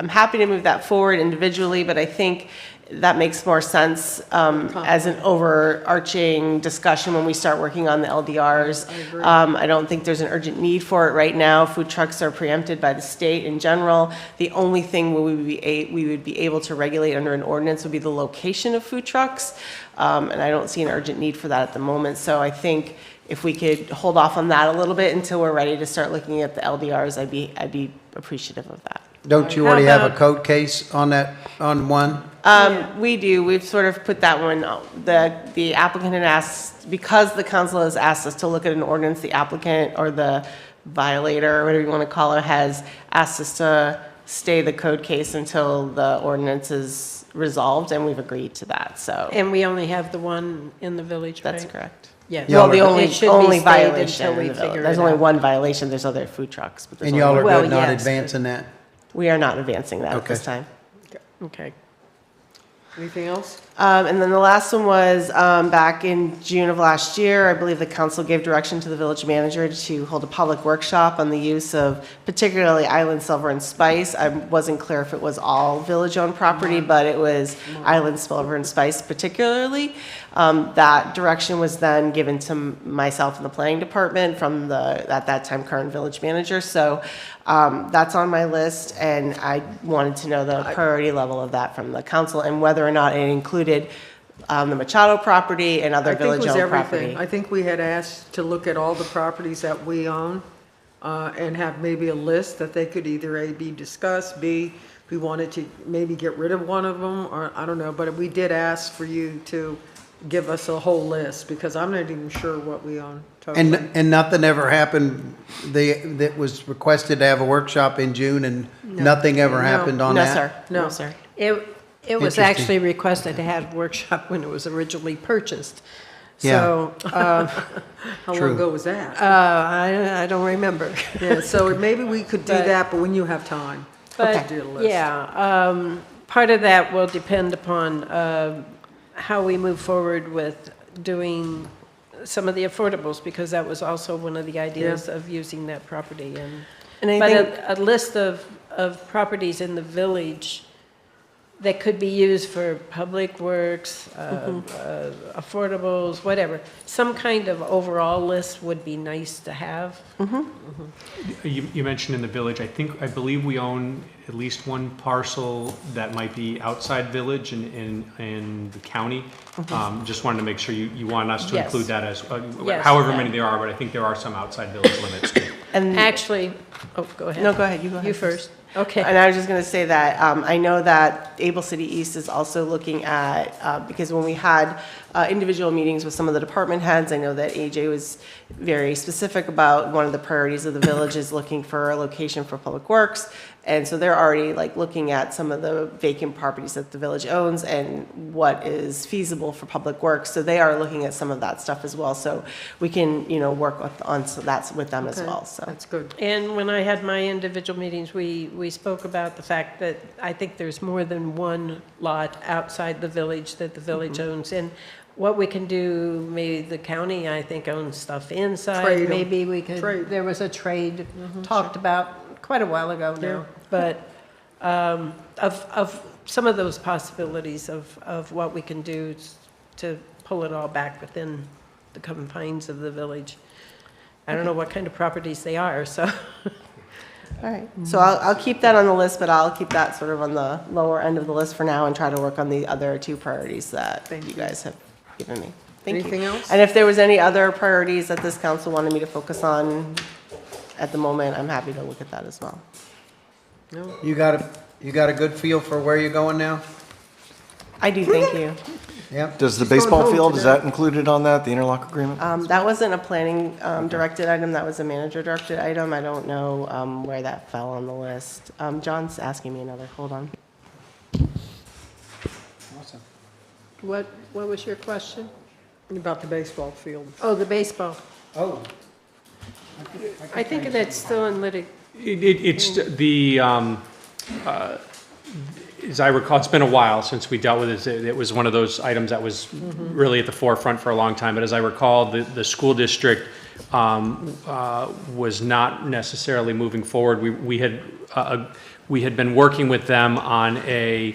I'm happy to move that forward individually, but I think that makes more sense as an overarching discussion when we start working on the LDRs. I don't think there's an urgent need for it right now. Food trucks are preempted by the state in general. The only thing we would be able to regulate under an ordinance would be the location of food trucks, and I don't see an urgent need for that at the moment. So I think if we could hold off on that a little bit until we're ready to start looking at the LDRs, I'd be appreciative of that. Don't you already have a code case on that, on one? We do. We've sort of put that one, the applicant had asked, because the council has asked us to look at an ordinance, the applicant or the violator, or whatever you want to call it, has asked us to stay the code case until the ordinance is resolved, and we've agreed to that, so. And we only have the one in the village, right? That's correct. Yeah. Well, the It should be only stayed violation until we in the village. figure There's it only out. one violation, there's other food trucks, but there's And only y'all are one. good not yes, advancing that? We are not advancing that at this Okay. time. Okay. Anything else? And then the last one was back in June of last year. I believe the council gave direction to the village manager to hold a public workshop on the use of particularly Island Silver and Spice. I wasn't clear if it was all village-owned property, but it was Island Silver and Spice particularly. That direction was then given to myself and the planning department from the, at that time, current village manager. So that's on my list, and I wanted to know the priority level of that from the council and whether or not it included the Machado property and other I think it was village-owned everything. property. I think we had asked to look at all the properties that we own and have maybe a list that they could either A, be discussed, B, we wanted to maybe get rid of one of them, or I don't know, but we did ask for you to give us a whole list because I'm not even sure what we own totally. And nothing ever happened, that was requested to have a workshop in June and nothing ever happened on No, that? sir. No, sir. It was Interesting. actually requested to have a workshop when it was originally purchased. Yeah. So, How long ago was that? I don't remember. Yeah, so maybe we could do But- that, but when you have time. But, Do the list. yeah, part of that will depend upon how we move forward with doing some of the affordables, because that was also one of the ideas of using that property. And I But think- a list of properties in the village that could be used for public works, affordables, whatever. Some kind of overall list would be nice to have. You mentioned in the village, I believe we own at least one parcel that might be outside village in the county. Just wanted to make sure you want us to Yes. include that as, Yes, however yeah. many there are, but I think there are some outside village limits. And Actually, oh, go ahead. No, go ahead. You go ahead. You first. Okay. And I was just going to say that I know that Able City East is also looking at, because when we had individual meetings with some of the department heads, I know that AJ was very specific about one of the priorities of the village is looking for a location for public works. And so they're already like looking at some of the vacant properties that the village owns and what is feasible for public works. So they are looking at some of that stuff as well. So we can, work on so that's with them as Okay. well. So That's good. And when I had my individual meetings, we spoke about the fact that I think there's more than one lot outside the village that the village owns. And what we can do, maybe the county, I think, owns stuff inside. Trade 'em. Maybe we could, Trade. there was a trade talked about quite a while ago now. But of some of those possibilities of what we can do to pull it all back within the confines of the village. I don't know what kind of properties they are, so. All right, so I'll keep that on the list, but I'll keep that sort of on the lower end of the list for now and try to work on the other two priorities that you guys have given me. Thank you. Anything else? And if there was any other priorities that this council wanted me to focus on, at the moment, I'm happy to look at that as well. You got a good feel for where you're going now? I do, thank you. Yep. Does the She's going baseball home field, is today. that included on that, the interlock agreement? That wasn't a planning directed item, that was a manager directed item. I don't know where that fell on the list. John's asking me another, hold on. Awesome. What was your question? About the baseball field. Oh, the baseball. Oh. I think that's still in It's the, as I recall, it's been a while since we dealt with it. It was one of those items that was really at the forefront for a long time. But as I recall, the school district was not necessarily moving forward. We had been working with them on a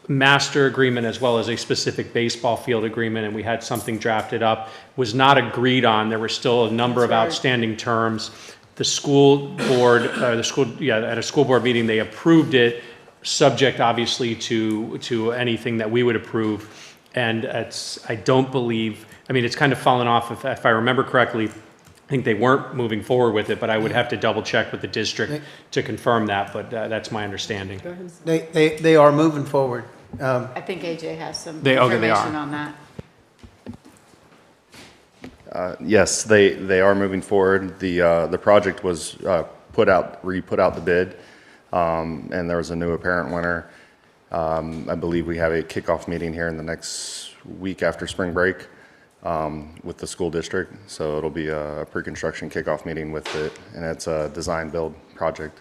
master agreement as well as a specific baseball field agreement, and we had something drafted up. Was not agreed on. There were still a number of outstanding terms. The school board, at a school board meeting, they approved it, subject obviously to anything that we would approve. And I don't believe, I mean, it's kind of fallen off, if I remember correctly. I think they weren't moving forward with it, but I would have to double check with the district to confirm that, but that's my understanding. They are moving forward. I think AJ has some They are. information on that. Yes, they are moving forward. The project was re-put out the bid, and there was a new apparent winner. I believe we have a kickoff meeting here in the next week after spring break with the school district. So it'll be a pre-construction kickoff meeting with it, and it's a design build project.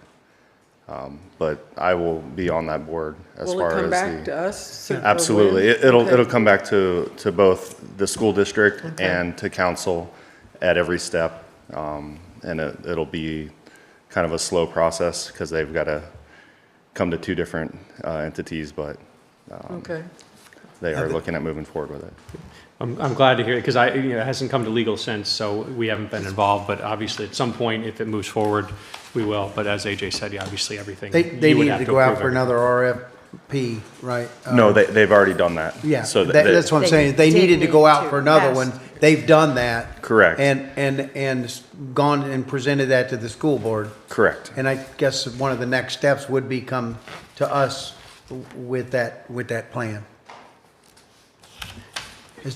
But I will be on that board as Will far it as come back to us? or Absolutely. when? It'll Okay. it'll come back to both the school district and to council at every step. And it'll be kind of a slow process because they've got to come to two different entities, but Okay. they are looking at moving forward with it. I'm glad to hear it, because it hasn't come to legal since, so we haven't been involved, but obviously at some point, if it moves forward, we will. But as AJ said, yeah, obviously everything. They you would need have to go out approve for everything. another RFP, right? No, they've already done that. Yeah, So that's what I'm saying. They needed to go out for another yes. one. They've done that. Correct. And gone and presented that to the school board. Correct. And I guess one of the next steps would be come to us with that plan.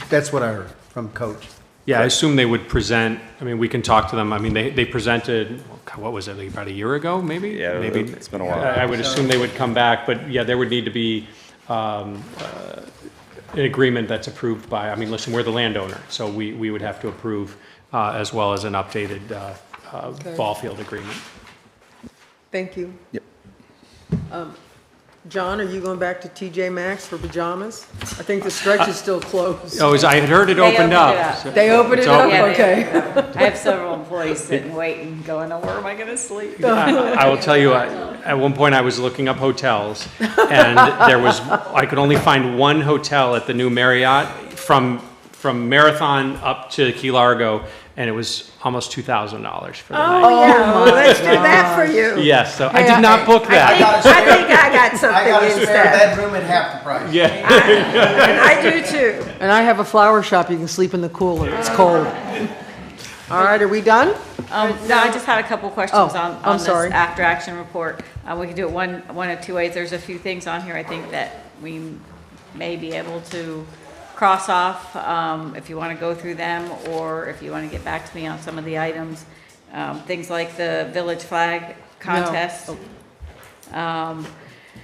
That's what I heard from Coach. Yeah, I assume they would present, I mean, we can talk to them. I mean, they presented, what was it, like about a year ago, maybe? Yeah, Maybe. it's been a while. I would assume they would come back, but yeah, there would need to be an agreement that's approved by, I mean, listen, we're the landowner, so we would have to approve as well as an updated ball field agreement. Thank you. Yep. John, are you going back to TJ Maxx for pajamas? I think the stretch is still closed. Oh, I had heard it They opened opened up. it up. so- They opened it's it up? open. Yeah, they Okay. opened it up. I have several employees sitting waiting, going, oh, where am I going to sleep? I will tell you, at one point I was looking up hotels, and I could only find one hotel at the new Marriott from Marathon up to Key Largo, and it was almost $2,000 for the night. Oh, yeah, well, let's do that for you. Yes, so I did not book that. I think I got I something got a spare instead. bedroom at half the price. Yeah. And I do too. And I have a flower shop, you can sleep in the cooler, it's cold. All right, are we done? No, I just had a couple questions Oh, on I'm this sorry. after action report. We can do it one of two ways. There's a few things on here I think that we may be able to cross off if you want to go through them, or if you want to get back to me on some of the items. Things like the village flag contest.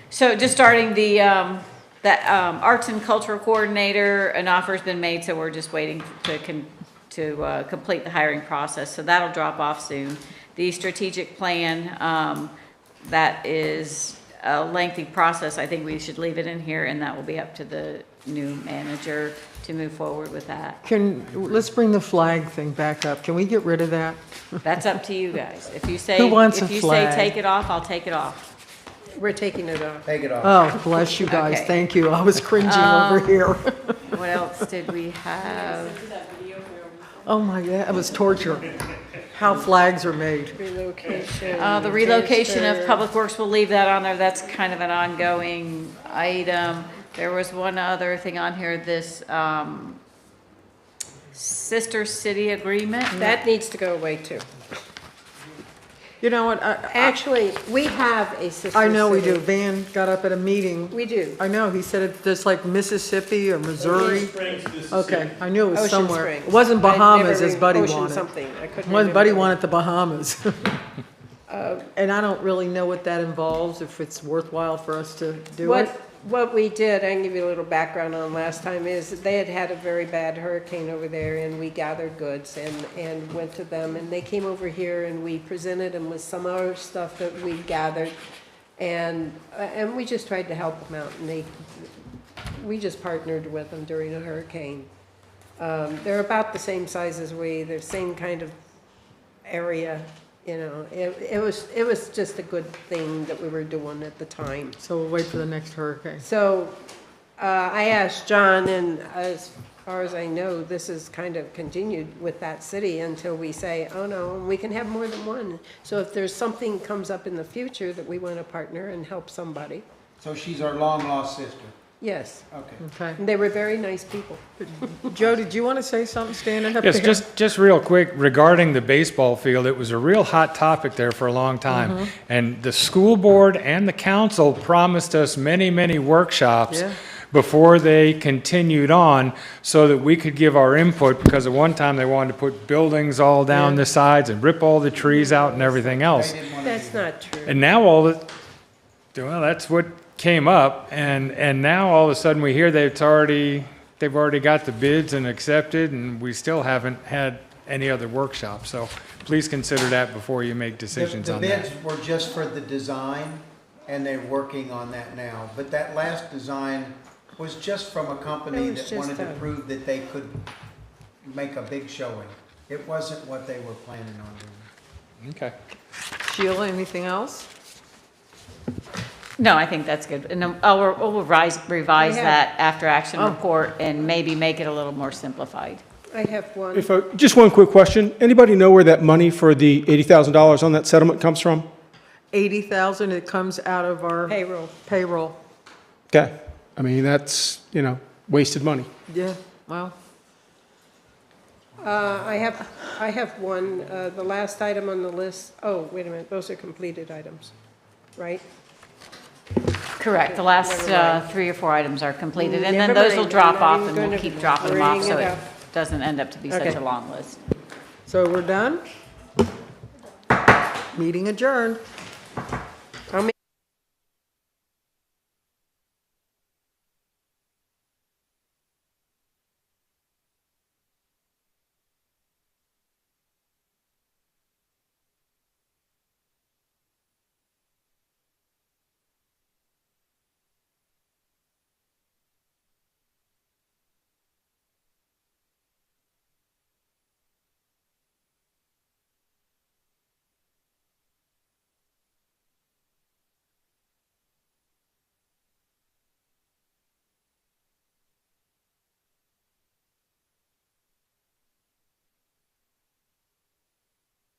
So just starting the arts and cultural coordinator, an offer's been made, so we're just waiting to complete the hiring process. So that'll drop off soon. The strategic plan, that is a lengthy process. I think we should leave it in here, and that will be up to the new manager to move forward with that. Let's bring the flag thing back up. Can we get rid of that? That's up to you guys. If you say, Who wants a if you flag? say take it off, I'll take it off. We're taking it off. Take it off. Oh, bless you guys, Okay. thank you. I was cringing over here. What else did we have? Oh my God, it was torture. How flags are made. Relocation. The relocation of transfer. Public Works, we'll leave that on there. That's kind of an ongoing item. There was one other thing on here, this, sister city agreement. That needs to go away too. You know what, Actually, we have a sister I know we do. city. Van got up at a meeting. We do. I know, he said it's just like Mississippi or Missouri. Okay, I knew it was Ocean somewhere. Springs. It wasn't I never Bahamas as re- Buddy Ocean wanted. something. I couldn't Wasn't Buddy remember. wanted the Bahamas. And I don't really know what that involves, if it's worthwhile for us to do it. What we did, I can give you a little background on last time, is they had had a very bad hurricane over there, and we gathered goods and went to them, and they came over here, and we presented them with some other stuff that we gathered, and we just tried to help them out, and we just partnered with them during a hurricane. They're about the same size as we, they're same kind of area, you know. It was just a good thing that we were doing at the time. So we'll wait for the next hurricane. So I asked John, and as far as I know, this is kind of continued with that city until we say, oh no, we can have more than one. So if there's something comes up in the future that we want to partner and help somebody, So she's our long-lost sister. yes. Okay. Okay. And they were very nice people. Joe, did you want to say something standing up there? Yes, just real quick, regarding the baseball field, it was a real hot topic there for a long time. And the school board and the council promised us many, many workshops Yeah. before they continued on so that we could give our input, because at one time they wanted to put buildings all down the sides and rip all the trees out and everything else. That's not true. And now well, that's what came up, and now all of a sudden we hear they've already got the bids and accepted, and we still haven't had any other workshops. So please consider that before you make decisions The on that. bids were just for the design, and they're working on that now. But that last design was just from a company It was that just wanted to a- prove that they could make a big showing. It wasn't what they were planning on doing. Okay. Sheila, anything else? No, I think that's good. And then we'll revise that after-action report and maybe make it a little more simplified. I have one. Just one quick question. Anybody know where that money for the $80,000 on that settlement comes from? 80,000, it comes out of our payroll. Okay. I mean, that's, wasted money. Yeah, well, I have one, the last item on the list, oh, wait a minute, those are completed items, right? Correct. The last Never mind. 3 or 4 items are completed, and then Never those mind. will drop I'm not off, even and we'll gonna keep dropping them off, bring so it it up. doesn't end up to be such Okay. a long list. so we're done? Meeting adjourned.